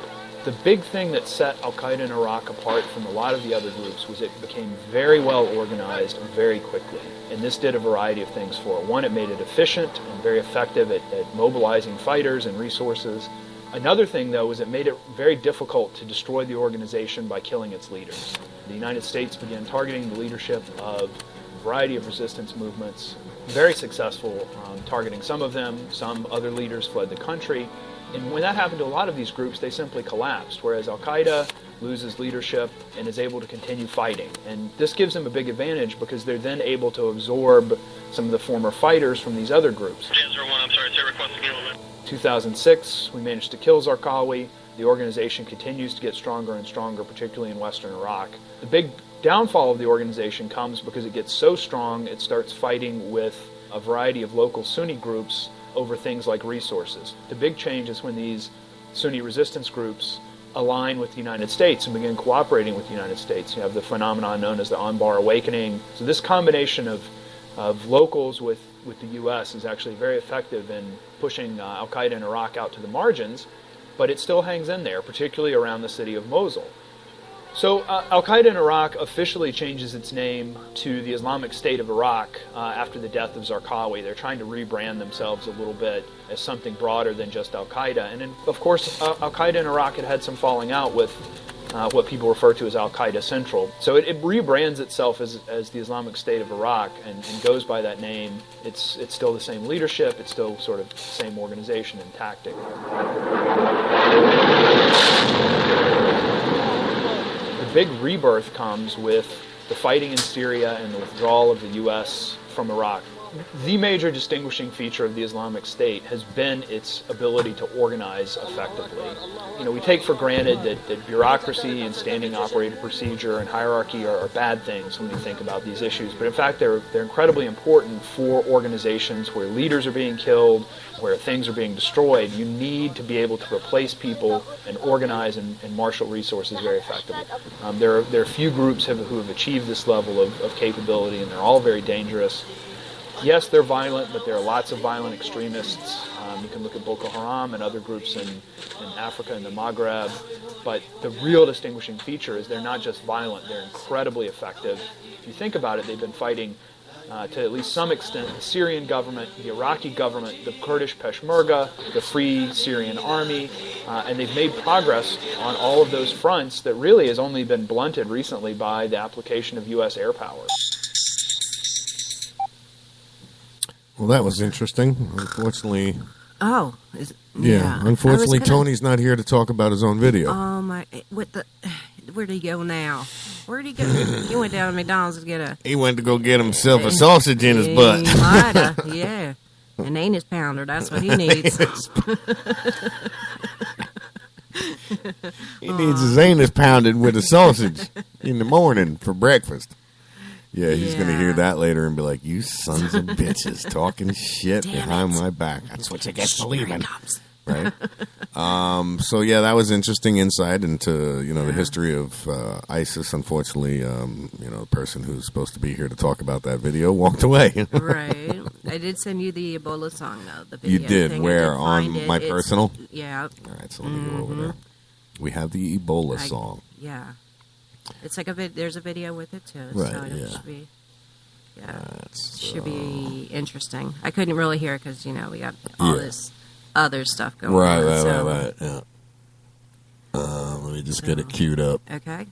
[SPEAKER 19] The big thing that set Al-Qaeda in Iraq apart from a lot of the other groups was it became very well organized very quickly. And this did a variety of things for it. One, it made it efficient and very effective at mobilizing fighters and resources. Another thing, though, was it made it very difficult to destroy the organization by killing its leaders. The United States began targeting the leadership of a variety of resistance movements, very successful targeting some of them. Some other leaders fled the country. And when that happened to a lot of these groups, they simply collapsed, whereas Al-Qaeda loses leadership and is able to continue fighting. And this gives them a big advantage because they're then able to absorb some of the former fighters from these other groups. 2006, we managed to kill Zarqawi. The organization continues to get stronger and stronger, particularly in western Iraq. The big downfall of the organization comes because it gets so strong, it starts fighting with a variety of local Sunni groups over things like resources. The big change is when these Sunni resistance groups align with the United States and begin cooperating with the United States. You have the phenomenon known as the Anbar Awakening. So this combination of locals with the U.S. is actually very effective in pushing Al-Qaeda in Iraq out to the margins, but it still hangs in there, particularly around the city of Mosul. So Al-Qaeda in Iraq officially changes its name to the Islamic State of Iraq after the death of Zarqawi. They're trying to rebrand themselves a little bit as something broader than just Al-Qaeda. And of course, Al-Qaeda in Iraq had some falling out with what people refer to as Al-Qaeda Central. So it rebrands itself as the Islamic State of Iraq and goes by that name. It's still the same leadership. It's still sort of the same organization and tactic. The big rebirth comes with the fighting in Syria and the withdrawal of the U.S. from Iraq. The major distinguishing feature of the Islamic State has been its ability to organize effectively. You know, we take for granted that bureaucracy and standing operated procedure and hierarchy are bad things when we think about these issues, but in fact they're incredibly important for organizations where leaders are being killed, where things are being destroyed. You need to be able to replace people and organize and marshal resources very effectively. There are few groups who have achieved this level of capability, and they're all very dangerous. Yes, they're violent, but there are lots of violent extremists. You can look at Boko Haram and other groups in Africa and the Maghreb. But the real distinguishing feature is they're not just violent, they're incredibly effective. If you think about it, they've been fighting, to at least some extent, the Syrian government, the Iraqi government, the Kurdish Peshmerga, the Free Syrian Army, and they've made progress on all of those fronts that really has only been blunted recently by the application of U.S. air power.
[SPEAKER 8] Well, that was interesting. Unfortunately...
[SPEAKER 7] Oh.
[SPEAKER 8] Unfortunately, Tony's not here to talk about his own video.
[SPEAKER 7] Oh, my... Where'd he go now? Where'd he go? He went down to McDonald's to get a...
[SPEAKER 8] He went to go get himself a sausage in his butt.
[SPEAKER 7] He might have, yeah. An anus pounder, that's what he needs.
[SPEAKER 8] He needs his anus pounded with a sausage in the morning for breakfast. Yeah, he's going to hear that later and be like, you sons of bitches talking shit behind my back. That's what you get for leaving. Right? So, yeah, that was interesting insight into, the history of ISIS. Unfortunately, the person who's supposed to be here to talk about that video walked away.
[SPEAKER 7] Right. I did send you the Ebola song, though. The video
[SPEAKER 8] you did?
[SPEAKER 7] Thing.
[SPEAKER 8] Where? On my personal?
[SPEAKER 7] Yeah.
[SPEAKER 8] All right, so let me go over there. We have the Ebola song.
[SPEAKER 7] Yeah. It's like there's a video with it too,
[SPEAKER 8] right,
[SPEAKER 7] so it should be interesting. I couldn't really hear it because we got all this other stuff going on.
[SPEAKER 8] Right. Yeah. Let me just get it queued up.
[SPEAKER 7] Okay.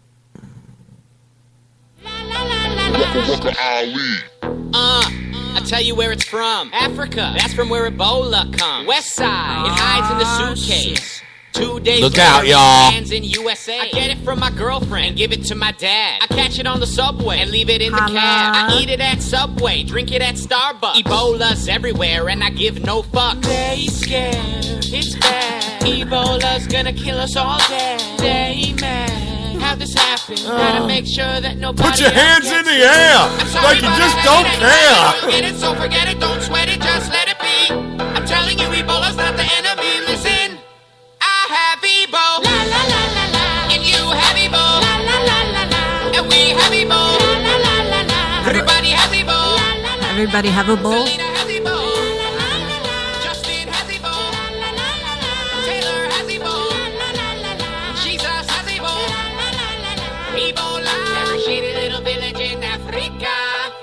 [SPEAKER 20] I tell you where it's from. Africa. That's from where Ebola comes. West Side. It hides in the suitcase. Shit. 2 days
[SPEAKER 8] Look out, y'all.
[SPEAKER 20] Hands in USA. I get it from my girlfriend and give it to my dad. I catch it on the subway and leave it in the cab. I eat it at Subway, drink it at Starbucks. Ebola's everywhere and I give no fucks. They scared, it's bad. Ebola's gonna kill us all dead. They mad. How this happened? Gotta make sure that nobody
[SPEAKER 8] Put your hands in the air like you just don't care.
[SPEAKER 20] Forget it, so forget it. Don't sweat it, just let it be. I'm telling you, Ebola's not the enemy. Listen. I have Ebola, la la la la la, and you have Ebola, la la la la la, and we have Ebola, la la la la la. Everybody has Ebola, la la la.
[SPEAKER 7] Everybody have a bowl.
[SPEAKER 20] Selena has Ebola, la la la la. Justin has Ebola, la la la la. Taylor has Ebola, la la la la. Jesus has Ebola, la la la la. Ebola, every shitty little village in Africa.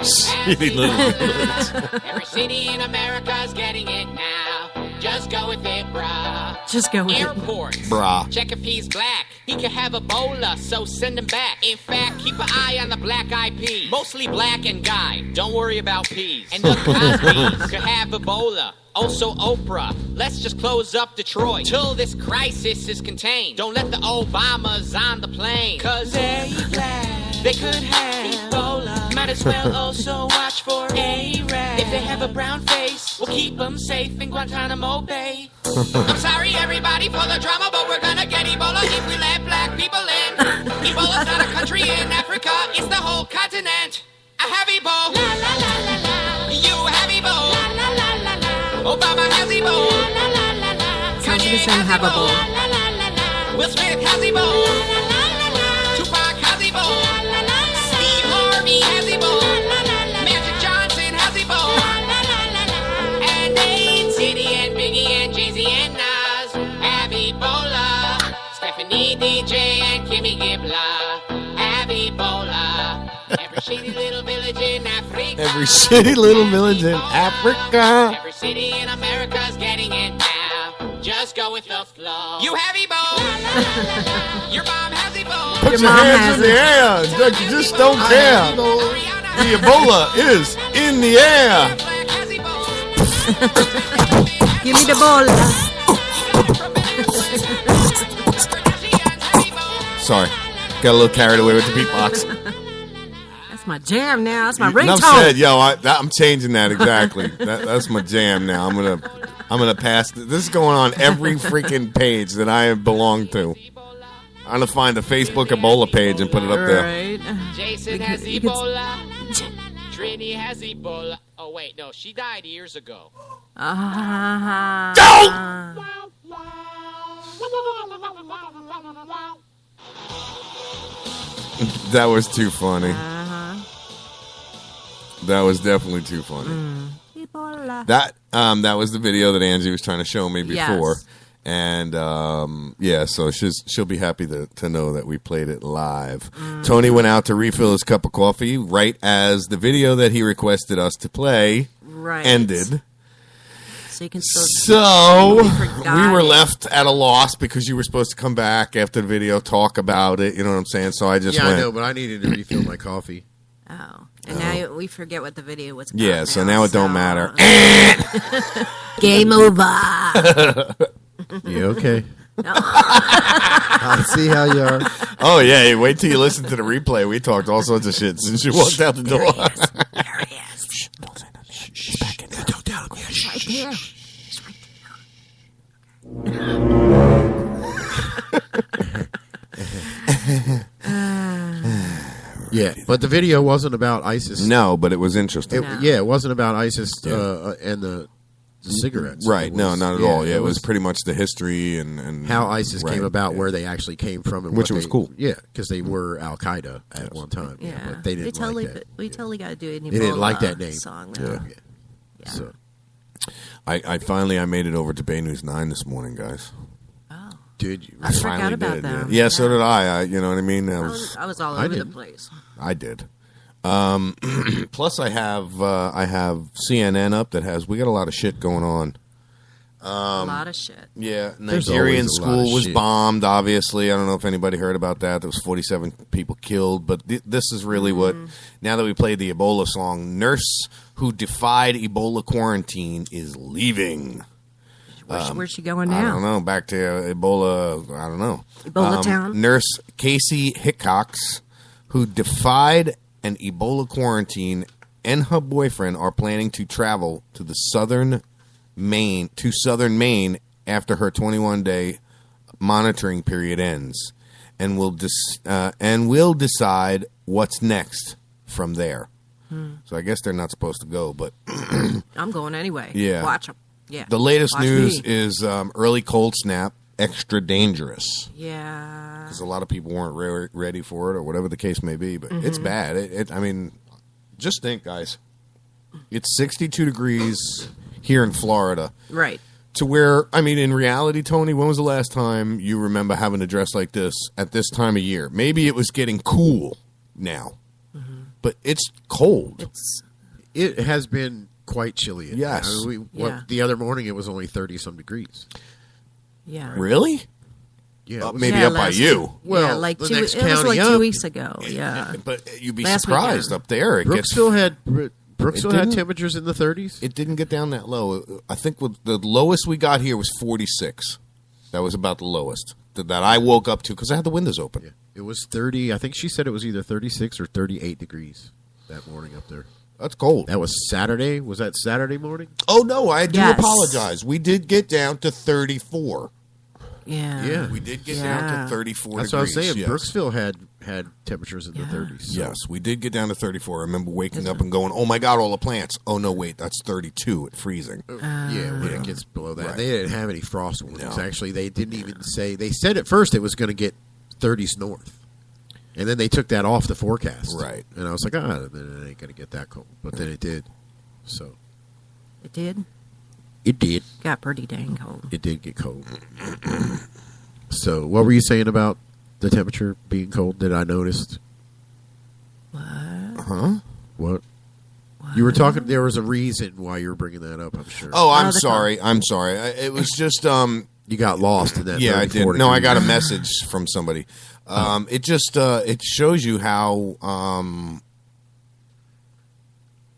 [SPEAKER 8] Shitty little village.
[SPEAKER 20] Every city in America's getting it now. Just go with it, brah.
[SPEAKER 7] Just go with
[SPEAKER 20] Airports.
[SPEAKER 8] it. Brah.
[SPEAKER 20] Check if he's black. He could have Ebola, so send him back. In fact, keep an eye on the black-eyed peas. Mostly black and guy. Don't worry about peas. And the Cosbys could have Ebola. Also Oprah. Let's just close up Detroit till this crisis is contained. Don't let the Obamas on the plane. Cause they black. They could have Ebola. Might as well also watch for A-Rab. If they have a brown face, we'll keep them safe in Guantanamo Bay. I'm sorry everybody for the drama, but we're gonna get Ebola if we let black people in. Ebola's not a country in Africa, it's the whole continent. I have Ebola, la la la la la. You have Ebola, la la la la la. Obama has Ebola, la la la la. Kanye has Ebola, la la la la. Will Smith has Ebola, la la la la. Tupac has Ebola, la la la la. Steve Harvey has Ebola, la la la la. Magic Johnson has Ebola, la la la la. And A-City and Biggie and Jay-Z and Nas have Ebola. Stephanie DJ and Kimmy Gibbler shitty little village in Africa.
[SPEAKER 8] Every shitty little village in Africa.
[SPEAKER 20] Every city in America's getting it now. Just go with the flow. You have Ebola. Your mom has Ebola.
[SPEAKER 8] Put your hands in the air. Just don't care. The Ebola is in the air.
[SPEAKER 7] Give me the ball.
[SPEAKER 8] Sorry. Got a little carried away with the beatbox.
[SPEAKER 7] That's my jam now. That's my
[SPEAKER 8] Enough
[SPEAKER 7] ringtone.
[SPEAKER 8] said. Yo, I'm changing that exactly. That's my jam now. I'm gonna pass. This is going on every freaking page that I belong to. I'm gonna find the Facebook Ebola page and put it up there.
[SPEAKER 7] Right.
[SPEAKER 20] Jason has Ebola. Trini has Ebola. Oh, wait, no, she died years ago.
[SPEAKER 8] That was too funny. That was definitely too funny. That was the video that Angie was trying to show me before.
[SPEAKER 7] Yes.
[SPEAKER 8] And so she'll be happy to know that we played it live. Tony went out to refill his cup of coffee right as the video that he requested us to play ended.
[SPEAKER 7] So you can
[SPEAKER 8] So we were left at a loss because you were supposed to come back after the video, talk about it. You know what I'm saying? So I just went.
[SPEAKER 2] I know, but I needed to refill my coffee.
[SPEAKER 7] Oh, and now we forget what the video was about.
[SPEAKER 8] Yeah, so now it don't matter.
[SPEAKER 7] Game over.
[SPEAKER 2] You okay? I see how you are.
[SPEAKER 8] Oh, yeah. Hey, wait till you listen to the replay. We talked all sorts of shit since you walked out the door.
[SPEAKER 7] There he is. Shh, don't say nothing.
[SPEAKER 8] She's back in there. Don't tell him.
[SPEAKER 7] He's right there.
[SPEAKER 2] Yeah, but the video wasn't about ISIS.
[SPEAKER 8] No, but it was interesting.
[SPEAKER 2] Yeah, it wasn't about ISIS and the cigarettes.
[SPEAKER 8] Right. No, not at all. Yeah, it was pretty much the history and
[SPEAKER 2] how ISIS came about, where they actually came from, and
[SPEAKER 8] which was cool.
[SPEAKER 2] Yeah, because they were Al Qaeda at one time.
[SPEAKER 7] Yeah,
[SPEAKER 2] but they didn't
[SPEAKER 7] totally,
[SPEAKER 2] like that.
[SPEAKER 7] We totally got to do an Ebola
[SPEAKER 2] They didn't like that name.
[SPEAKER 7] Song.
[SPEAKER 2] Yeah. So
[SPEAKER 8] I finally made it over to Bay News 9 this morning, guys.
[SPEAKER 2] Did you?
[SPEAKER 7] I forgot about
[SPEAKER 8] did.
[SPEAKER 7] them.
[SPEAKER 8] Yeah, so did I. You know what I mean?
[SPEAKER 7] I was all over the place.
[SPEAKER 8] I did. Plus, I have CNN up that has. We got a lot of shit going on.
[SPEAKER 7] A lot of shit.
[SPEAKER 8] Yeah,
[SPEAKER 2] There's
[SPEAKER 8] Nigerian
[SPEAKER 2] always a lot
[SPEAKER 8] school
[SPEAKER 2] of
[SPEAKER 8] was
[SPEAKER 2] shit.
[SPEAKER 8] bombed. Obviously, I don't know if anybody heard about that. There was 47 people killed. But this is really what. Now that we played the Ebola song, nurse who defied Ebola quarantine is leaving.
[SPEAKER 7] Where's she going now?
[SPEAKER 8] I don't know. Back to Ebola. I don't know.
[SPEAKER 7] Ebola town.
[SPEAKER 8] Nurse Casey Hickox, who defied an Ebola quarantine, and her boyfriend are planning to travel to southern Maine after her 21-day monitoring period ends, and will decide what's next from there. So I guess they're not supposed to go, but
[SPEAKER 7] I'm going anyway.
[SPEAKER 8] Yeah.
[SPEAKER 7] Watch them. Yeah.
[SPEAKER 8] The latest
[SPEAKER 7] Watch
[SPEAKER 8] news
[SPEAKER 7] me.
[SPEAKER 8] is early cold snap, extra dangerous.
[SPEAKER 7] Yeah.
[SPEAKER 8] Because a lot of people weren't ready for it, or whatever the case may be. But it's bad. I mean, just think, guys. It's 62 degrees here in Florida.
[SPEAKER 7] Right.
[SPEAKER 8] To where, I mean, in reality, Tony, when was the last time you remember having a dress like this at this time of year? Maybe it was getting cool now, but it's cold.
[SPEAKER 2] It has been quite chilly.
[SPEAKER 8] Yes.
[SPEAKER 2] I mean, the other morning it was only 30-some degrees.
[SPEAKER 7] Yeah.
[SPEAKER 8] Really?
[SPEAKER 2] Yeah.
[SPEAKER 8] Maybe up by you.
[SPEAKER 2] Well,
[SPEAKER 7] like
[SPEAKER 2] the
[SPEAKER 7] 2
[SPEAKER 2] next
[SPEAKER 7] it was
[SPEAKER 2] county
[SPEAKER 7] like
[SPEAKER 2] up.
[SPEAKER 7] 2 weeks ago. Yeah.
[SPEAKER 8] But you'd be
[SPEAKER 7] Last
[SPEAKER 8] surprised
[SPEAKER 7] weekend.
[SPEAKER 8] up there. It
[SPEAKER 2] Brooksville had
[SPEAKER 8] It
[SPEAKER 2] had
[SPEAKER 8] didn't-
[SPEAKER 2] temperatures in the 30s.
[SPEAKER 8] It didn't get down that low. I think the lowest we got here was 46. That was about the lowest that I woke up to because I had the windows open.
[SPEAKER 2] Yeah. It was 30. I think she said it was either 36 or 38 degrees that morning up there.
[SPEAKER 8] That's cold.
[SPEAKER 2] That was Saturday. Was that Saturday morning?
[SPEAKER 8] Oh, no, I do
[SPEAKER 7] Yes.
[SPEAKER 8] apologize. We did get down to 34.
[SPEAKER 7] Yeah.
[SPEAKER 2] Yeah.
[SPEAKER 8] We did get down to 34
[SPEAKER 2] That's
[SPEAKER 8] degrees.
[SPEAKER 2] what I was saying.
[SPEAKER 8] Yes.
[SPEAKER 2] Brooksville had temperatures in the 30s. So.
[SPEAKER 8] Yes, we did get down to 34. I remember waking up and going, oh, my God, all the plants. Oh, no, wait, that's 32 at freezing.
[SPEAKER 2] Yeah, when it gets below that.
[SPEAKER 8] Right.
[SPEAKER 2] They didn't have any frost warnings.
[SPEAKER 8] No.
[SPEAKER 2] Actually, they didn't even say. They said at first it was going to get 30s north. And then they took that off the forecast.
[SPEAKER 8] Right.
[SPEAKER 2] And I was like, then it ain't going to get that cold. But then it did. So.
[SPEAKER 7] It did?
[SPEAKER 2] It did.
[SPEAKER 7] Got pretty dang cold.
[SPEAKER 2] It did get cold. So, what were you saying about the temperature being cold that I noticed?
[SPEAKER 7] What?
[SPEAKER 8] Huh?
[SPEAKER 2] What? You were talking. There was a reason why you were bringing that up. I'm sure.
[SPEAKER 8] Oh, I'm sorry. I'm sorry. It was just
[SPEAKER 2] you got lost in that.
[SPEAKER 8] Yeah, I did. No, I got a message from somebody. It just it shows you how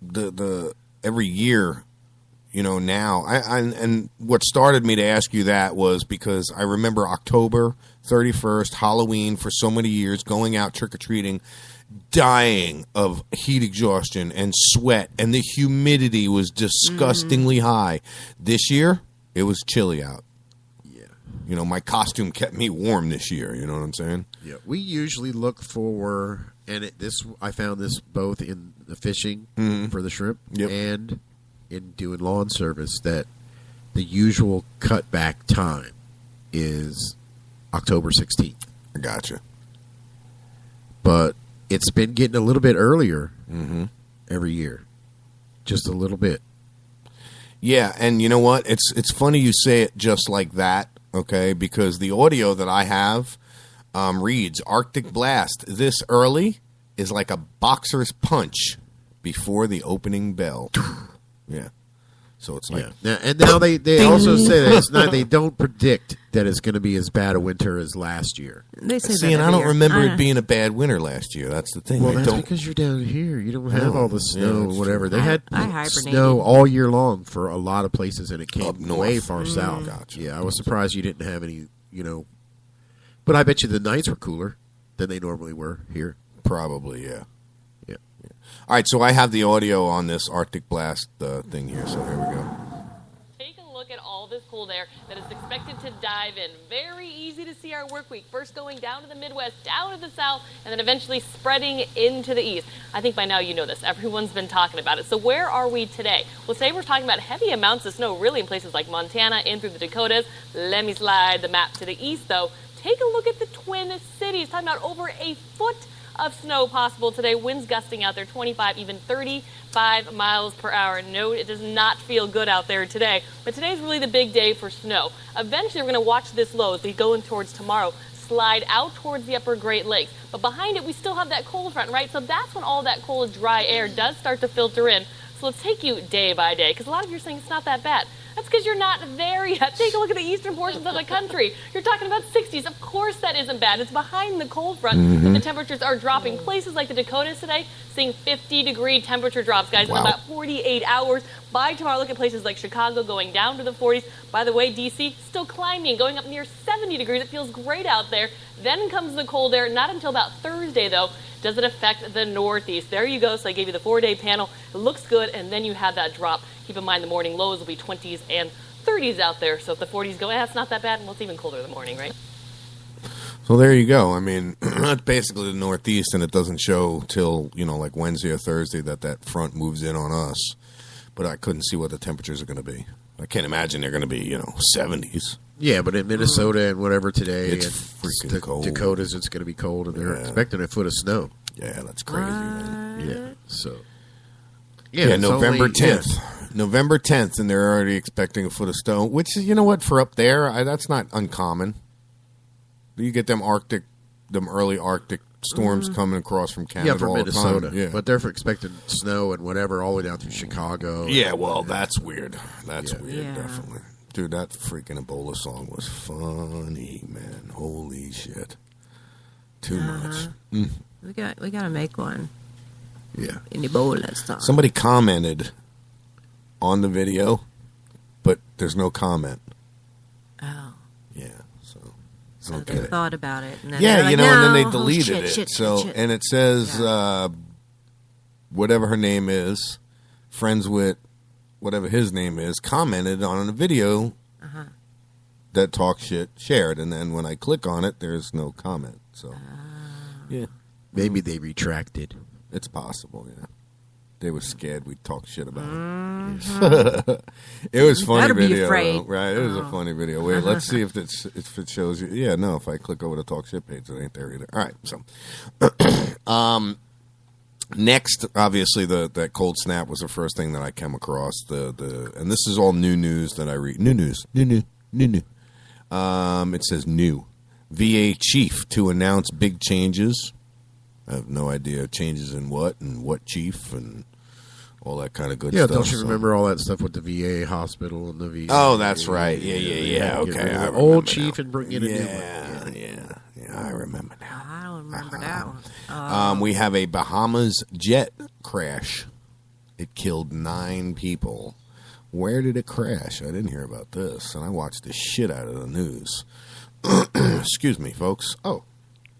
[SPEAKER 8] the every year, now and what started me to ask you that was because I remember October 31st, Halloween, for so many years, going out trick or treating, dying of heat exhaustion and sweat, and the humidity was disgustingly high. This year, it was chilly out. Yeah. My costume kept me warm this year, you know what I'm saying?
[SPEAKER 2] Yeah. We usually look for, and I found this both in the fishing for the shrimp and in doing lawn service, that the usual cutback time is October 16th.
[SPEAKER 8] I gotcha.
[SPEAKER 2] But it's been getting a little bit earlier every year. Just a little bit.
[SPEAKER 8] Yeah, and you know what? It's funny you say it just like that, okay? Because the audio that I have reads, Arctic blast this early is like a boxer's punch before the opening bell. Yeah. So it's like...
[SPEAKER 2] Yeah. Now they also say that they don't predict that it's going to be as bad a winter as last year.
[SPEAKER 7] They say
[SPEAKER 8] See, and I don't remember it being a bad winter last year. That's the thing.
[SPEAKER 2] Well, that's because you're down here. You don't have all the snow or whatever. They had
[SPEAKER 7] I
[SPEAKER 2] snow all year long for a lot of places, and it came way far
[SPEAKER 8] Mm.
[SPEAKER 2] south.
[SPEAKER 8] Gotcha.
[SPEAKER 2] Yeah, I was surprised you didn't have any, But I bet you the nights were cooler than they normally were here.
[SPEAKER 8] Probably, yeah. All right, so I have the audio on this Arctic blast thing here, so here we go.
[SPEAKER 21] Take a look at all this cold air that is expected to dive in. Very easy to see our work week. First going down to the Midwest, down to the South, and then eventually spreading into the East. I think by now you know this. Everyone's been talking about it. So where are we today? Well, today we're talking about heavy amounts of snow really in places like Montana and through the Dakotas. Let me slide the map to the east, though. Take a look at the Twin Cities. Talking about over a foot of snow possible today. Winds gusting out there 25, even 35 miles per hour. No, it does not feel good out there today. But today's really the big day for snow. Eventually, we're going to watch this low as we go in towards tomorrow slide out towards the upper Great Lakes. But behind it, we still have that cold front, right? So that's when all that cold, dry air does start to filter in. So let's take you day by day, because a lot of you are saying it's not that bad. That's because you're not there yet. Take a look at the eastern portions of the country. You're talking about 60s. Of course that isn't bad. It's behind the cold front that the temperatures are dropping. Places like the Dakotas today, seeing 50-degree temperature drops, guys, in about 48 hours. By tomorrow, look at places like Chicago going down to the 40s. By the way, D.C. still climbing, going up near 70 degrees. It feels great out there. Then comes the cold air. Not until about Thursday, though, does it affect the Northeast. There you go. So I gave you the 4-day panel. It looks good, and then you have that drop. Keep in mind the morning lows will be 20s and 30s out there. So if the 40s go, it's not that bad. Well, it's even colder in the morning, right?
[SPEAKER 8] So there you go. I mean, that's basically the Northeast, and it doesn't show till, like Wednesday or Thursday that front moves in on us. But I couldn't see what the temperatures are going to be. I can't imagine they're going to be, 70s.
[SPEAKER 2] Yeah, but in Minnesota and whatever today,
[SPEAKER 8] It's
[SPEAKER 2] and
[SPEAKER 8] freaking cold.
[SPEAKER 2] Dakotas, it's going to be cold, and they're expecting a foot of snow.
[SPEAKER 8] Yeah, that's crazy, man.
[SPEAKER 2] Yeah, so...
[SPEAKER 8] Yeah, November
[SPEAKER 2] only-
[SPEAKER 8] 10th. November 10th, and they're already expecting a foot of snow, which, you know what, for up there, that's not uncommon. You get them early Arctic storms coming across from Canada
[SPEAKER 2] Yeah, from
[SPEAKER 8] all
[SPEAKER 2] Minnesota.
[SPEAKER 8] the time. Yeah.
[SPEAKER 2] But they're expecting snow and whatever all the way down through Chicago.
[SPEAKER 8] Yeah, well, that's weird. That's weird,
[SPEAKER 7] Yeah.
[SPEAKER 8] definitely. Dude, that freaking Ebola song was funny, man. Holy shit. Too much. Mm.
[SPEAKER 7] We got to make one.
[SPEAKER 2] Yeah.
[SPEAKER 7] In Ebola song.
[SPEAKER 8] Somebody commented on the video, but there's no comment.
[SPEAKER 7] Oh.
[SPEAKER 8] Yeah, so
[SPEAKER 7] So
[SPEAKER 8] okay.
[SPEAKER 7] they thought about it. And then
[SPEAKER 8] Yeah,
[SPEAKER 7] they're like,
[SPEAKER 8] and then they
[SPEAKER 7] "No,
[SPEAKER 8] deleted
[SPEAKER 7] shit,
[SPEAKER 8] it. So
[SPEAKER 7] shit."
[SPEAKER 8] and it says whatever her name is, friends with whatever his name is, commented on a video that talk shit shared, and then when I click on it, there's no comment. So yeah,
[SPEAKER 2] Maybe they retracted.
[SPEAKER 8] it's possible. Yeah, they were scared we'd talk shit about it. It was
[SPEAKER 7] You
[SPEAKER 8] funny
[SPEAKER 7] better be
[SPEAKER 8] video,
[SPEAKER 7] afraid.
[SPEAKER 8] though, right? It was a funny video. Wait, let's see if it shows you. Yeah, no, if I click over the talk shit page, it ain't there either. All right, so next, obviously, that cold snap was the first thing that I came across. And this is all new news that I read. New news. It says new. VA chief to announce big changes. I have no idea changes in what and what chief and all that kind of good
[SPEAKER 2] Yeah,
[SPEAKER 8] stuff.
[SPEAKER 2] don't you remember all that stuff with the VA hospital and the VA?
[SPEAKER 8] Oh, that's right. Yeah. Okay, I
[SPEAKER 2] old chief
[SPEAKER 8] now.
[SPEAKER 2] and bring in a new one.
[SPEAKER 8] Yeah, I remember now.
[SPEAKER 7] I don't remember that one.
[SPEAKER 8] We have a Bahamas jet crash. It killed 9 people. Where did it crash? I didn't hear about this, and I watched the shit out of the news. Excuse me, folks. Oh,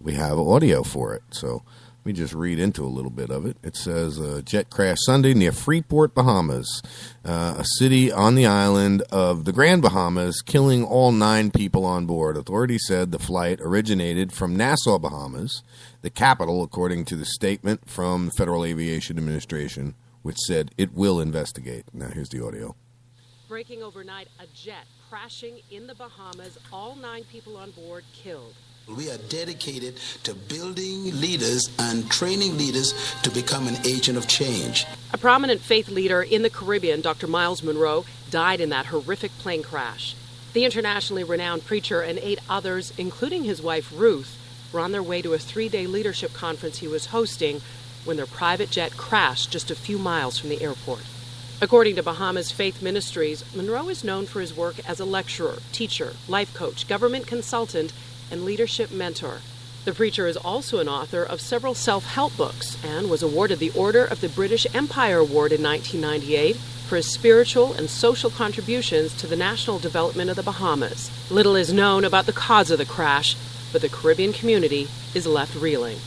[SPEAKER 8] we have audio for it, so let me just read into a little bit of it. It says, jet crash Sunday near Freeport, Bahamas, a city on the island of the Grand Bahamas, killing all 9 people on board. Authorities said the flight originated from Nassau, Bahamas, the capital, according to the statement from the Federal Aviation Administration, which said it will investigate. Now, here's the audio.
[SPEAKER 3] Breaking overnight, a jet crashing in the Bahamas, all 9 people on board killed.
[SPEAKER 22] We are dedicated to building leaders and training leaders to become an agent of change.
[SPEAKER 3] A prominent faith leader in the Caribbean, Dr. Miles Monroe, died in that horrific plane crash. The internationally renowned preacher and 8 others, including his wife Ruth, were on their way to a 3-day leadership conference he was hosting when their private jet crashed just a few miles from the airport. According to Bahamas Faith Ministries, Monroe is known for his work as a lecturer, teacher, life coach, government consultant, and leadership mentor. The preacher is also an author of several self-help books and was awarded the Order of the British Empire Award in 1998 for his spiritual and social contributions to the national development of the Bahamas. Little is known about the cause of the crash, but the Caribbean community is left reeling.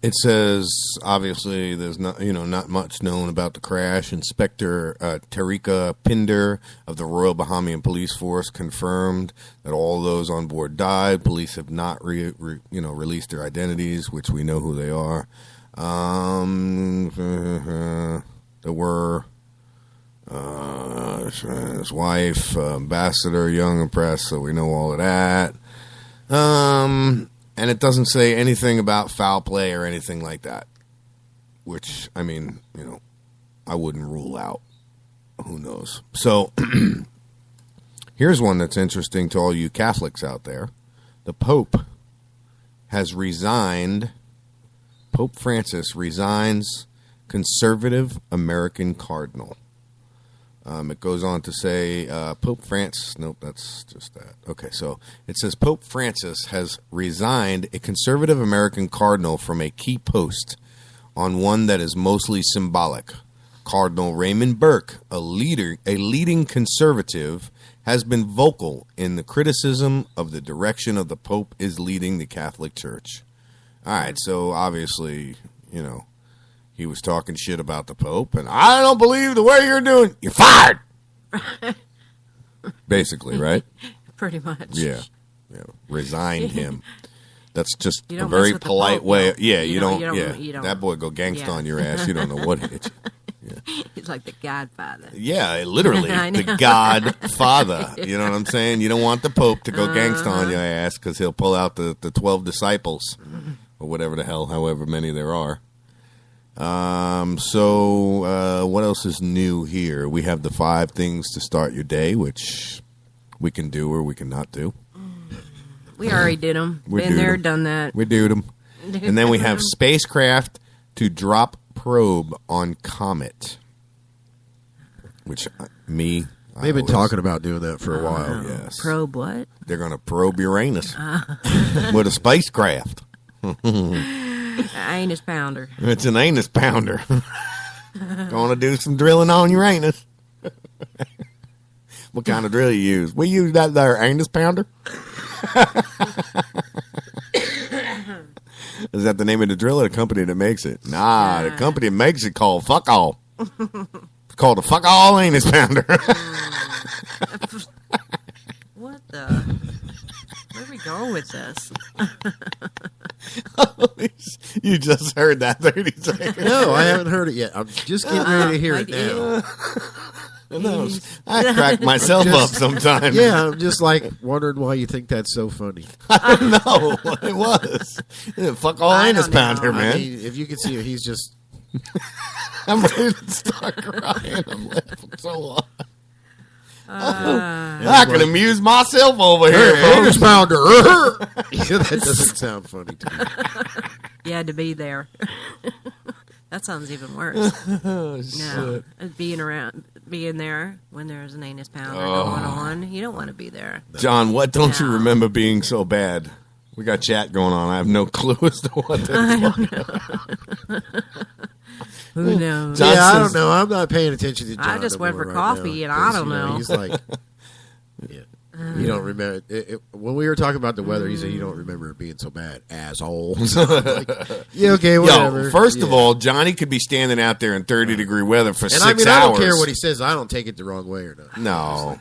[SPEAKER 8] It says, obviously, there's not much known about the crash. Inspector Tarika Pinder of the Royal Bahamian Police Force confirmed that all those on board died. Police have not released their identities, which we know who they are. There were his wife, Ambassador Young and Press, so we know all of that. And it doesn't say anything about foul play or anything like that, which, I mean, I wouldn't rule out. Who knows? So here's one that's interesting to all you Catholics out there. The Pope has resigned. Pope Francis resigns conservative American cardinal. It goes on to say Pope Francis. Nope, that's just that. Okay, so it says Pope Francis has resigned a conservative American cardinal from a key post on one that is mostly symbolic. Cardinal Raymond Burke, a leading conservative, has been vocal in the criticism of the direction of the Pope is leading the Catholic Church. All right, so obviously, he was talking shit about the Pope, and I don't believe the way you're doing. You're fired. Basically, right?
[SPEAKER 7] Pretty much.
[SPEAKER 8] Yeah. Resigned him. That's just
[SPEAKER 7] You
[SPEAKER 8] a
[SPEAKER 7] don't
[SPEAKER 8] very
[SPEAKER 7] mess with the
[SPEAKER 8] polite
[SPEAKER 7] Pope,
[SPEAKER 8] way.
[SPEAKER 7] no.
[SPEAKER 8] Yeah,
[SPEAKER 7] You
[SPEAKER 8] you
[SPEAKER 7] don't-
[SPEAKER 8] don't.
[SPEAKER 7] you
[SPEAKER 8] Yeah,
[SPEAKER 7] don't- you don't.
[SPEAKER 8] that boy go gangsta
[SPEAKER 7] Yeah.
[SPEAKER 8] on your ass. You don't know what hit you.
[SPEAKER 7] He's like the Godfather.
[SPEAKER 8] Yeah, literally,
[SPEAKER 7] I
[SPEAKER 8] the
[SPEAKER 7] know.
[SPEAKER 8] Godfather. You know what I'm saying? You don't want the Pope to go gangsta on
[SPEAKER 7] Uh-huh.
[SPEAKER 8] your ass because he'll pull out the 12 disciples or whatever the hell, however many there are. So what else is new here? We have the 5 things to start your day, which we can do or we cannot do.
[SPEAKER 7] We already did them. Been there, done that.
[SPEAKER 8] We do them. And then we have spacecraft to drop probe on comet. Which,
[SPEAKER 2] They've been talking about doing that for a while.
[SPEAKER 8] Yes.
[SPEAKER 7] Probe what?
[SPEAKER 8] They're going to probe Uranus with a spacecraft.
[SPEAKER 7] Anus pounder.
[SPEAKER 8] It's an anus pounder. Going to do some drilling on Uranus. What kind of drill you use? We use that there anus pounder. Is that the name of the drill or the company that makes it? Nah, the company that makes it called Fuck All. It's called the Fuck All Anus Pounder.
[SPEAKER 7] What the? Where are we going with this?
[SPEAKER 8] You just heard that 30 seconds.
[SPEAKER 2] No, I haven't heard it yet. I'm just getting ready to hear it now.
[SPEAKER 8] I crack myself up sometimes.
[SPEAKER 2] Yeah, I'm just like wondering why you think that's so funny.
[SPEAKER 8] I don't know what it was. Fuck all anus pounder, man.
[SPEAKER 2] I mean, if you can see him, he's just.
[SPEAKER 8] I'm ready to start crying. I'm laughing so hard. I can amuse myself over here.
[SPEAKER 2] Anus pounder. Yeah, that doesn't sound funny to me.
[SPEAKER 7] You had to be there. That sounds even worse.
[SPEAKER 8] Oh,
[SPEAKER 7] No, being there when there's an anus pounder going on. You don't want to be there.
[SPEAKER 8] John, what don't you remember being so bad? We got chat going on. I have no clue as to what they're talking about.
[SPEAKER 7] Who knows?
[SPEAKER 2] John says, I don't know. I'm not paying attention to John.
[SPEAKER 7] I just went for
[SPEAKER 2] right
[SPEAKER 7] coffee,
[SPEAKER 2] now,
[SPEAKER 7] and I don't know.
[SPEAKER 2] He's like, you don't remember. When we were talking about the weather, he said, you don't remember it being so bad, asshole. Like, yeah, okay, whatever.
[SPEAKER 8] Yo, first of all, Johnny could be standing out there in 30-degree weather for 6 hours.
[SPEAKER 2] I don't care what he says. I don't take it the wrong way or not.
[SPEAKER 8] No.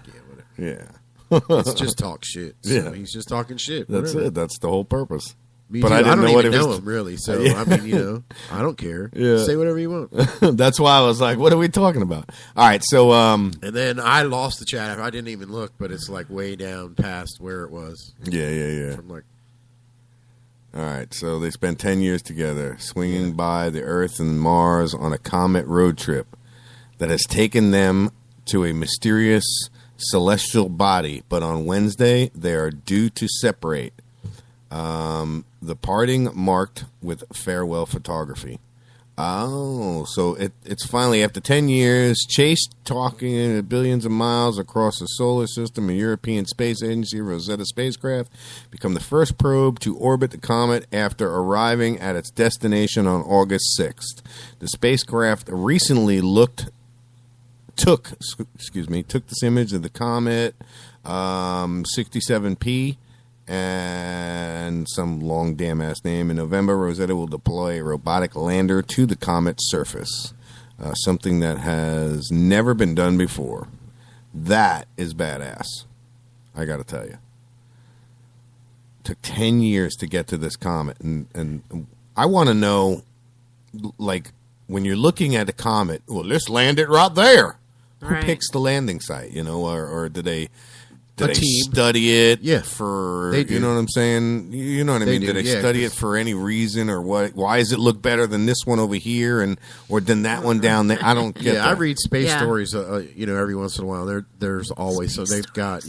[SPEAKER 2] Yeah. It's just talk shit. So he's just talking shit.
[SPEAKER 8] That's it. That's the whole purpose.
[SPEAKER 2] Me
[SPEAKER 8] but
[SPEAKER 2] too.
[SPEAKER 8] I didn't
[SPEAKER 2] don't
[SPEAKER 8] know what
[SPEAKER 2] even
[SPEAKER 8] it
[SPEAKER 2] know
[SPEAKER 8] was.
[SPEAKER 2] him really. So I mean, I don't care.
[SPEAKER 8] Yeah.
[SPEAKER 2] Say whatever you want.
[SPEAKER 8] That's why I was like, "What are we talking about?" All right, so
[SPEAKER 2] and then I lost the chat. I didn't even look, but it's like way down past where it was.
[SPEAKER 8] Yeah.
[SPEAKER 2] From like,
[SPEAKER 8] all right, so they spent 10 years together, swinging by the Earth and Mars on a comet road trip that has taken them to a mysterious celestial body. But on Wednesday, they are due to separate. The parting marked with farewell photography. Oh, so it's finally, after 10 years, chased talking billions of miles across the solar system, a European Space Agency Rosetta spacecraft become the first probe to orbit the comet after arriving at its destination on August 6th. The spacecraft recently took this image of the comet, 67P, and some long damn ass name. In November, Rosetta will deploy a robotic lander to the comet's surface, something that has never been done before. That is badass, I gotta tell you. Took 10 years to get to this comet, and I want to know, like, when you're looking at a comet, well, let's land it right there. Who picks the landing site, or do they study it for, you know what I'm saying? You know what I mean? Do they study it for any reason, or what? Why does it look better than this one over here, or than that one down there? I don't get that.
[SPEAKER 2] I read space stories, every once in a while. There's always, so they've got,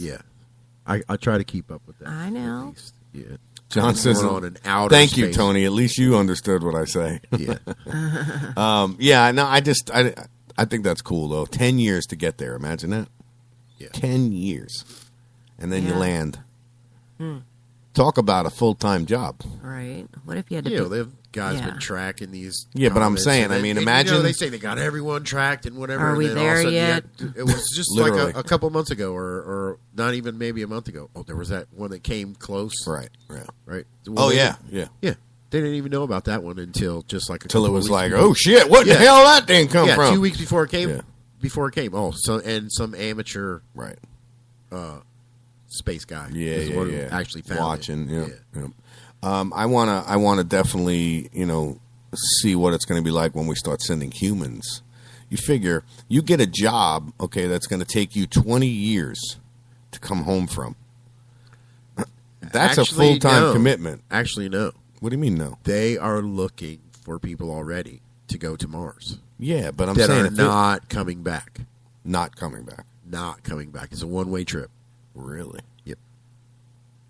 [SPEAKER 2] I try to keep up with that.
[SPEAKER 7] I know.
[SPEAKER 2] Yeah.
[SPEAKER 8] John says, "Thank you, Tony. At least you understood what I say."
[SPEAKER 2] Yeah.
[SPEAKER 8] I think that's cool though. 10 years to get there. Imagine that.
[SPEAKER 2] Yeah.
[SPEAKER 8] 10 years, and then you land. Talk about a full-time job.
[SPEAKER 7] Right. What if you had to?
[SPEAKER 2] The guys been tracking these.
[SPEAKER 8] Yeah, but I'm saying, imagine
[SPEAKER 2] they say they got everyone tracked and whatever.
[SPEAKER 7] Are we there yet?
[SPEAKER 2] It was just like a couple months ago, or not even maybe a month ago. Oh, there was that one that came close.
[SPEAKER 8] Right.
[SPEAKER 2] Well,
[SPEAKER 8] yeah.
[SPEAKER 2] They didn't even know about that one until just like
[SPEAKER 8] it was like, oh shit, what the hell that thing come from?
[SPEAKER 2] 2 weeks before it came. Yeah. Before it came. Oh, so and some amateur space guy. Who actually found
[SPEAKER 8] watching.
[SPEAKER 2] it.
[SPEAKER 8] Yeah. I wanna definitely see what it's going to be like when we start sending humans. You figure you get a job, okay, that's going to take you 20 years to come home from. That's a full-time commitment.
[SPEAKER 2] Actually, no.
[SPEAKER 8] What do you mean, no?
[SPEAKER 2] They are looking for people already to go to Mars.
[SPEAKER 8] Yeah, but I'm
[SPEAKER 2] that
[SPEAKER 8] saying
[SPEAKER 2] are not coming back.
[SPEAKER 8] Not coming back.
[SPEAKER 2] Not coming back. It's a one-way trip.
[SPEAKER 8] Really?
[SPEAKER 2] Yep.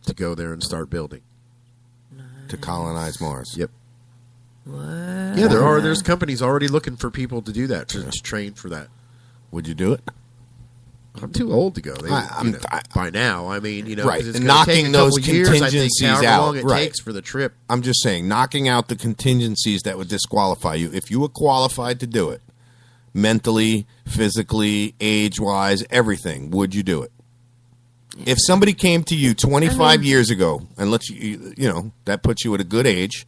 [SPEAKER 2] To go there and start building.
[SPEAKER 8] To colonize Mars.
[SPEAKER 2] Yep.
[SPEAKER 7] What?
[SPEAKER 2] Yeah, there's companies already looking for people to do that, to train for that.
[SPEAKER 8] Would you do it?
[SPEAKER 2] I'm too old to go. By now, I mean,
[SPEAKER 8] right.
[SPEAKER 2] It's
[SPEAKER 8] and knocking those contingencies
[SPEAKER 2] years,
[SPEAKER 8] out.
[SPEAKER 2] Long it takes for the trip.
[SPEAKER 8] I'm just saying, knocking out the contingencies that would disqualify you. If you were qualified to do it, mentally, physically, age-wise, everything, would you do it? If somebody came to you 25 years ago, and that puts you at a good age,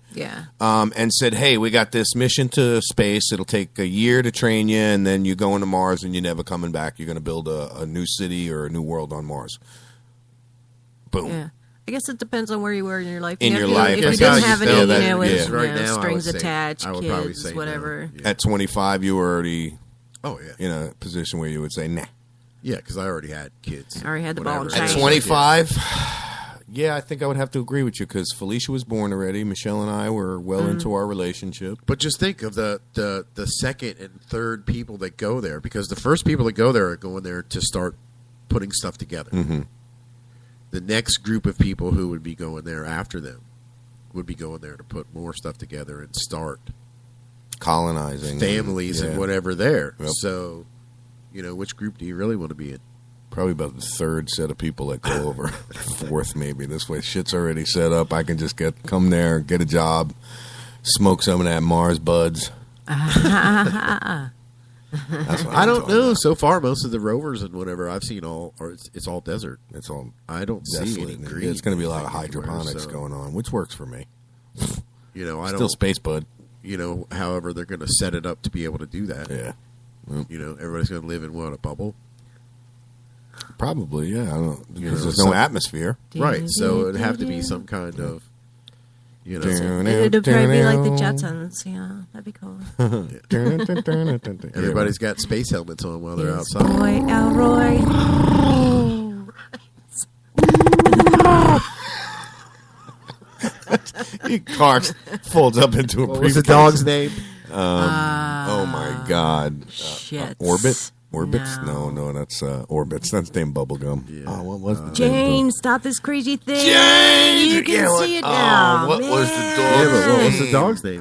[SPEAKER 8] and said, hey, we got this mission to space, it'll take a year to train you, and then you're going to Mars and you're never coming back, you're going to build a new city or a new world on Mars. Boom.
[SPEAKER 7] Yeah. I guess it depends on where you were in your life.
[SPEAKER 8] If you
[SPEAKER 7] didn't have any,
[SPEAKER 2] now,
[SPEAKER 7] strings attached,
[SPEAKER 2] I would
[SPEAKER 7] kids,
[SPEAKER 2] say
[SPEAKER 7] whatever.
[SPEAKER 2] No.
[SPEAKER 8] At 25, you were already
[SPEAKER 2] in
[SPEAKER 8] a position where you would say, nah.
[SPEAKER 2] Yeah, because I already had kids.
[SPEAKER 7] I already had the ball and chain.
[SPEAKER 8] At 25, I think I would have to agree with you because Felicia was born already. Michelle and I were well into our relationship.
[SPEAKER 2] But just think of the second and third people that go there, because the first people that go there are going there to start putting stuff together.
[SPEAKER 8] Mm-hmm.
[SPEAKER 2] The next group of people who would be going there after them would be going there to put more stuff together and start
[SPEAKER 8] colonizing
[SPEAKER 2] families and whatever there.
[SPEAKER 8] Yep.
[SPEAKER 2] So, which group do you really want to be in?
[SPEAKER 8] Probably about the third set of people that go over. Fourth, maybe. This way, shit's already set up. I can just come there, get a job, smoke some of that Mars buds.
[SPEAKER 2] I don't know. So far, most of the rovers and whatever I've seen it's all desert.
[SPEAKER 8] It's all.
[SPEAKER 2] I don't see any green.
[SPEAKER 8] It's going to be a lot of hydroponics going on, which works for me.
[SPEAKER 2] I don't
[SPEAKER 8] still space bud.
[SPEAKER 2] However, they're going to set it up to be able to do that.
[SPEAKER 8] Yeah.
[SPEAKER 2] Everybody's going to live in a bubble.
[SPEAKER 8] Probably, yeah. I don't because there's no atmosphere,
[SPEAKER 2] right? So it'd have to be some kind of.
[SPEAKER 7] It'd probably be like the Jetsons. Yeah, that'd be cool.
[SPEAKER 2] Everybody's got space helmets on while they're outside.
[SPEAKER 7] Boy, Elroy.
[SPEAKER 8] Car folds up into a briefcase.
[SPEAKER 2] What's the dog's name?
[SPEAKER 8] Oh my God!
[SPEAKER 7] Shit.
[SPEAKER 8] Orbit. Orbits? No, that's Orbits. That's damn bubblegum. Yeah. Oh, what was the
[SPEAKER 7] Jane, stop this crazy thing.
[SPEAKER 8] Jane!
[SPEAKER 7] You can see it now.
[SPEAKER 8] What was the dog?
[SPEAKER 2] Yeah, but what was the dog's name?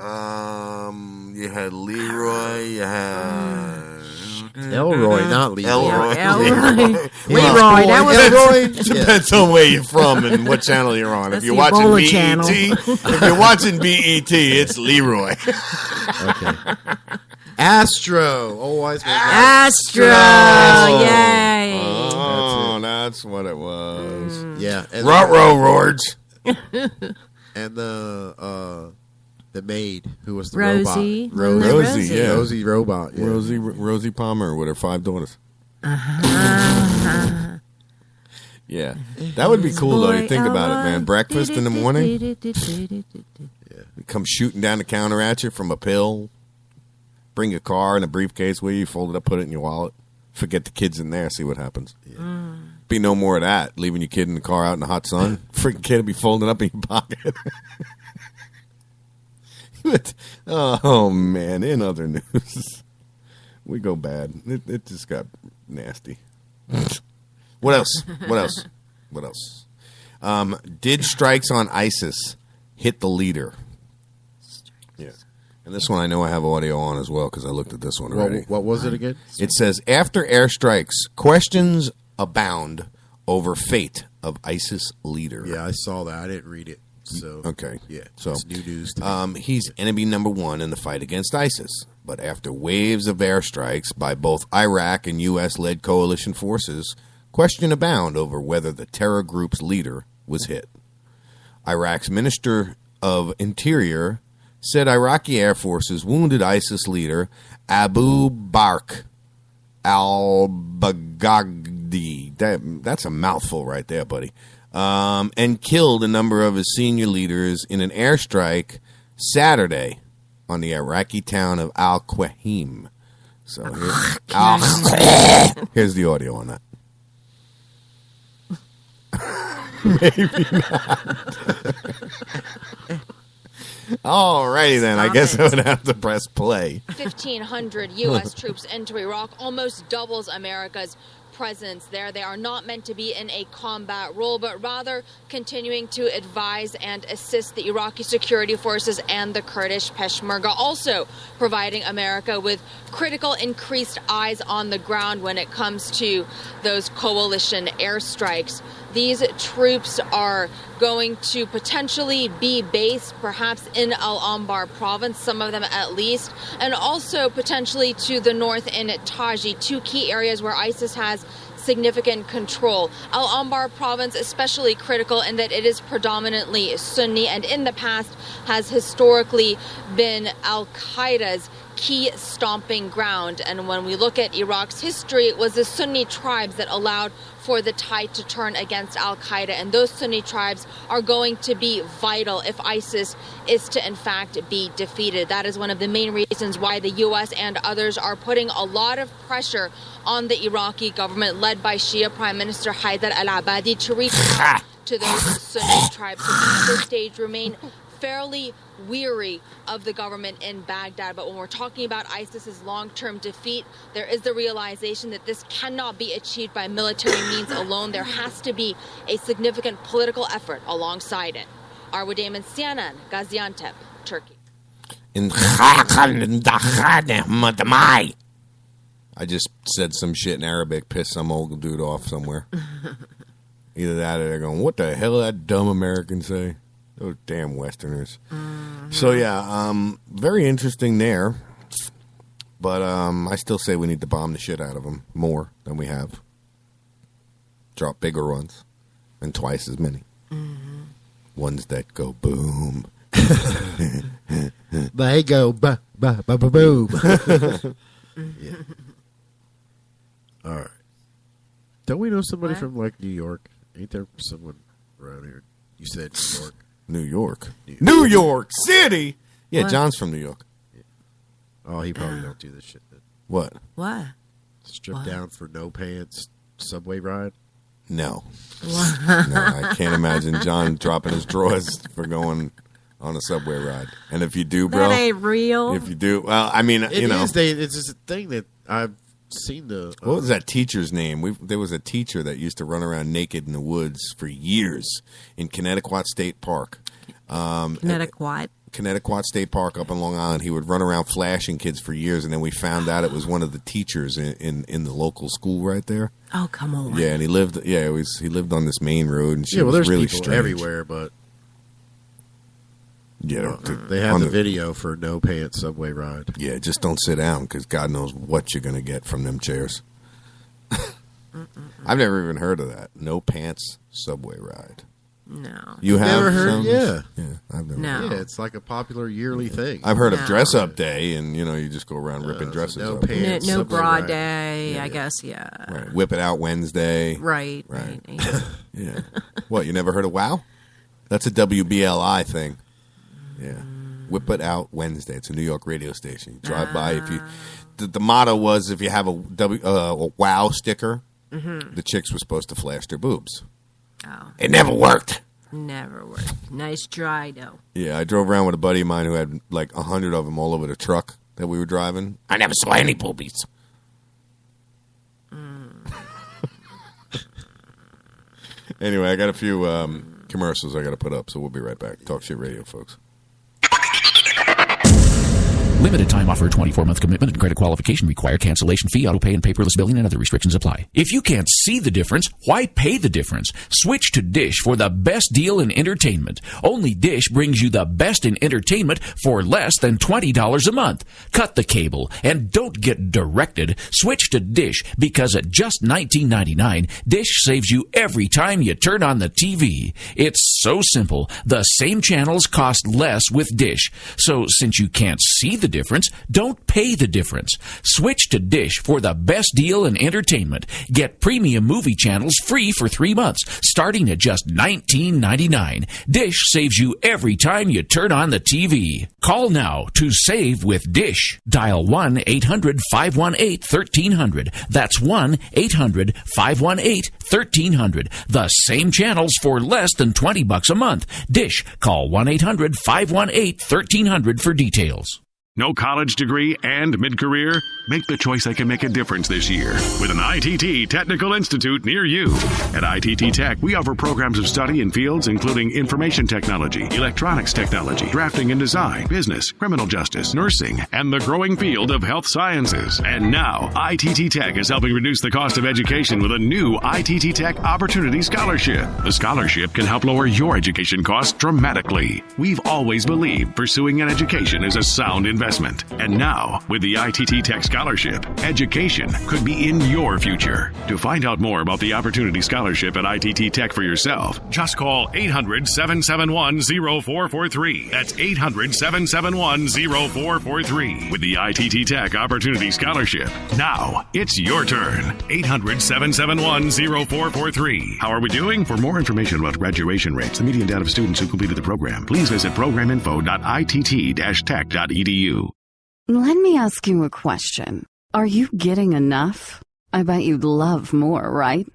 [SPEAKER 8] You had Leroy, you had
[SPEAKER 2] Elroy, not Leroy.
[SPEAKER 7] Elroy. Leroy, that was
[SPEAKER 2] Elroy.
[SPEAKER 8] Depends on where you're from and what channel you're on.
[SPEAKER 7] That's
[SPEAKER 8] if you're
[SPEAKER 7] the
[SPEAKER 8] watching
[SPEAKER 7] Ebola
[SPEAKER 8] BET,
[SPEAKER 7] channel.
[SPEAKER 8] if you're watching BET, it's Leroy.
[SPEAKER 2] Okay. Astro. Oh, wise man.
[SPEAKER 7] Astro. Yay.
[SPEAKER 8] Oh, that's what it was.
[SPEAKER 2] Yeah.
[SPEAKER 8] Ruh-roh, Roards.
[SPEAKER 2] And the maid who was the
[SPEAKER 7] Rosie.
[SPEAKER 2] robot.
[SPEAKER 8] Rosie, yeah.
[SPEAKER 2] Rosie robot. Yeah.
[SPEAKER 8] Rosie Palmer with her 5 daughters.
[SPEAKER 7] Uh-huh.
[SPEAKER 8] Yeah. That would be cool, though. You think about it, man. Breakfast in the morning. Come shooting down the counter at you from a pill. Bring a car and a briefcase with you, fold it up, put it in your wallet. Forget the kids in there, see what happens.
[SPEAKER 2] Yeah.
[SPEAKER 8] Be no more of that. Leaving your kid in the car out in the hot sun. Freaking kid will be folding up in your pocket. Oh, man. In other news, we go bad. It just got nasty. What else? Did strikes on ISIS hit the leader? Yeah. And this one I know I have audio on as well because I looked at this one already.
[SPEAKER 2] What was it again?
[SPEAKER 8] It says, after airstrikes, questions abound over fate of ISIS leader.
[SPEAKER 2] Yeah, I saw that. I didn't read it. So
[SPEAKER 8] okay.
[SPEAKER 2] Yeah.
[SPEAKER 8] So
[SPEAKER 2] it's new news to me.
[SPEAKER 8] He's enemy number one in the fight against ISIS. But after waves of airstrikes by both Iraq and U.S.-led coalition forces, question abound over whether the terror group's leader was hit. Iraq's Minister of Interior said Iraqi air forces wounded ISIS leader Abu Bakr al-Baghdadi. That's a mouthful right there, buddy. And killed a number of his senior leaders in an airstrike Saturday on the Iraqi town of Al-Qaim. So here's the audio on that. Maybe not. Alrighty then, I guess I would have to press play.
[SPEAKER 4] 1,500 U.S. troops into Iraq almost doubles America's presence there. They are not meant to be in a combat role, but rather continuing to advise and assist the Iraqi security forces and the Kurdish Peshmerga, also providing America with critical increased eyes on the ground when it comes to those coalition airstrikes. These troops are going to potentially be based perhaps in Al-Anbar province, some of them at least, and also potentially to the north in Taji, 2 key areas where ISIS has significant control. Al-Anbar province especially critical in that it is predominantly Sunni and in the past has historically been Al-Qaeda's key stomping ground. And when we look at Iraq's history, it was the Sunni tribes that allowed for the tide to turn against Al-Qaeda, and those Sunni tribes are going to be vital if ISIS is to in fact be defeated. That is one of the main reasons why the U.S. and others are putting a lot of pressure on the Iraqi government led by Shia Prime Minister Haider al-Abadi to reach out to those Sunni tribes who at this stage remain fairly weary of the government in Baghdad. But when we're talking about ISIS's long-term defeat, there is the realization that this cannot be achieved by military means alone. There has to be a significant political effort alongside it. Arwadam and Sianan, Gaziantep, Turkey.
[SPEAKER 8] I just said some shit in Arabic, pissed some old dude off somewhere. Either that or they're going, what the hell did that dumb American say? Those damn Westerners. So, yeah, very interesting there. But I still say we need to bomb the shit out of them more than we have. Drop bigger ones and twice as many. Ones that go boom.
[SPEAKER 2] They go boom. Yeah. All right. Don't we know somebody from like New York? Ain't there someone around here? You said New York.
[SPEAKER 8] New York. New York City. Yeah,
[SPEAKER 7] What?
[SPEAKER 8] John's from New York.
[SPEAKER 2] Yeah. Oh, he probably don't do this shit then.
[SPEAKER 8] What?
[SPEAKER 7] What?
[SPEAKER 2] Strip down for no pants subway ride?
[SPEAKER 8] No. No, I can't imagine John dropping his drawers for going on a subway ride. And if you do, bro.
[SPEAKER 7] That ain't real.
[SPEAKER 8] If you do, well, I mean, you know.
[SPEAKER 2] It's just a thing that I've seen the...
[SPEAKER 8] What was that teacher's name? There was a teacher that used to run around naked in the woods for years in Connecticut State Park. Connecticut State Park up in Long Island. He would run around flashing kids for years, and then we found out it was one of the teachers in the local school right there.
[SPEAKER 7] Oh, come on.
[SPEAKER 8] Yeah, and he lived. Yeah, he lived on this main road, and she
[SPEAKER 2] well,
[SPEAKER 8] was
[SPEAKER 2] there's
[SPEAKER 8] really
[SPEAKER 2] people
[SPEAKER 8] strange.
[SPEAKER 2] everywhere, but
[SPEAKER 8] Yeah,
[SPEAKER 2] they have the video for no pants subway ride.
[SPEAKER 8] Yeah, just don't sit down because God knows what you're going to get from them chairs. I've never even heard of that. No pants subway ride.
[SPEAKER 7] No.
[SPEAKER 8] You have
[SPEAKER 2] never heard?
[SPEAKER 8] some?
[SPEAKER 2] Yeah.
[SPEAKER 8] I've never.
[SPEAKER 7] No.
[SPEAKER 2] Yeah, it's like a popular yearly thing.
[SPEAKER 8] I've heard of Dress Up Day, and you just go around ripping dresses
[SPEAKER 2] no
[SPEAKER 8] up.
[SPEAKER 2] pants.
[SPEAKER 7] No
[SPEAKER 2] Subway
[SPEAKER 7] bra
[SPEAKER 2] ride.
[SPEAKER 7] day, I guess, yeah.
[SPEAKER 8] Right. Whip It Out Wednesday.
[SPEAKER 7] Right.
[SPEAKER 8] Yeah. What, you never heard of WOW? That's a WBLI thing. Yeah. Whip It Out Wednesday. It's a New York radio station. You drive by. If you, the motto was if you have a WOW sticker, the chicks were supposed to flash their boobs.
[SPEAKER 7] Oh.
[SPEAKER 8] It never worked.
[SPEAKER 7] Never worked. Nice try, though.
[SPEAKER 8] Yeah, I drove around with a buddy of mine who had like 100 of them all over the truck that we were driving. I never saw any boobies. Anyway, I got a few commercials I got to put up, so we'll be right back. Talk Shit Radio, folks.
[SPEAKER 18] Limited time offer, 24-month commitment and credit qualification required. Cancellation fee, auto pay, and paperless billing and other restrictions apply. If you can't see the difference, why pay the difference? Switch to Dish for the best deal in entertainment. Only Dish brings you the best in entertainment for less than $20 a month. Cut the cable and don't get directed. Switch to Dish because at just $19.99, Dish saves you every time you turn on the TV. It's so simple. The same channels cost less with Dish. So since you can't see the difference, don't pay the difference. Switch to Dish for the best deal in entertainment. Get premium movie channels free for 3 months, starting at just $19.99. Dish saves you every time you turn on the TV. Call now to save with Dish. Dial 1-800-518-1300. That's 1-800-518-1300. The same channels for less than $20 a month. Dish. Call 1-800-518-1300 for details.
[SPEAKER 17] No college degree and mid-career? Make the choice that can make a difference this year with an ITT Technical Institute near you. At ITT Tech, we offer programs of study in fields including information technology, electronics technology, drafting and design, business, criminal justice, nursing, and the growing field of health sciences. And now, ITT Tech is helping reduce the cost of education with a new ITT Tech Opportunity Scholarship. The scholarship can help lower your education costs dramatically. We've always believed pursuing an education is a sound investment. And now, with the ITT Tech Scholarship, education could be in your future. To find out more about the Opportunity Scholarship at ITT Tech for yourself, just call 800-771-0443. That's 800-771-0443. With the ITT Tech Opportunity Scholarship. Now, it's your turn. 800-771-0443. How are we doing? For more information about graduation rates, the median data of students who completed the program, please visit programinfo.itt-tech.edu.
[SPEAKER 10] Let me ask you a question. Are you getting enough? I bet you'd love more, right?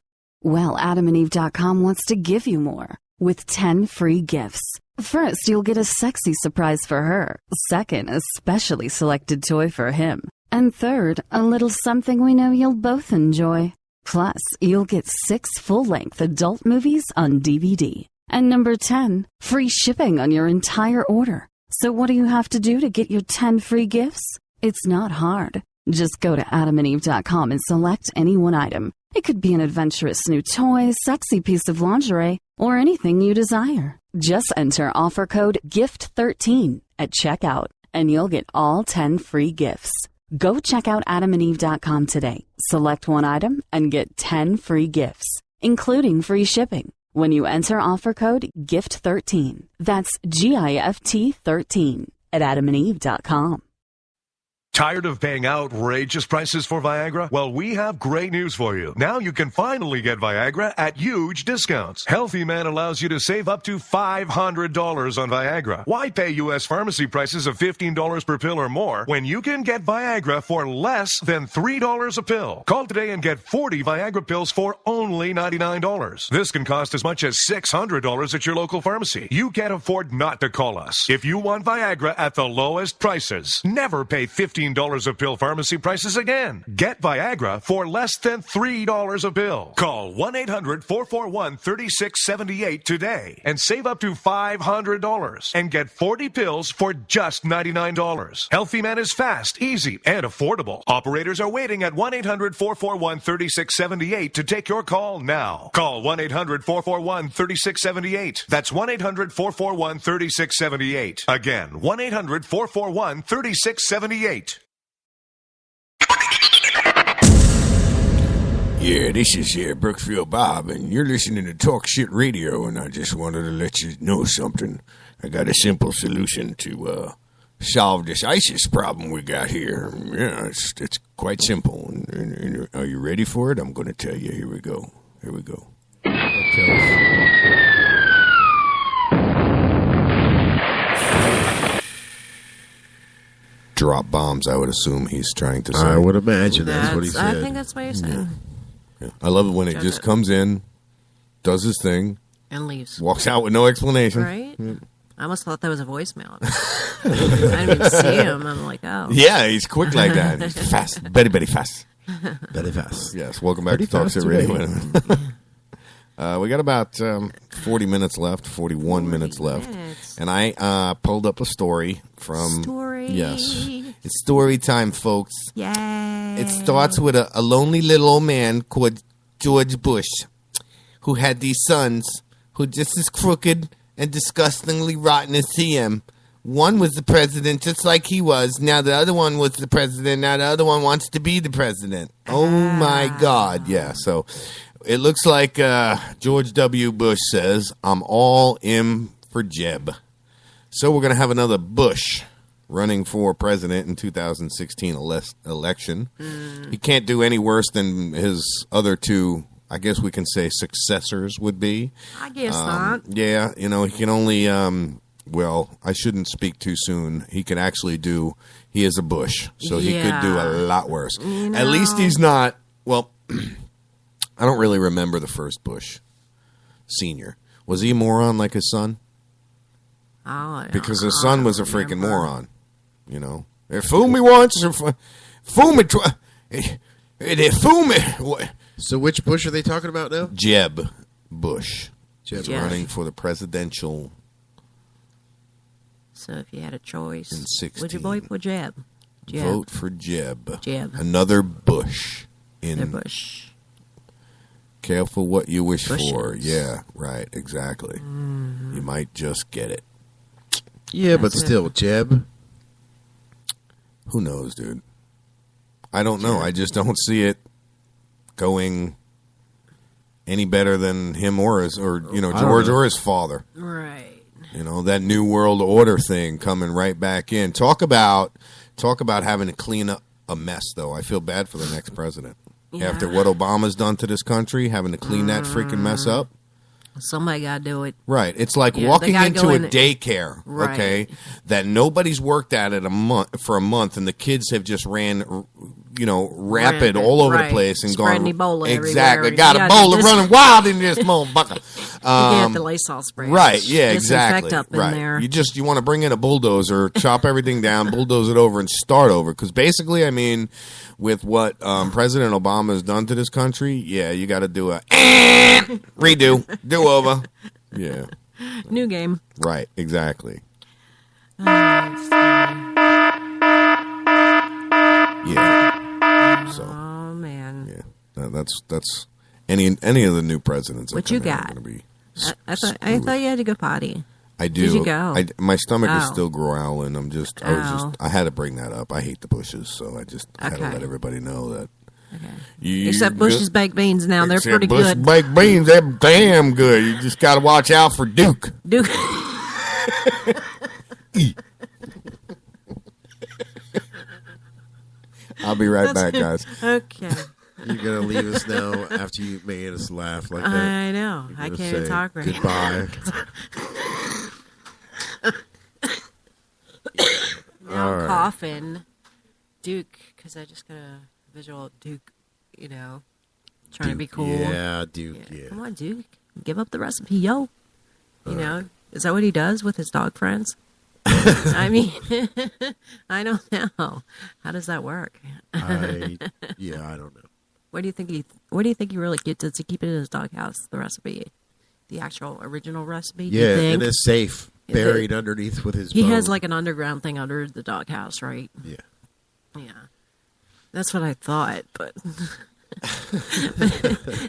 [SPEAKER 10] Well, AdamandEve.com wants to give you more with 10 free gifts. First, you'll get a sexy surprise for her. Second, a specially selected toy for him. And third, a little something we know you'll both enjoy. Plus, you'll get 6 full-length adult movies on DVD. And number 10, free shipping on your entire order. So what do you have to do to get your 10 free gifts? It's not hard. Just go to adamandeve.com and select any one item. It could be an adventurous new toy, sexy piece of lingerie, or anything you desire. Just enter offer code GIFT13 at checkout, and you'll get all 10 free gifts. Go check out adamandeve.com today. Select one item and get 10 free gifts, including free shipping, when you enter offer code GIFT13. That's GIFT 13 at adamandeve.com.
[SPEAKER 1] Tired of paying outrageous prices for Viagra? Well, we have great news for you. Now you can finally get Viagra at huge discounts. Healthy Man allows you to save up to $500 on Viagra. Why pay U.S. pharmacy prices of $15 per pill or more when you can get Viagra for less than $3 a pill? Call today and get 40 Viagra pills for only $99. This can cost as much as $600 at your local pharmacy. You can't afford not to call us. If you want Viagra at the lowest prices, never pay $15 a pill pharmacy prices again. Get Viagra for less than $3 a pill. Call 1-800-441-3678 today and save up to $500 and get 40 pills for just $99. Healthy Man is fast, easy, and affordable. Operators are waiting at 1-800-441-3678 to take your call now. Call 1-800-441-3678. That's 1-800-441-3678. Again, 1-800-441-3678.
[SPEAKER 14] Yeah, this is Brookfield Bob, and you're listening to Talk Shit Radio, and I just wanted to let you know something. I got a simple solution to solve this ISIS problem we got here. Yeah, it's quite simple. And are you ready for it? I'm going to tell you. Here we go.
[SPEAKER 8] Drop bombs, I would assume he's trying to say.
[SPEAKER 2] I would imagine that's what he said.
[SPEAKER 7] I think that's what he's saying.
[SPEAKER 8] Yeah. I love it when it just comes in, does his thing,
[SPEAKER 7] and leaves.
[SPEAKER 8] Walks out with no explanation.
[SPEAKER 7] Right? Yeah. I almost thought that was a voicemail. I didn't even see him. I'm like, oh.
[SPEAKER 8] Yeah, he's quick like that. He's fast. Very, very fast.
[SPEAKER 2] Very fast.
[SPEAKER 8] Yes, welcome back to Talk Shit Radio. We got about 40 minutes left, 41 minutes left. And I pulled up a story from... Yes. It's story time, folks.
[SPEAKER 7] Yay.
[SPEAKER 8] It starts with a lonely little old man called George Bush, who had these sons who just as crooked and disgustingly rotten as him. One was the president just like he was. Now the other one was the president. Now the other one wants to be the president. Oh, my God. Yeah, so it looks like George W. Bush says, I'm all in for Jeb. So we're going to have another Bush running for president in 2016 election. He can't do any worse than his other two, I guess we can say, successors would be.
[SPEAKER 7] I guess not.
[SPEAKER 8] Yeah, he can only, well, I shouldn't speak too soon. He can actually do, he is a Bush, so he could do a lot worse. At least he's not, well, I don't really remember the first Bush senior. Was he a moron like his son?
[SPEAKER 7] Oh,
[SPEAKER 8] because his son was a freaking moron. Fool me once, or fool me twice. Fool me.
[SPEAKER 2] So which Bush are they talking about now?
[SPEAKER 8] Jeb Bush.
[SPEAKER 2] Jeb
[SPEAKER 8] running for the presidential.
[SPEAKER 7] So if you had a choice,
[SPEAKER 8] in 16,
[SPEAKER 7] would you vote for Jeb?
[SPEAKER 8] Vote for Jeb.
[SPEAKER 7] Jeb.
[SPEAKER 8] Another Bush.
[SPEAKER 7] Another Bush.
[SPEAKER 8] Careful what you wish
[SPEAKER 7] Bushes.
[SPEAKER 8] for. Yeah, right, exactly. Mm-hmm. You might just get it.
[SPEAKER 2] Yeah, but still, Jeb.
[SPEAKER 8] Who knows, dude? I don't know. I just don't see it going any better than him or George or his father.
[SPEAKER 7] Right.
[SPEAKER 8] That New World Order thing coming right back in. Talk about having to clean up a mess, though. I feel bad for the next president. Yeah. After what Obama's done to this country, having to clean that freaking mess up.
[SPEAKER 7] Somebody got to do it.
[SPEAKER 8] Right. It's like walking into a daycare, okay, that nobody's worked at it for a month, and the kids have just ran, rapid all over the place and gone.
[SPEAKER 7] Ebola
[SPEAKER 8] exactly.
[SPEAKER 7] Everywhere.
[SPEAKER 8] Got Ebola running wild in this motherfucker.
[SPEAKER 7] You have the Lysol spray.
[SPEAKER 8] Right. Yeah, exactly.
[SPEAKER 7] Up in there.
[SPEAKER 8] You want to bring in a bulldozer, chop everything down, bulldoze it over, and start over. Because basically, I mean, with what President Obama has done to this country, yeah, you got to do a redo, do over. Yeah.
[SPEAKER 7] New game.
[SPEAKER 8] Right, exactly. Yeah. So.
[SPEAKER 7] Oh man.
[SPEAKER 8] Yeah. That's any of the new presidents.
[SPEAKER 7] What you got?
[SPEAKER 8] Going to be
[SPEAKER 7] I thought you had to go potty.
[SPEAKER 8] I do.
[SPEAKER 7] Did you go?
[SPEAKER 8] My stomach is
[SPEAKER 7] Oh.
[SPEAKER 8] still growling. I had to bring that up. I hate the bushes, so I had to let everybody know that. Okay.
[SPEAKER 7] Except Bush's baked beans now. They're pretty good.
[SPEAKER 8] Baked beans, they're damn good. You just got to watch out for Duke.
[SPEAKER 7] Duke.
[SPEAKER 8] I'll be right back, guys.
[SPEAKER 7] Okay.
[SPEAKER 2] You're going to leave us now after you made us laugh like that.
[SPEAKER 7] I know. I can't even talk right
[SPEAKER 2] goodbye.
[SPEAKER 7] Now I'm coughing. Duke, because I just got a visual of Duke, trying to be cool.
[SPEAKER 2] Yeah, Duke, yeah.
[SPEAKER 7] Come on, Duke. Give up the recipe, yo. Is that what he does with his dog friends? I mean, I don't know. How does that work?
[SPEAKER 2] I don't know.
[SPEAKER 7] What do you think he really does he keep it in his doghouse, the recipe? The actual original recipe?
[SPEAKER 2] Yeah, in his safe, buried underneath with his
[SPEAKER 7] He
[SPEAKER 2] bone.
[SPEAKER 7] has like an underground thing under the doghouse, right?
[SPEAKER 2] Yeah.
[SPEAKER 7] Yeah. That's what I thought, but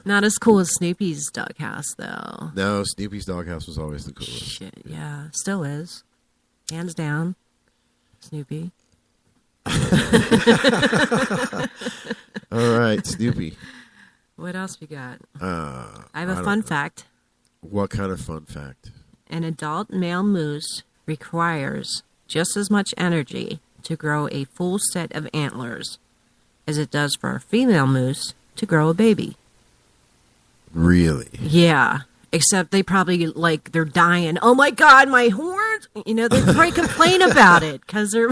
[SPEAKER 7] not as cool as Snoopy's doghouse, though.
[SPEAKER 2] No, Snoopy's doghouse was always the coolest.
[SPEAKER 7] Shit, yeah. Still is. Hands down. Snoopy.
[SPEAKER 2] All right, Snoopy.
[SPEAKER 7] What else we got?
[SPEAKER 2] I
[SPEAKER 7] have a fun fact.
[SPEAKER 2] What kind of fun fact?
[SPEAKER 7] An adult male moose requires just as much energy to grow a full set of antlers as it does for a female moose to grow a baby.
[SPEAKER 2] Really?
[SPEAKER 7] Yeah. Except they probably, they're dying. Oh, my God, my horns! They probably complain about it because they're...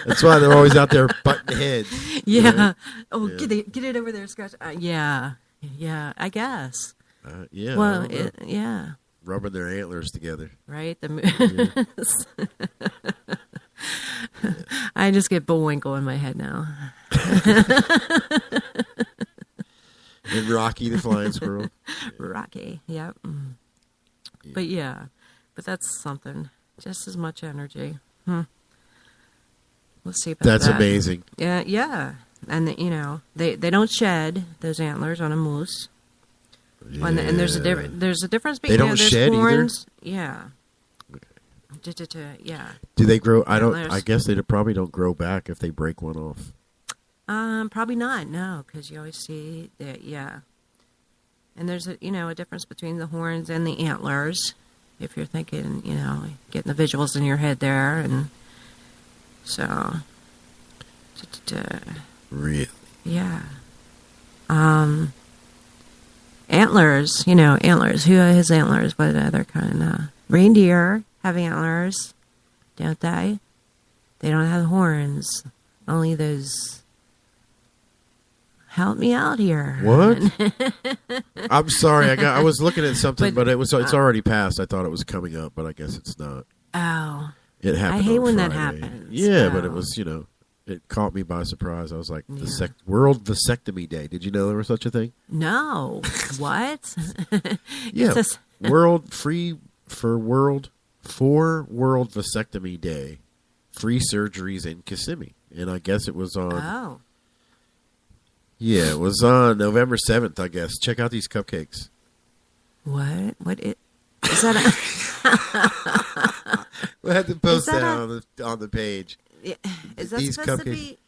[SPEAKER 2] That's why they're always out there butting heads.
[SPEAKER 7] Yeah.
[SPEAKER 2] Right?
[SPEAKER 7] Oh, yeah. Get it over there, Scratch. Yeah. Yeah, I guess.
[SPEAKER 2] Yeah.
[SPEAKER 7] Well, yeah.
[SPEAKER 2] Rubbing their antlers together.
[SPEAKER 7] Right? I just get Bullwinkle in my head now.
[SPEAKER 2] And Rocky the Flying Squirrel.
[SPEAKER 7] Rocky, yep. But but that's something. Just as much energy. We'll see about
[SPEAKER 2] That's
[SPEAKER 7] that.
[SPEAKER 2] amazing.
[SPEAKER 7] Yeah. And, they don't shed those antlers on a moose.
[SPEAKER 2] Yeah.
[SPEAKER 7] And there's a difference between
[SPEAKER 2] They don't shed
[SPEAKER 7] horns.
[SPEAKER 2] either?
[SPEAKER 7] Yeah. Yeah.
[SPEAKER 2] Do they grow?
[SPEAKER 7] Antlers.
[SPEAKER 2] I guess they probably don't grow back if they break one off.
[SPEAKER 7] Probably not. No, because you always see that. Yeah. And there's a difference between the horns and the antlers. If you're thinking, getting the visuals in your head there, and so.
[SPEAKER 2] Really?
[SPEAKER 7] Yeah. Antlers. Antlers. Who has antlers? What other kind of reindeer have antlers? Don't they? They don't have horns. Only those. Help me out here.
[SPEAKER 2] What? I'm sorry. I was looking at something, but it's already passed. I thought it was coming up, but I guess it's not.
[SPEAKER 7] Oh.
[SPEAKER 2] It happened.
[SPEAKER 7] I hate
[SPEAKER 2] on
[SPEAKER 7] when
[SPEAKER 2] Friday.
[SPEAKER 7] that happens.
[SPEAKER 2] Yeah, but it was it caught me by surprise. I was like, World Vasectomy Day. Did you know there was such a thing?
[SPEAKER 7] No. What?
[SPEAKER 2] Yeah. World Vasectomy Day. Free surgeries in Kissimmee. And I guess it was on...
[SPEAKER 7] Oh.
[SPEAKER 2] Yeah, it was on November 7th, I guess. Check out these cupcakes.
[SPEAKER 7] What? Is that
[SPEAKER 2] We'll have to post that on the page.
[SPEAKER 7] Is that
[SPEAKER 2] These
[SPEAKER 7] supposed
[SPEAKER 2] cupcakes.
[SPEAKER 7] to be...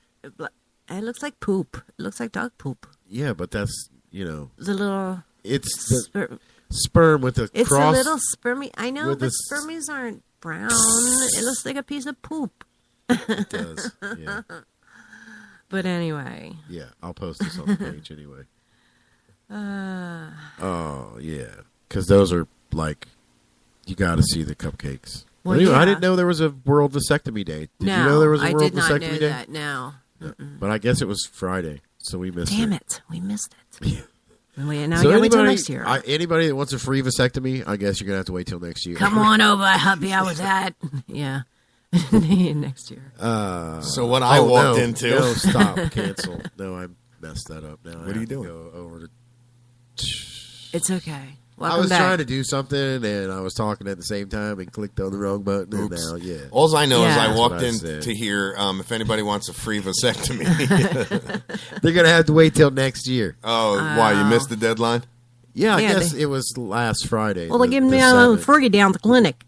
[SPEAKER 7] It looks like poop. It looks like dog poop.
[SPEAKER 2] Yeah, but that's,
[SPEAKER 7] The little...
[SPEAKER 2] It's the sperm with a
[SPEAKER 7] It's
[SPEAKER 2] cross.
[SPEAKER 7] a little spermy. I know,
[SPEAKER 2] with
[SPEAKER 7] but
[SPEAKER 2] a
[SPEAKER 7] spermies aren't brown. It looks like a piece of poop.
[SPEAKER 2] It does, yeah.
[SPEAKER 7] But anyway.
[SPEAKER 2] Yeah, I'll post this on the page anyway. Oh, yeah. Because those are, you got to see the cupcakes.
[SPEAKER 7] Well,
[SPEAKER 2] anyway,
[SPEAKER 7] yeah.
[SPEAKER 2] I didn't know there was a World Vasectomy Day. Did you know there was a World Vasectomy
[SPEAKER 7] I did not know
[SPEAKER 2] Day?
[SPEAKER 7] that, no.
[SPEAKER 2] But I guess it was Friday, so we missed it.
[SPEAKER 7] Damn it. We missed it.
[SPEAKER 2] Yeah.
[SPEAKER 7] Now you gotta wait till next year.
[SPEAKER 2] Anybody that wants a free vasectomy, I guess you're going to have to wait till next year.
[SPEAKER 7] Come on over. I'll help you out with that. Yeah. Next year.
[SPEAKER 8] So what I walked into.
[SPEAKER 2] No, stop. Cancel. No, I messed that up now.
[SPEAKER 8] What are you doing?
[SPEAKER 2] Go over to...
[SPEAKER 7] It's okay. Welcome
[SPEAKER 2] I was
[SPEAKER 7] back.
[SPEAKER 2] trying to do something, and I was talking at the same time and clicked on the wrong button. And
[SPEAKER 8] Oops.
[SPEAKER 2] now, yeah.
[SPEAKER 8] All I know is
[SPEAKER 7] Yeah.
[SPEAKER 8] I
[SPEAKER 2] That's
[SPEAKER 8] walked
[SPEAKER 2] what I
[SPEAKER 8] in
[SPEAKER 2] said.
[SPEAKER 8] to hear if anybody wants a free vasectomy.
[SPEAKER 2] They're going to have to wait till next year.
[SPEAKER 8] Oh, why? You missed the deadline?
[SPEAKER 2] Yeah, I
[SPEAKER 7] Yeah,
[SPEAKER 2] guess it was last Friday.
[SPEAKER 7] Well, they give me
[SPEAKER 2] the
[SPEAKER 7] a
[SPEAKER 2] 7th.
[SPEAKER 7] Fergie down at the clinic.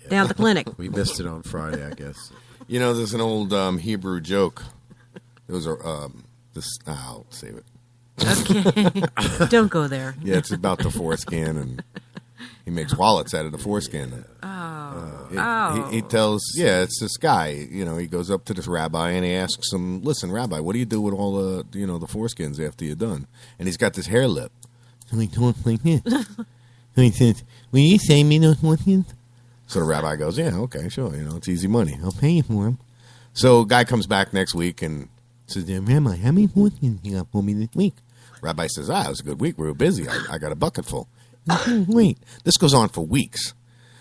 [SPEAKER 7] Down at the clinic.
[SPEAKER 2] We missed it on Friday, I guess.
[SPEAKER 8] You know, there's an old Hebrew joke. It was I'll save it.
[SPEAKER 7] Okay. Don't go there.
[SPEAKER 8] Yeah, it's about the foreskin, and he makes wallets out of the foreskin. He tells, it's this guy. You know, he goes up to this rabbi and he asks him, "Listen, Rabbi, what do you do with all the the foreskins after you're done?" And he's got this hair lip. So he talks like this. So he says, "Will you save me those foreskins?" So the rabbi goes, "Yeah, okay, sure. It's easy money. I'll pay you for them." So guy comes back next week and says, "Rabbi, how many foreskins you got for me this week?" Rabbi says, it was a good week. We were busy. I got a bucket full. Wait. This goes on for weeks.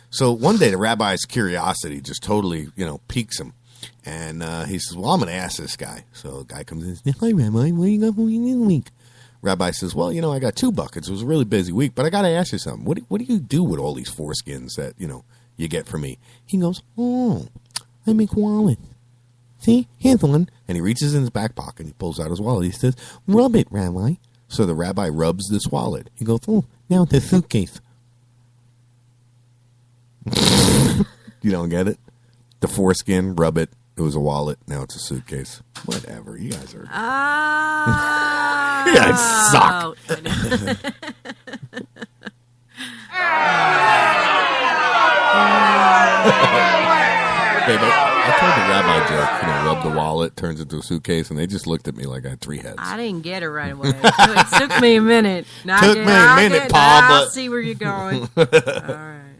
[SPEAKER 8] So one day the rabbi's curiosity just totally, piques him. And he says, well, I'm going to ask this guy. So the guy comes in and says, "Hi, Rabbi, what do you got for me this week?" Rabbi says, well, I got 2 buckets. It was a really busy week, but I got to ask you something. What do you do with all these foreskins that, you get from me? He goes, I make wallets. See, here's one. And he reaches in his back pocket and he pulls out his wallet. He says, "Rub it, Rabbi." So the rabbi rubs this wallet. He goes, "Oh, now it's a suitcase." You don't get it? The foreskin, rub it. It was a wallet. Now it's a suitcase. Whatever. You guys are. You guys suck. Babe, I told the rabbi joke, rub the wallet, turns into a suitcase, and they just looked at me like I had 3 heads.
[SPEAKER 7] I didn't get it right away. It took me a minute.
[SPEAKER 8] Pa,
[SPEAKER 7] I
[SPEAKER 8] but
[SPEAKER 7] see where you're going. All right.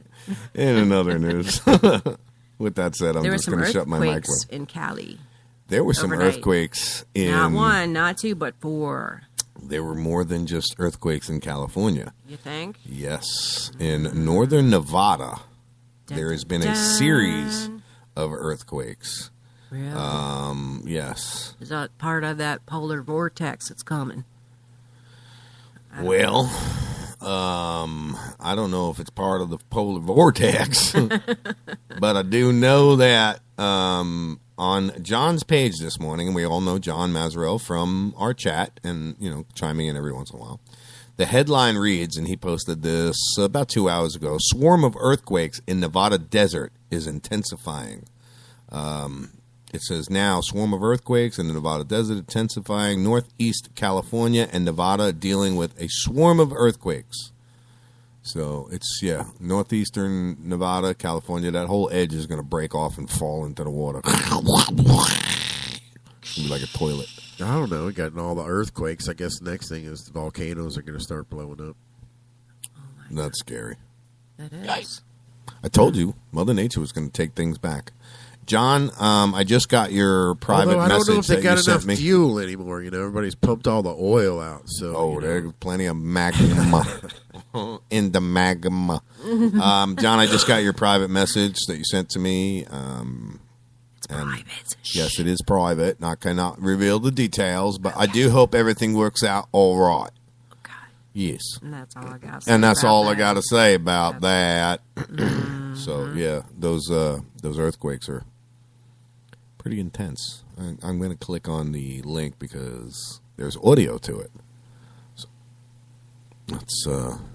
[SPEAKER 8] In another news. With that said, I'm
[SPEAKER 7] There were
[SPEAKER 8] just
[SPEAKER 7] some
[SPEAKER 8] going to shut my
[SPEAKER 7] earthquakes
[SPEAKER 8] microphone.
[SPEAKER 7] in Cali.
[SPEAKER 8] There were some
[SPEAKER 7] overnight.
[SPEAKER 8] earthquakes in.
[SPEAKER 7] Not 1, not 2, but 4.
[SPEAKER 8] There were more than just earthquakes in California.
[SPEAKER 7] You think?
[SPEAKER 8] Yes. In northern Nevada, there has been a series of earthquakes.
[SPEAKER 7] Really?
[SPEAKER 8] Yes.
[SPEAKER 7] Is that part of that polar vortex that's coming?
[SPEAKER 8] Well, I don't know if it's part of the polar vortex, but I do know that on John's page this morning, and we all know John Mazarel from our chat and, chiming in every once in a while. The headline reads, and he posted this about 2 hours ago, "Swarm of earthquakes in Nevada desert is intensifying." It says now, swarm of earthquakes in the Nevada desert intensifying. Northeast California and Nevada dealing with a swarm of earthquakes. So it's, northeastern Nevada, California. That whole edge is going to break off and fall into the water. It's going to be like a toilet.
[SPEAKER 2] I don't know. We got all the earthquakes. I guess the next thing is the volcanoes are going to start blowing up.
[SPEAKER 8] That's scary.
[SPEAKER 7] That is.
[SPEAKER 8] Yikes. I told you, Mother Nature was going to take things back. John, I just got your private
[SPEAKER 2] I don't know
[SPEAKER 8] message
[SPEAKER 2] if they
[SPEAKER 8] that
[SPEAKER 2] got
[SPEAKER 8] you sent
[SPEAKER 2] enough
[SPEAKER 8] me.
[SPEAKER 2] fuel anymore. Everybody's pumped all the oil out. So
[SPEAKER 8] There's plenty of magma in the magma. John, I just got your private message that you sent to me. It's private. Yes, it is private. I cannot reveal the details, but I do hope everything works out all right.
[SPEAKER 7] Okay.
[SPEAKER 8] Yes.
[SPEAKER 7] And that's all I got to say.
[SPEAKER 8] And that's
[SPEAKER 7] about
[SPEAKER 8] all
[SPEAKER 7] that.
[SPEAKER 8] I got to say about that. So, yeah, those earthquakes are pretty intense. I'm going to click on the link because there's audio to it. So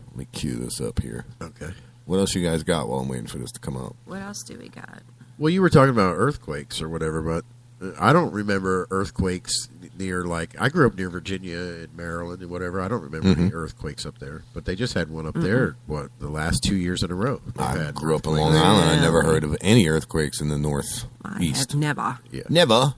[SPEAKER 8] let me cue this up here.
[SPEAKER 2] Okay.
[SPEAKER 8] What else you guys got while I'm waiting for this to come up?
[SPEAKER 7] What else do we got?
[SPEAKER 2] Well, you were talking about earthquakes or whatever, but I don't remember earthquakes near, I grew up near Virginia and Maryland and whatever. I don't remember any earthquakes up there, but they just had one up there, the last 2 years in a row.
[SPEAKER 8] I grew up in Long Island. I never heard of any earthquakes in the northeast.
[SPEAKER 7] Never.
[SPEAKER 2] Yeah.
[SPEAKER 8] Never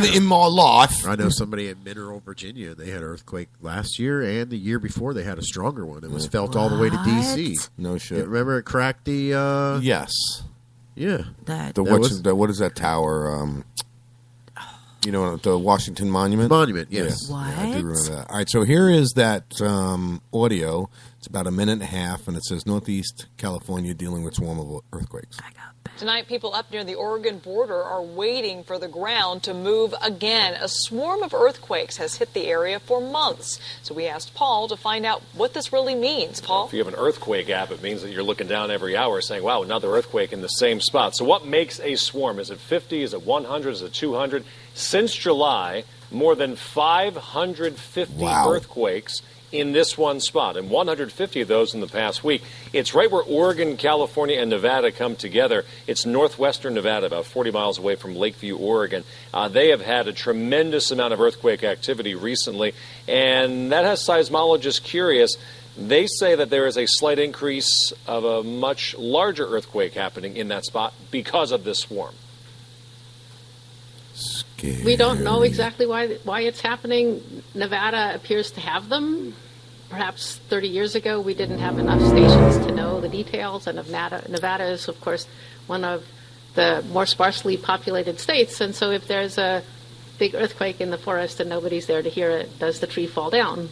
[SPEAKER 8] in my life.
[SPEAKER 2] I know somebody in Mineral, Virginia, they had an earthquake last year and the year before they had a stronger one. It was felt all the way to D.C.
[SPEAKER 8] No shit.
[SPEAKER 2] You remember it cracked the...
[SPEAKER 8] Yes.
[SPEAKER 2] Yeah.
[SPEAKER 8] What is that tower? The Washington Monument?
[SPEAKER 2] Monument, yes.
[SPEAKER 8] Yeah, I do remember that. All right, so here is that audio. It's about a minute and a half, and it says Northeast California dealing with swarm of earthquakes.
[SPEAKER 5] Tonight, people up near the Oregon border are waiting for the ground to move again. A swarm of earthquakes has hit the area for months. So we asked Paul to find out what this really means. Paul?
[SPEAKER 9] If you have an earthquake app, it means that you're looking down every hour saying, wow, another earthquake in the same spot. So what makes a swarm? Is it 50? Is it 100? Is it 200? Since July, more than 550 earthquakes in this one spot, and 150 of those in the past week. It's right where Oregon, California, and Nevada come together. It's northwestern Nevada, about 40 miles away from Lakeview, Oregon. They have had a tremendous amount of earthquake activity recently, and that has seismologists curious. They say that there is a slight increase of a much larger earthquake happening in that spot because of this swarm.
[SPEAKER 23] We don't know exactly why it's happening. Nevada appears to have them. Perhaps 30 years ago, we didn't have enough stations to know the details, and Nevada is, of course, one of the more sparsely populated states, and so if there's a big earthquake in the forest and nobody's there to hear it, does the tree fall down?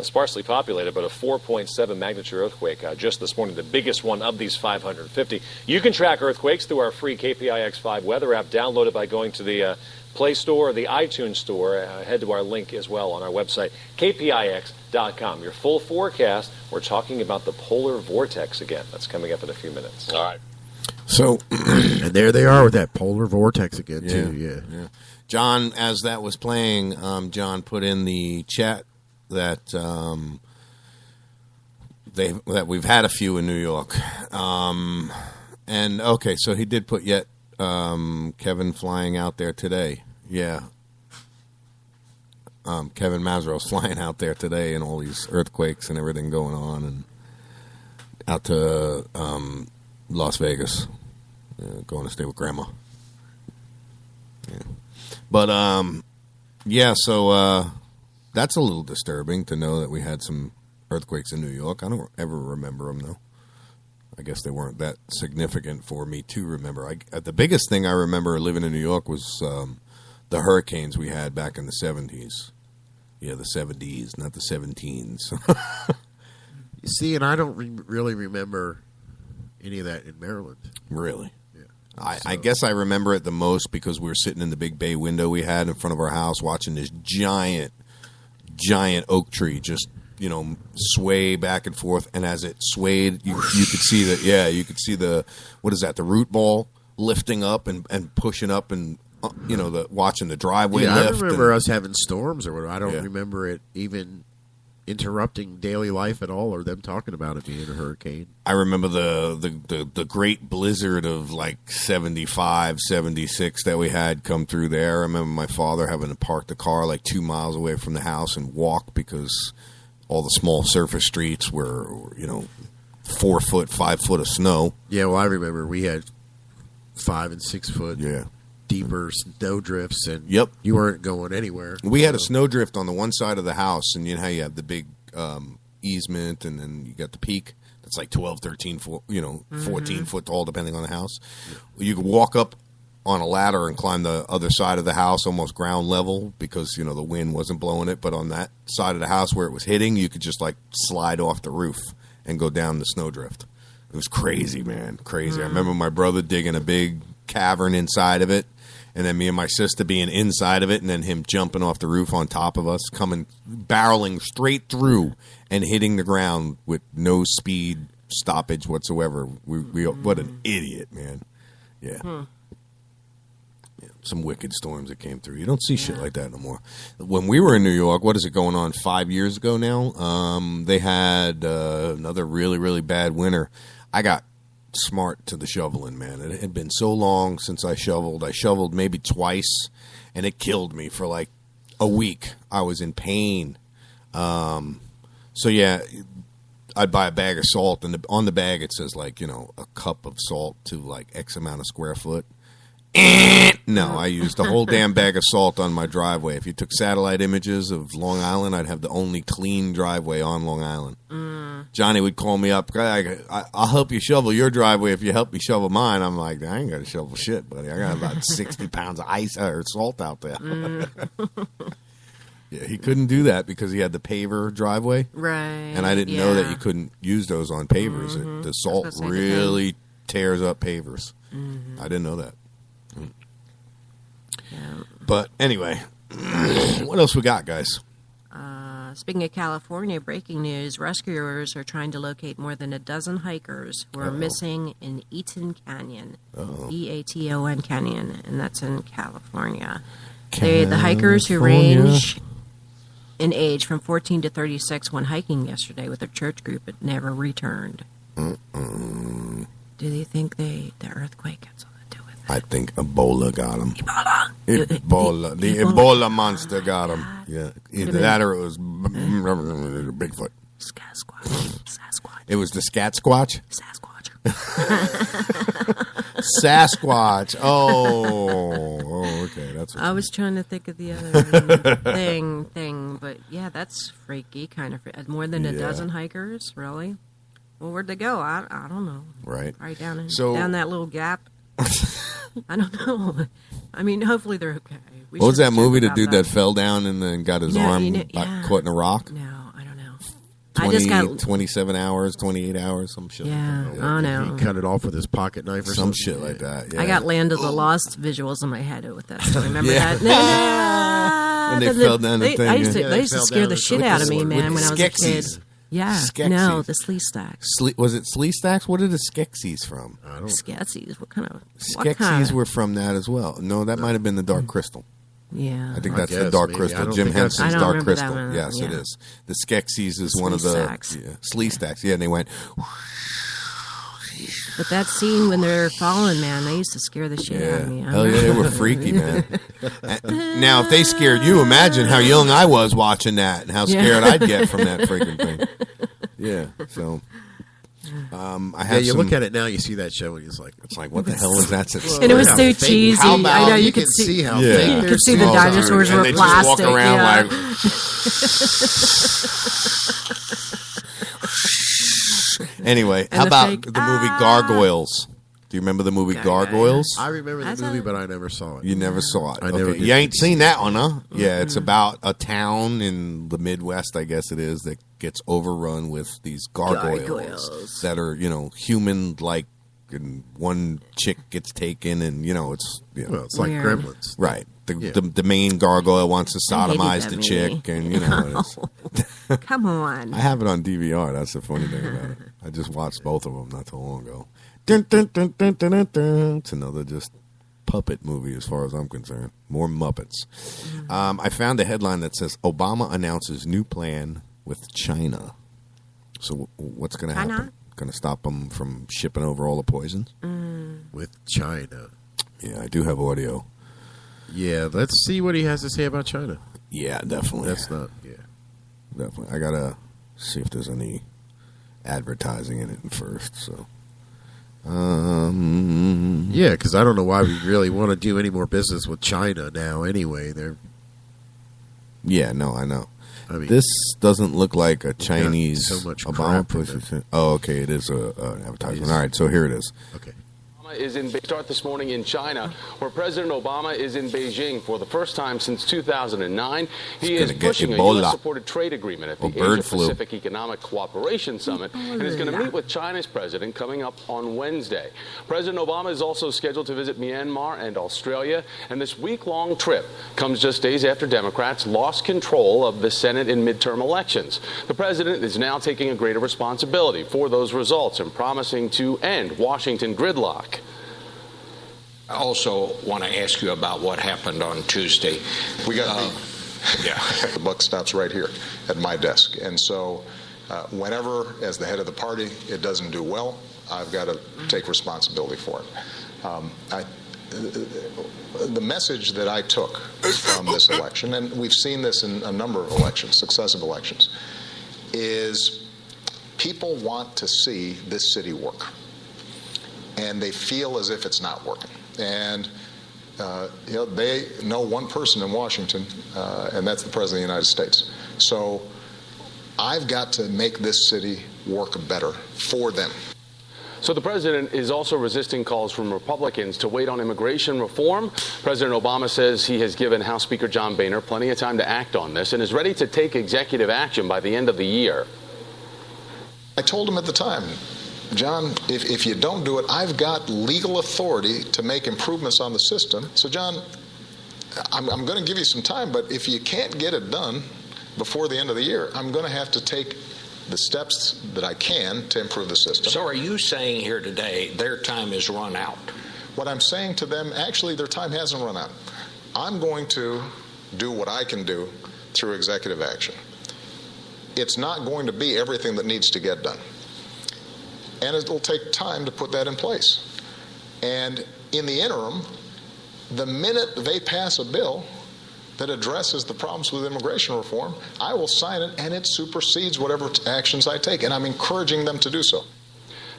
[SPEAKER 9] Sparsely populated, but a 4.7 magnitude earthquake just this morning, the biggest one of these 550. You can track earthquakes through our free KPIX5 weather app. Download it by going to the Play Store or the iTunes Store. Head to our link as well on our website, kpix.com. Your full forecast. We're talking about the polar vortex again. That's coming up in a few minutes.
[SPEAKER 14] All right.
[SPEAKER 2] So, and there they are with that polar vortex again, too. Yeah.
[SPEAKER 8] John, as that was playing, John put in the chat that that we've had a few in New York, and okay, so he did put yet Kevin flying out there today. Yeah, Kevin Mazurow's flying out there today, and all these earthquakes and everything going on, and out to Las Vegas, going to stay with Grandma. Yeah, but yeah, so. That's a little disturbing to know that we had some earthquakes in New York. I don't ever remember them, though. I guess they weren't that significant for me to remember. The biggest thing I remember living in New York was the hurricanes we had back in the 70s. Yeah, the 70s, not the 17s.
[SPEAKER 2] You see, and I don't really remember any of that in Maryland.
[SPEAKER 8] Really? I guess I remember it the most because we were sitting in the big bay window we had in front of our house watching this giant oak tree just, sway back and forth. And as it swayed, you could see that, you could see the root ball lifting up and pushing up and, watching the driveway lift.
[SPEAKER 2] I remember us having storms or whatever. I don't remember it even interrupting daily life at all or them talking about it being a hurricane.
[SPEAKER 8] I remember the great blizzard of like 75, 76 that we had come through there. I remember my father having to park the car like 2 miles away from the house and walk because all the small surface streets were 4 foot, 5 foot of snow.
[SPEAKER 2] Yeah, well, I remember we had 5 and 6 foot deeper snow drifts, and you weren't going anywhere.
[SPEAKER 8] We had a snow drift on the one side of the house, and you know how you have the big easement, and then you got the peak that's like 12, 13 foot, 14 foot tall, depending on the house. You could walk up on a ladder and climb the other side of the house, almost ground level, because the wind wasn't blowing it. But on that side of the house where it was hitting, you could just like slide off the roof and go down the snowdrift. It was crazy, man, crazy. I remember my brother digging a big cavern inside of it, and then me and my sister being inside of it, and then him jumping off the roof on top of us, barreling straight through and hitting the ground with no speed stoppage whatsoever. What an idiot, man. Yeah. Some wicked storms that came through. You don't see shit like that no more. When we were in New York, what is it going on, 5 years ago now? They had another really, really bad winter. I got smart to the shoveling, man. It had been so long since I shoveled. I shoveled maybe twice, and it killed me for like a week. I was in pain. So yeah, I'd buy a bag of salt, and on the bag it says like a cup of salt to like X amount of square foot. No, I used a whole damn bag of salt on my driveway. If you took satellite images of Long Island, I'd have the only clean driveway on Long Island. Johnny would call me up. I'll help you shovel your driveway if you help me shovel mine. I'm like, I ain't got to shovel shit, buddy. I got about 60 pounds of ice or salt out there. Yeah, he couldn't do that because he had the paver driveway.
[SPEAKER 7] Right.
[SPEAKER 8] And I didn't know that you couldn't use those on pavers. The salt really tears up pavers. I didn't know that.
[SPEAKER 7] Yeah.
[SPEAKER 8] But anyway, what else we got, guys?
[SPEAKER 7] Speaking of California, breaking news, rescuers are trying to locate more than a dozen hikers who are missing in Eaton Canyon, Eaton Canyon, and that's in California. The hikers who range in age from 14 to 36 went hiking yesterday with their church group but never returned. Do you think the earthquake had something to do with it?
[SPEAKER 8] I think Ebola got him. Ebola. The Ebola monster got him. Yeah. Either that or it was Bigfoot.
[SPEAKER 7] Sasquatch.
[SPEAKER 8] It was the Scat Squatch?
[SPEAKER 7] Sasquatch.
[SPEAKER 8] Sasquatch. Oh, okay. That's what
[SPEAKER 7] I was trying to think of the other thing, but yeah, that's freaky, kind of. More than a dozen hikers, really? Well, where'd they go? I don't know.
[SPEAKER 8] Right.
[SPEAKER 7] Right down that little gap. I don't know. I mean, hopefully they're okay.
[SPEAKER 8] What was that movie? The dude that fell down and then got his arm caught in a rock?
[SPEAKER 7] No, I don't know.
[SPEAKER 8] 27 hours, 28 hours, some shit.
[SPEAKER 7] Yeah, like that. I know.
[SPEAKER 2] He cut it off with his pocket knife or
[SPEAKER 8] some
[SPEAKER 2] something.
[SPEAKER 8] shit like that. Yeah.
[SPEAKER 7] I got Land of the Lost visuals in my head with that. So remember that?
[SPEAKER 8] When they fell down the thing.
[SPEAKER 7] They used to scare the shit out of me, man, when I was a kid. Yeah,
[SPEAKER 8] Skeksis.
[SPEAKER 7] No, the Slee Stacks.
[SPEAKER 8] Was it Slee Stacks? What are the Skeksis from?
[SPEAKER 2] I don't know.
[SPEAKER 7] Skeksis? What kind of...
[SPEAKER 8] Skeksis were from that as well. No, that might have been the Dark Crystal.
[SPEAKER 7] Yeah.
[SPEAKER 8] I think that's the Dark Crystal. Jim Henson's Dark Crystal. Yes, it is. The Skeksis is one of the... Slee Stacks. Yeah, and they went...
[SPEAKER 7] But that scene when they're falling, man, they used to scare the shit out of me.
[SPEAKER 8] Hell yeah, they were freaky, man. Now, if they scared you, imagine how young I was watching that and how scared I'd get from that freaking thing. Yeah, so... I have
[SPEAKER 2] you look at it now, you see that show, and it's like,
[SPEAKER 8] what the hell is that?
[SPEAKER 7] And it was so cheesy.
[SPEAKER 2] How about
[SPEAKER 7] I know
[SPEAKER 2] you can see how fake
[SPEAKER 7] you could see the dinosaurs were
[SPEAKER 8] and
[SPEAKER 7] plastic.
[SPEAKER 8] They just walk around like... Anyway, how about the movie Gargoyles? Do you remember the movie Gargoyles?
[SPEAKER 2] I remember the movie, but I never saw it.
[SPEAKER 8] You never saw it.
[SPEAKER 2] I never did.
[SPEAKER 8] You ain't seen that one, huh? Yeah, it's about a town in the Midwest, I guess it is, that gets overrun with these gargoyles. That are, human-like, and one chick gets taken, and, it's...
[SPEAKER 2] Well, it's like Gremlins.
[SPEAKER 8] Right. The main gargoyle wants to sodomize the chick, and,
[SPEAKER 7] Come on.
[SPEAKER 8] I have it on DVR. That's the funny thing about it. I just watched both of them not too long ago. Dun, dun, dun, dun, dun, dun, dun. It's another just puppet movie as far as I'm concerned. More Muppets. I found a headline that says Obama announces new plan with China. So what's going to happen? Going to stop them from shipping over all the poisons?
[SPEAKER 2] With China.
[SPEAKER 8] Yeah, I do have audio.
[SPEAKER 2] Yeah, let's see what he has to say about China.
[SPEAKER 8] Yeah, definitely.
[SPEAKER 2] That's not,
[SPEAKER 8] Definitely. I got to see if there's any advertising in it first, so...
[SPEAKER 2] yeah, because I don't know why we really want to do any more business with China now. Anyway,
[SPEAKER 8] yeah, no, I know.
[SPEAKER 2] I mean,
[SPEAKER 8] this doesn't look like a Chinese
[SPEAKER 2] so much
[SPEAKER 8] Obama push. Oh, okay, it is an advertisement. All right, so here it is.
[SPEAKER 2] Okay.
[SPEAKER 6] Start this morning in China, where President Obama is in Beijing for the first time since 2009. He is pushing a U.S.-supported trade agreement at the Asia-Pacific Economic Cooperation Summit and is going to meet with China's president coming up on Wednesday. President Obama is also scheduled to visit Myanmar and Australia, and this week-long trip comes just days after Democrats lost control of the Senate in midterm elections. The president is now taking a greater responsibility for those results and promising to end Washington gridlock.
[SPEAKER 11] I also want to ask you about what happened on Tuesday.
[SPEAKER 12] We got the buck stops right here at my desk. And so whenever, as the head of the party, it doesn't do well, I've got to take responsibility for it. The message that I took from this election, and we've seen this in a number of elections, successive elections, is people want to see this city work. And they feel as if it's not working. And they know one person in Washington, and that's the President of the United States. So I've got to make this city work better for them.
[SPEAKER 6] So the president is also resisting calls from Republicans to wait on immigration reform. President Obama says he has given House Speaker John Boehner plenty of time to act on this and is ready to take executive action by the end of the year.
[SPEAKER 12] I told him at the time, John, if you don't do it, I've got legal authority to make improvements on the system. So, John, I'm going to give you some time, but if you can't get it done before the end of the year, I'm going to have to take the steps that I can to improve the system.
[SPEAKER 11] So are you saying here today their time is run out?
[SPEAKER 12] What I'm saying to them, actually, their time hasn't run out. I'm going to do what I can do through executive action. It's not going to be everything that needs to get done. And it'll take time to put that in place. And in the interim, the minute they pass a bill that addresses the problems with immigration reform, I will sign it, and it supersedes whatever actions I take. And I'm encouraging them to do so.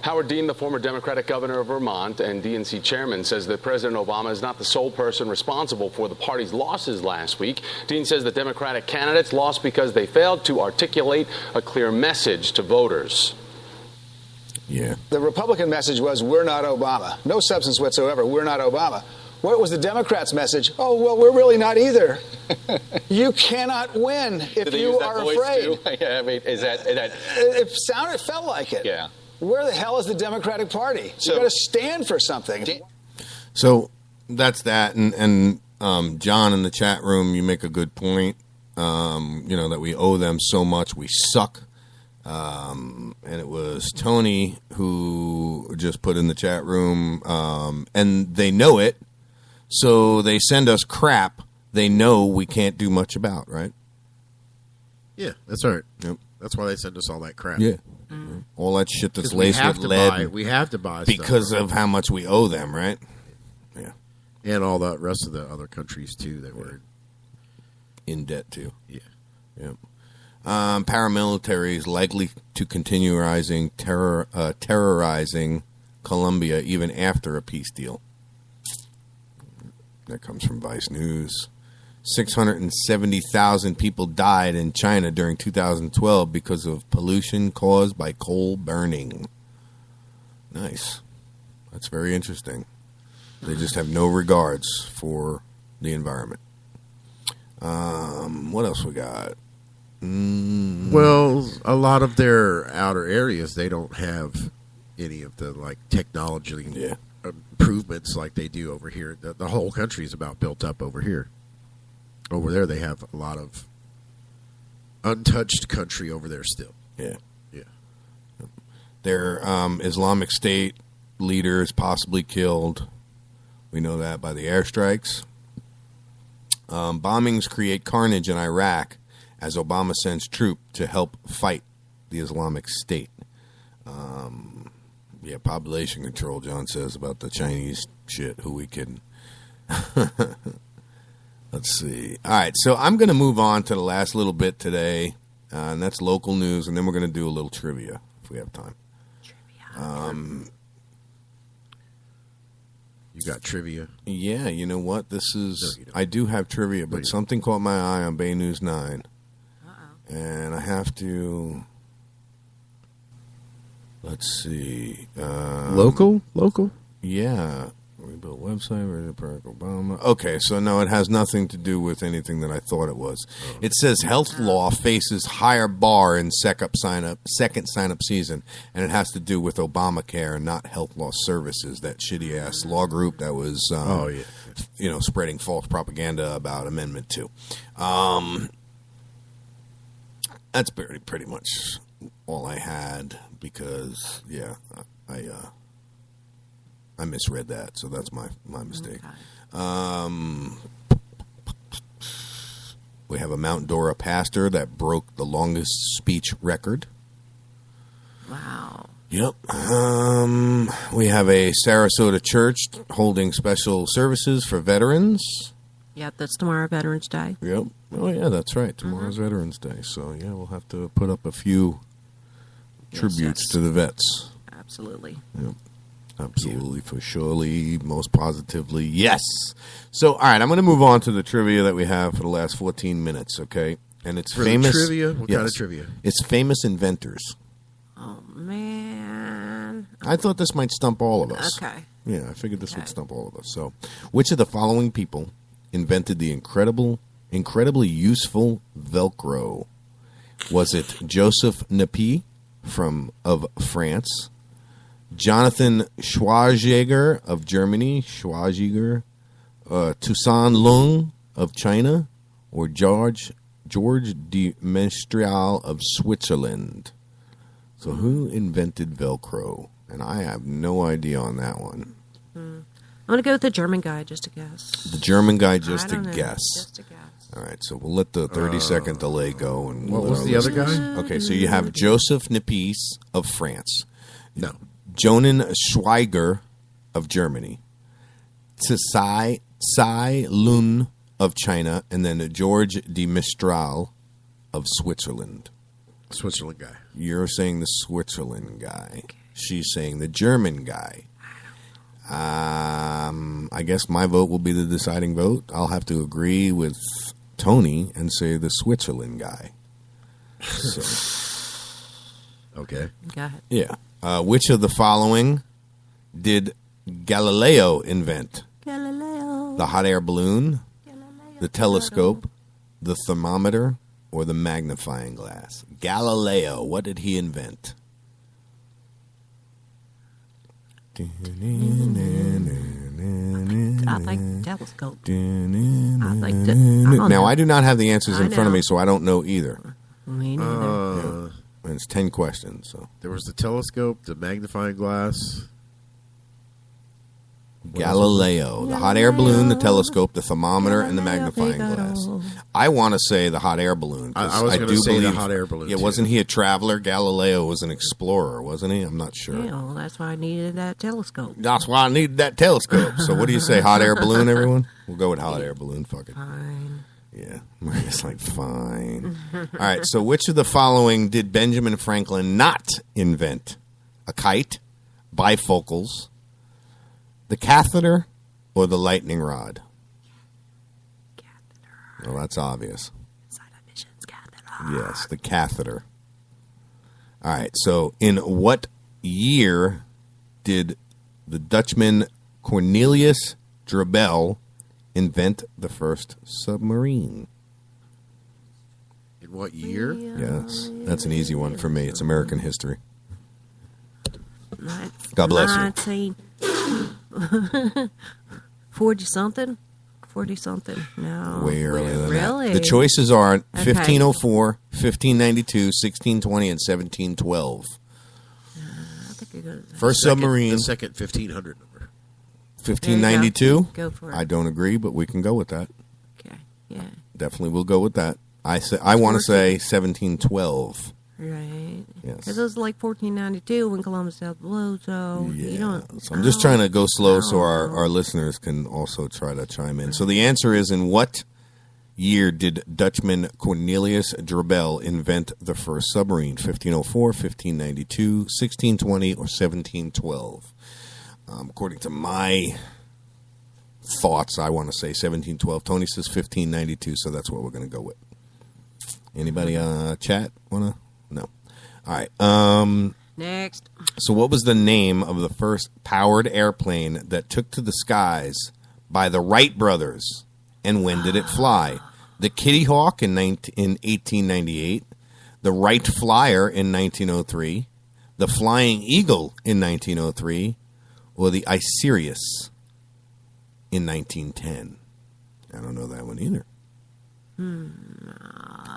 [SPEAKER 6] Howard Dean, the former Democratic governor of Vermont and DNC chairman, says that President Obama is not the sole person responsible for the party's losses last week. Dean says the Democratic candidates lost because they failed to articulate a clear message to voters.
[SPEAKER 8] Yeah.
[SPEAKER 13] The Republican message was, we're not Obama. No substance whatsoever. We're not Obama. What was the Democrats' message? Oh, well, we're really not either. You cannot win if you are afraid.
[SPEAKER 15] Yeah, I mean, is that?
[SPEAKER 13] It felt like it.
[SPEAKER 15] Yeah.
[SPEAKER 13] Where the hell is the Democratic Party? So, you got to stand for something.
[SPEAKER 8] So that's that. And John, in the chat room, you make a good point. That we owe them so much. We suck. And it was Tony who just put in the chat room, and they know it. So they send us crap they know we can't do much about, right?
[SPEAKER 2] Yeah, that's right.
[SPEAKER 8] Yep.
[SPEAKER 2] That's why they send us all that crap.
[SPEAKER 8] Yeah. Mm-hmm. All that shit that's laced with lead.
[SPEAKER 2] We have to buy
[SPEAKER 8] because
[SPEAKER 2] stuff,
[SPEAKER 8] of how much we owe them, right? Yeah.
[SPEAKER 2] And all the rest of the other countries, too, that were
[SPEAKER 8] in debt, too.
[SPEAKER 2] Yeah.
[SPEAKER 8] Yep. Paramilitary is likely to continue terrorizing Colombia even after a peace deal. That comes from Vice News. 670,000 people died in China during 2012 because of pollution caused by coal burning. Nice. That's very interesting. They just have no regards for the environment. What else we got?
[SPEAKER 2] Well, a lot of their outer areas, they don't have any of the technology improvements like they do over here. The whole country is about built up over here. Over there, they have a lot of untouched country over there still.
[SPEAKER 8] Yeah.
[SPEAKER 2] Yeah.
[SPEAKER 8] Their Islamic State leaders possibly killed. We know that by the airstrikes. Bombings create carnage in Iraq as Obama sends troops to help fight the Islamic State. Population control, John says, about the Chinese shit. Who we kidding? Let's see. All right, so I'm going to move on to the last little bit today, and that's local news, and then we're going to do a little trivia if we have time.
[SPEAKER 2] You got trivia?
[SPEAKER 8] Yeah, you know what? This is... No, I do have trivia, but something caught my eye on Bay News 9. Uh-oh. And I have to... Let's see.
[SPEAKER 2] Local?
[SPEAKER 8] Yeah. Rebuilt website, Barack Obama. Okay, so no, it has nothing to do with anything that I thought it was. Oh. It says health law faces higher bar in second sign-up season, and it has to do with Obamacare and not health law services, that shitty-ass law group that was spreading false propaganda about Amendment 2. That's pretty much all I had because, I misread that, so that's my mistake. Okay. We have a Mount Dora pastor that broke the longest speech record.
[SPEAKER 7] Wow.
[SPEAKER 8] Yep. We have a Sarasota church holding special services for veterans.
[SPEAKER 7] Yep, that's tomorrow, Veterans Day.
[SPEAKER 8] Yep. Oh, yeah, that's right. Tomorrow's Veterans Day. So, yeah, we'll have to put up a few tributes to the vets.
[SPEAKER 7] Absolutely.
[SPEAKER 8] Yep. Absolutely, for surely, most positively, yes. So, all right, I'm going to move on to the trivia that we have for the last 14 minutes, okay? And it's
[SPEAKER 2] for
[SPEAKER 8] famous.
[SPEAKER 2] Trivia? What kind of trivia?
[SPEAKER 8] It's famous inventors.
[SPEAKER 7] Oh, man.
[SPEAKER 8] I thought this might stump all of us.
[SPEAKER 7] Okay.
[SPEAKER 8] Yeah, I figured this would stump all of us. So, which of the following people invented the incredibly useful Velcro? Was it Joseph Napi of France, Jonathan Schwarzschild of Germany, Toussaint Lung of China, or George de Mestral of Switzerland? So who invented Velcro? And I have no idea on that one.
[SPEAKER 7] I'm going to go with the German guy, just to guess.
[SPEAKER 8] The German guy, just to
[SPEAKER 7] know,
[SPEAKER 8] guess.
[SPEAKER 7] Just to guess.
[SPEAKER 8] All right, so we'll let the 30-second delay go. And
[SPEAKER 2] what was the other guy?
[SPEAKER 8] Okay, so you have Joseph Niepce of France.
[SPEAKER 2] No.
[SPEAKER 8] Jonan Schweiger of Germany. Tsai Lun of China. And then George de Mestral of Switzerland.
[SPEAKER 2] Switzerland guy.
[SPEAKER 8] You're saying the Switzerland guy. She's saying the German guy. I guess my vote will be the deciding vote. I'll have to agree with Tony and say the Switzerland guy. So.
[SPEAKER 2] Okay.
[SPEAKER 7] Go ahead.
[SPEAKER 8] Yeah. Which of the following did Galileo invent?
[SPEAKER 7] Galileo.
[SPEAKER 8] The hot air balloon, the telescope, the thermometer, or the magnifying glass? Galileo, what did he invent?
[SPEAKER 7] I like the telescope.
[SPEAKER 8] Now, I do not have the answers in front of me, so I don't know either.
[SPEAKER 7] Me neither.
[SPEAKER 8] And it's 10 questions. So
[SPEAKER 2] there was the telescope, the magnifying glass.
[SPEAKER 8] Galileo, the hot air balloon, the telescope, the thermometer, and the magnifying glass. I want to say the hot air balloon.
[SPEAKER 2] I was going to say the hot air balloon.
[SPEAKER 8] Yeah, wasn't he a traveler? Galileo was an explorer, wasn't he? I'm not sure.
[SPEAKER 7] Yeah, well, that's why I needed that telescope.
[SPEAKER 8] That's why I needed that telescope. So what do you say, hot air balloon, everyone? We'll go with hot air balloon. Fuck it.
[SPEAKER 7] Fine.
[SPEAKER 8] Yeah, Maria's like, fine. All right, so which of the following did Benjamin Franklin not invent? A kite, bifocals, the catheter, or the lightning rod? Catheter. Well, that's obvious. Yes, the catheter. All right, so in what year did the Dutchman Cornelius Drebbel invent the first submarine?
[SPEAKER 2] In what year?
[SPEAKER 8] Yes, that's an easy one for me. It's American history. God bless you.
[SPEAKER 7] 40-something? 40-something? No.
[SPEAKER 8] Way earlier than
[SPEAKER 7] really?
[SPEAKER 8] that. The choices are 1504, 1592, 1620, and 1712. First submarine.
[SPEAKER 2] The second 1500 number.
[SPEAKER 8] 1592?
[SPEAKER 7] Go for it.
[SPEAKER 8] I don't agree, but we can go with that.
[SPEAKER 7] Okay, yeah.
[SPEAKER 8] Definitely we'll go with that. I want to say 1712.
[SPEAKER 7] Right.
[SPEAKER 8] Yes.
[SPEAKER 7] Because it was like 1492 when Columbus sailed below, so you don't...
[SPEAKER 8] So I'm just trying to go slow so our listeners can also try to chime in. So the answer is, in what year did Dutchman Cornelius Drebbel invent the first submarine? 1504, 1592, 1620, or 1712? According to my thoughts, I want to say 1712. Tony says 1592, so that's what we're going to go with. Anybody chat want to? No. All right.
[SPEAKER 7] Next.
[SPEAKER 8] So what was the name of the first powered airplane that took to the skies by the Wright brothers, and when did it fly? The Kitty Hawk in 1898, the Wright Flyer in 1903, the Flying Eagle in 1903, or the Icarus in 1910? I don't know that one either.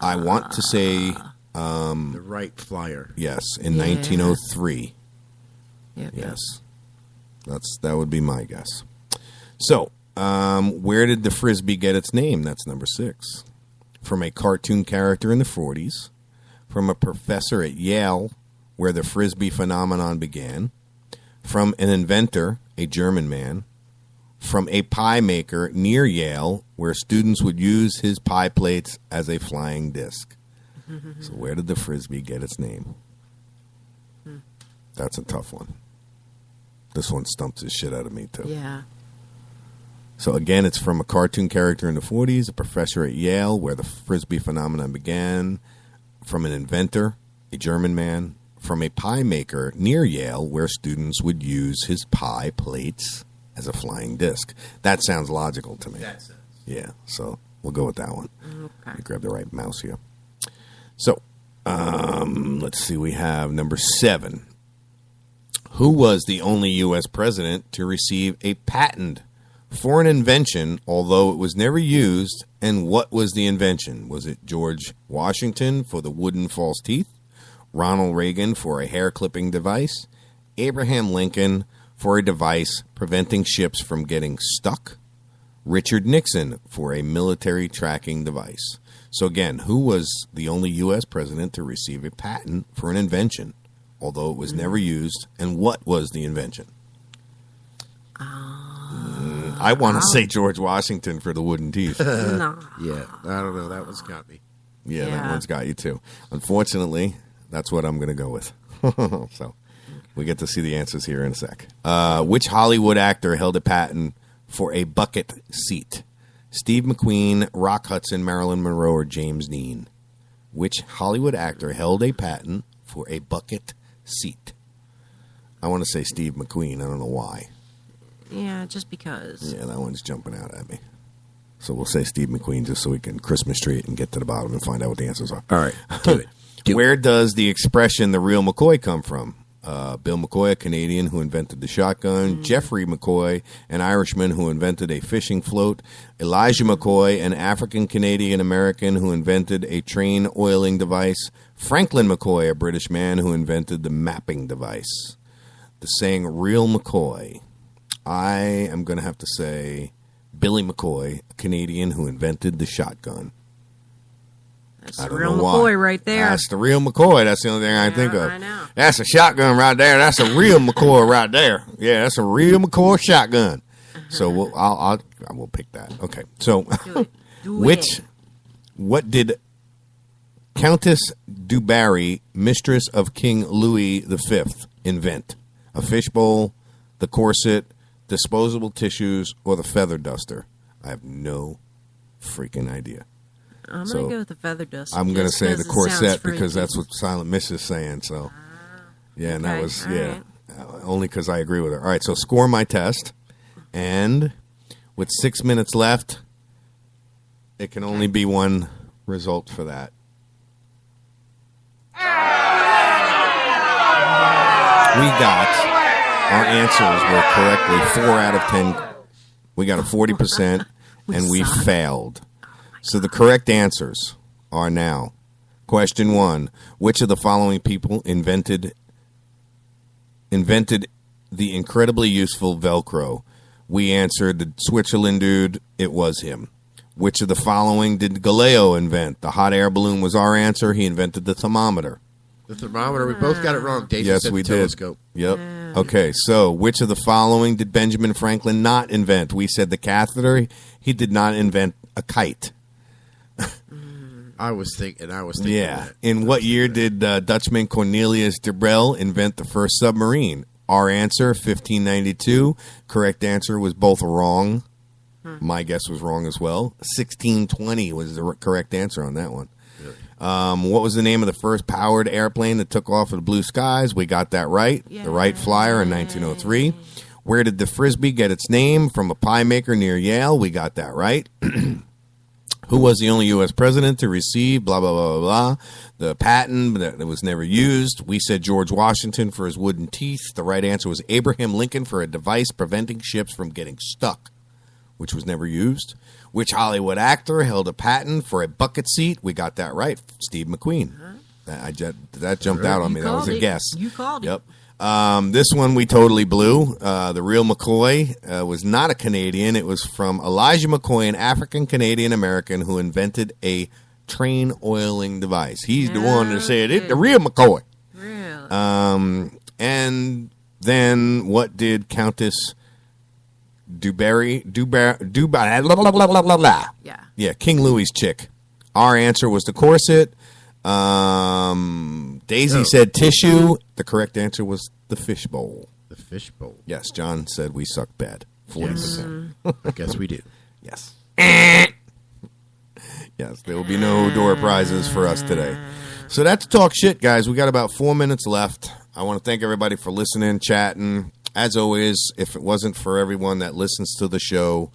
[SPEAKER 8] I want to say...
[SPEAKER 2] the Wright Flyer.
[SPEAKER 8] Yes, in 1903.
[SPEAKER 7] Yep.
[SPEAKER 8] Yes. That would be my guess. So, where did the Frisbee get its name? That's number 6. From a cartoon character in the 40s. From a professor at Yale, where the Frisbee phenomenon began. From an inventor, a German man. From a pie maker near Yale, where students would use his pie plates as a flying disc. So where did the Frisbee get its name? That's a tough one. This one stumps the shit out of me, too.
[SPEAKER 7] Yeah.
[SPEAKER 8] So again, it's from a cartoon character in the 40s, a professor at Yale, where the Frisbee phenomenon began, from an inventor, a German man, from a pie maker near Yale where students would use his pie plates as a flying disc. That sounds logical to me. Yeah, so we'll go with that one.
[SPEAKER 7] Okay.
[SPEAKER 8] Let me grab the right mouse here. So, let's see. We have number 7. Who was the only U.S. president to receive a patent for an invention, although it was never used, and what was the invention? Was it George Washington for the wooden false teeth, Ronald Reagan for a hair clipping device, Abraham Lincoln for a device preventing ships from getting stuck, Richard Nixon for a military tracking device? So again, who was the only U.S. president to receive a patent for an invention, although it was never used, and what was the invention? I want to say George Washington for the wooden teeth.
[SPEAKER 7] No.
[SPEAKER 2] Yeah, I don't know. That one's got me.
[SPEAKER 8] Yeah, that one's got you too. Unfortunately, that's what I'm going to go with. So we get to see the answers here in a sec. Which Hollywood actor held a patent for a bucket seat? Steve McQueen, Rock Hudson, Marilyn Monroe, or James Dean? Which Hollywood actor held a patent for a bucket seat? I want to say Steve McQueen. I don't know why.
[SPEAKER 7] Yeah, just because.
[SPEAKER 8] Yeah, that one's jumping out at me. So we'll say Steve McQueen just so we can Christmas tree it and get to the bottom and find out what the answers are.
[SPEAKER 2] All right, do it.
[SPEAKER 8] Where does the expression "the real McCoy" come from? Bill McCoy, a Canadian who invented the shotgun. Jeffrey McCoy, an Irishman who invented a fishing float. Elijah McCoy, an African-Canadian-American who invented a train oiling device. Franklin McCoy, a British man who invented the mapping device. The saying "real McCoy." I am going to have to say Billy McCoy, a Canadian who invented the shotgun.
[SPEAKER 7] That's the real McCoy right there.
[SPEAKER 8] That's the real McCoy. That's the only thing I think of.
[SPEAKER 7] I know.
[SPEAKER 8] That's a shotgun right there. That's a real McCoy right there. Yeah, that's a real McCoy shotgun. So I will pick that. Okay. So what did Countess du Barry, mistress of King Louis V, invent? A fishbowl, the corset, disposable tissues, or the feather duster? I have no freaking idea.
[SPEAKER 7] I'm going to go with the feather duster.
[SPEAKER 8] I'm going to say the corset because that's what Silent Miss is saying. So, yeah, and that was, only because I agree with her. All right, so score my test. And with 6 minutes left, it can only be one result for that. We got... Our answers were correctly 4 out of 10. We got a 40%, and we failed. So the correct answers are now. Question 1. Which of the following people invented the incredibly useful Velcro? We answered the Switzerland dude. It was him. Which of the following did Galileo invent? The hot air balloon was our answer. He invented the thermometer.
[SPEAKER 2] The thermometer, we both got it wrong. Daisy
[SPEAKER 8] yes,
[SPEAKER 2] said
[SPEAKER 8] we
[SPEAKER 2] the telescope.
[SPEAKER 8] Did. Yep. Okay, so which of the following did Benjamin Franklin not invent? We said the catheter. He did not invent a kite.
[SPEAKER 2] I was thinking.
[SPEAKER 8] Yeah. In what year did Dutchman Cornelius de Brel invent the first submarine? Our answer, 1592. Correct answer was both wrong. My guess was wrong as well. 1620 was the correct answer on that one. What was the name of the first powered airplane that took off in the blue skies? We got that right. The Wright Flyer in 1903. Where did the Frisbee get its name? From a pie maker near Yale. We got that right. Who was the only U.S. president to receive blah, blah, blah, blah, blah, the patent that was never used? We said George Washington for his wooden teeth. The right answer was Abraham Lincoln for a device preventing ships from getting stuck, which was never used. Which Hollywood actor held a patent for a bucket seat? We got that right. Steve McQueen. That jumped out on me. That was a guess.
[SPEAKER 7] You called
[SPEAKER 8] it. Yep. This one we totally blew. The real McCoy was not a Canadian. It was from Elijah McCoy, an African-Canadian-American who invented a train oiling device. He's the one that said it. The real McCoy.
[SPEAKER 7] Really?
[SPEAKER 8] And then what did Countess... Yeah, King Louis' chick. Our answer was the corset. Daisy said tissue. The correct answer was the fishbowl.
[SPEAKER 2] The fishbowl.
[SPEAKER 8] Yes, John said we suck bad. 40%.
[SPEAKER 2] I guess we do.
[SPEAKER 8] Yes. Yes, there will be no door prizes for us today. So that's Talk Shit, guys. We got about 4 minutes left. I want to thank everybody for listening, chatting. As always, if it wasn't for everyone that listens to the show,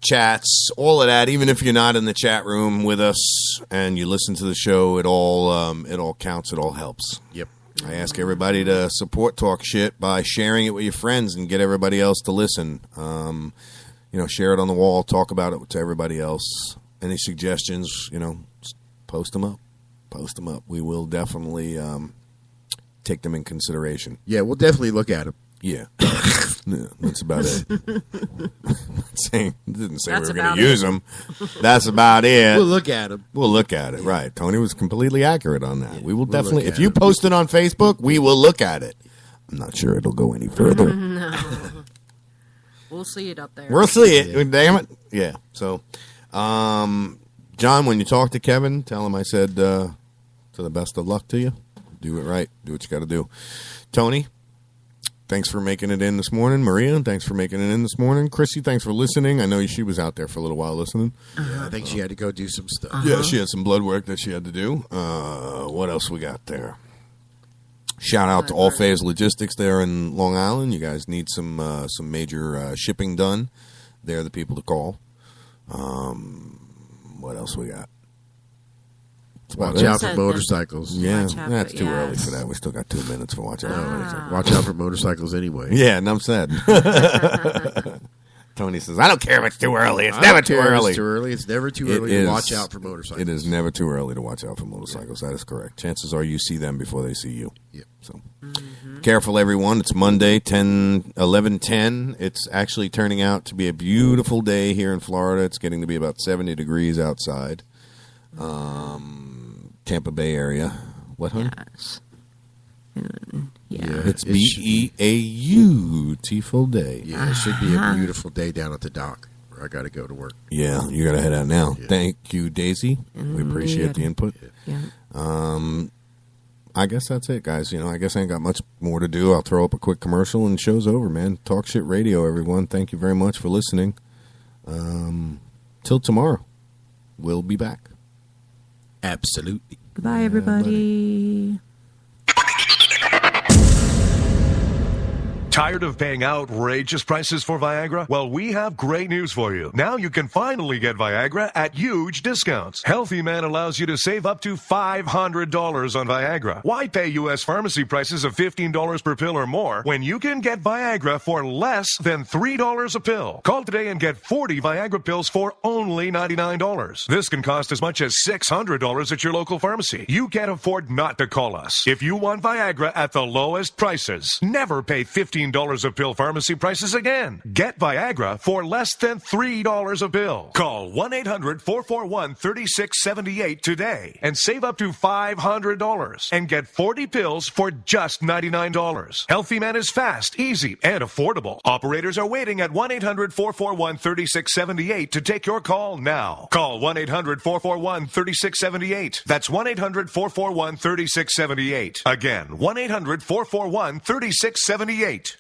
[SPEAKER 8] chats, all of that, even if you're not in the chat room with us and you listen to the show, it all counts, it all helps.
[SPEAKER 2] Yep.
[SPEAKER 8] I ask everybody to support Talk Shit by sharing it with your friends and get everybody else to listen. Share it on the wall, talk about it to everybody else. Any suggestions, post them up. We will definitely take them in consideration.
[SPEAKER 2] Yeah, we'll definitely look at them.
[SPEAKER 8] Yeah. That's about it. Didn't say
[SPEAKER 7] That's
[SPEAKER 8] we were going
[SPEAKER 7] about
[SPEAKER 8] to use them. That's about it.
[SPEAKER 2] We'll look at them.
[SPEAKER 8] We'll look at it. Right. Tony was completely accurate on that. We will
[SPEAKER 2] we'll
[SPEAKER 8] definitely, if you post it on Facebook, we will look at it. I'm not sure it'll go any further.
[SPEAKER 7] No. We'll see it up there.
[SPEAKER 8] We'll see it. Yeah. Damn it. Yeah. So, John, when you talk to Kevin, tell him I said, to the best of luck to you. Do it right. Do what you got to do. Tony, thanks for making it in this morning. Maria, thanks for making it in this morning. Chrissy, thanks for listening. I know she was out there for a little while listening.
[SPEAKER 2] Yeah, I think she had to go do some stuff.
[SPEAKER 8] Yeah, she had some blood work that she had to do. What else we got there? Shout out to All Phase Logistics there in Long Island. You guys need some major shipping done. They're the people to call. What else we got?
[SPEAKER 2] Watch out for motorcycles.
[SPEAKER 8] Yeah, that's too early for that. We still got 2 minutes for watch out.
[SPEAKER 2] Watch out for motorcycles anyway.
[SPEAKER 8] Yeah, and I'm sad. Tony says, I don't care if it's too early. It's never too early.
[SPEAKER 2] It's too early. It's never too early to watch out for motorcycles.
[SPEAKER 8] It is never too early to watch out for motorcycles. That is correct. Chances are you see them before they see you.
[SPEAKER 2] Yep.
[SPEAKER 8] So careful, everyone. It's Monday, 11:10. It's actually turning out to be a beautiful day here in Florida. It's getting to be about 70 degrees outside. Tampa Bay area. What, honey?
[SPEAKER 7] Yes.
[SPEAKER 8] It's beautiful day.
[SPEAKER 2] Yeah, it should be a beautiful day down at the dock where I got to go to work.
[SPEAKER 8] Yeah, you got to head out now. Yeah. Thank you, Daisy. We appreciate the input.
[SPEAKER 7] Yeah.
[SPEAKER 8] I guess that's it, guys. I guess I ain't got much more to do. I'll throw up a quick commercial and show's over, man. Talk Shit Radio, everyone. Thank you very much for listening. Till tomorrow. We'll be back.
[SPEAKER 2] Absolutely.
[SPEAKER 7] Goodbye, everybody.
[SPEAKER 1] Tired of paying outrageous prices for Viagra? Well, we have great news for you. Now you can finally get Viagra at huge discounts. Healthy Man allows you to save up to $500 on Viagra. Why pay U.S. pharmacy prices of $15 per pill or more when you can get Viagra for less than $3 a pill? Call today and get 40 Viagra pills for only $99. This can cost as much as $600 at your local pharmacy. You can't afford not to call us. If you want Viagra at the lowest prices, never pay $15 a pill pharmacy prices again. Get Viagra for less than $3 a pill. Call 1-800-441-3678 today and save up to $500 and get 40 pills for just $99. Healthy Man is fast, easy, and affordable. Operators are waiting at 1-800-441-3678 to take your call now. Call 1-800-441-3678. That's 1-800-441-3678. Again, 1-800-441-3678.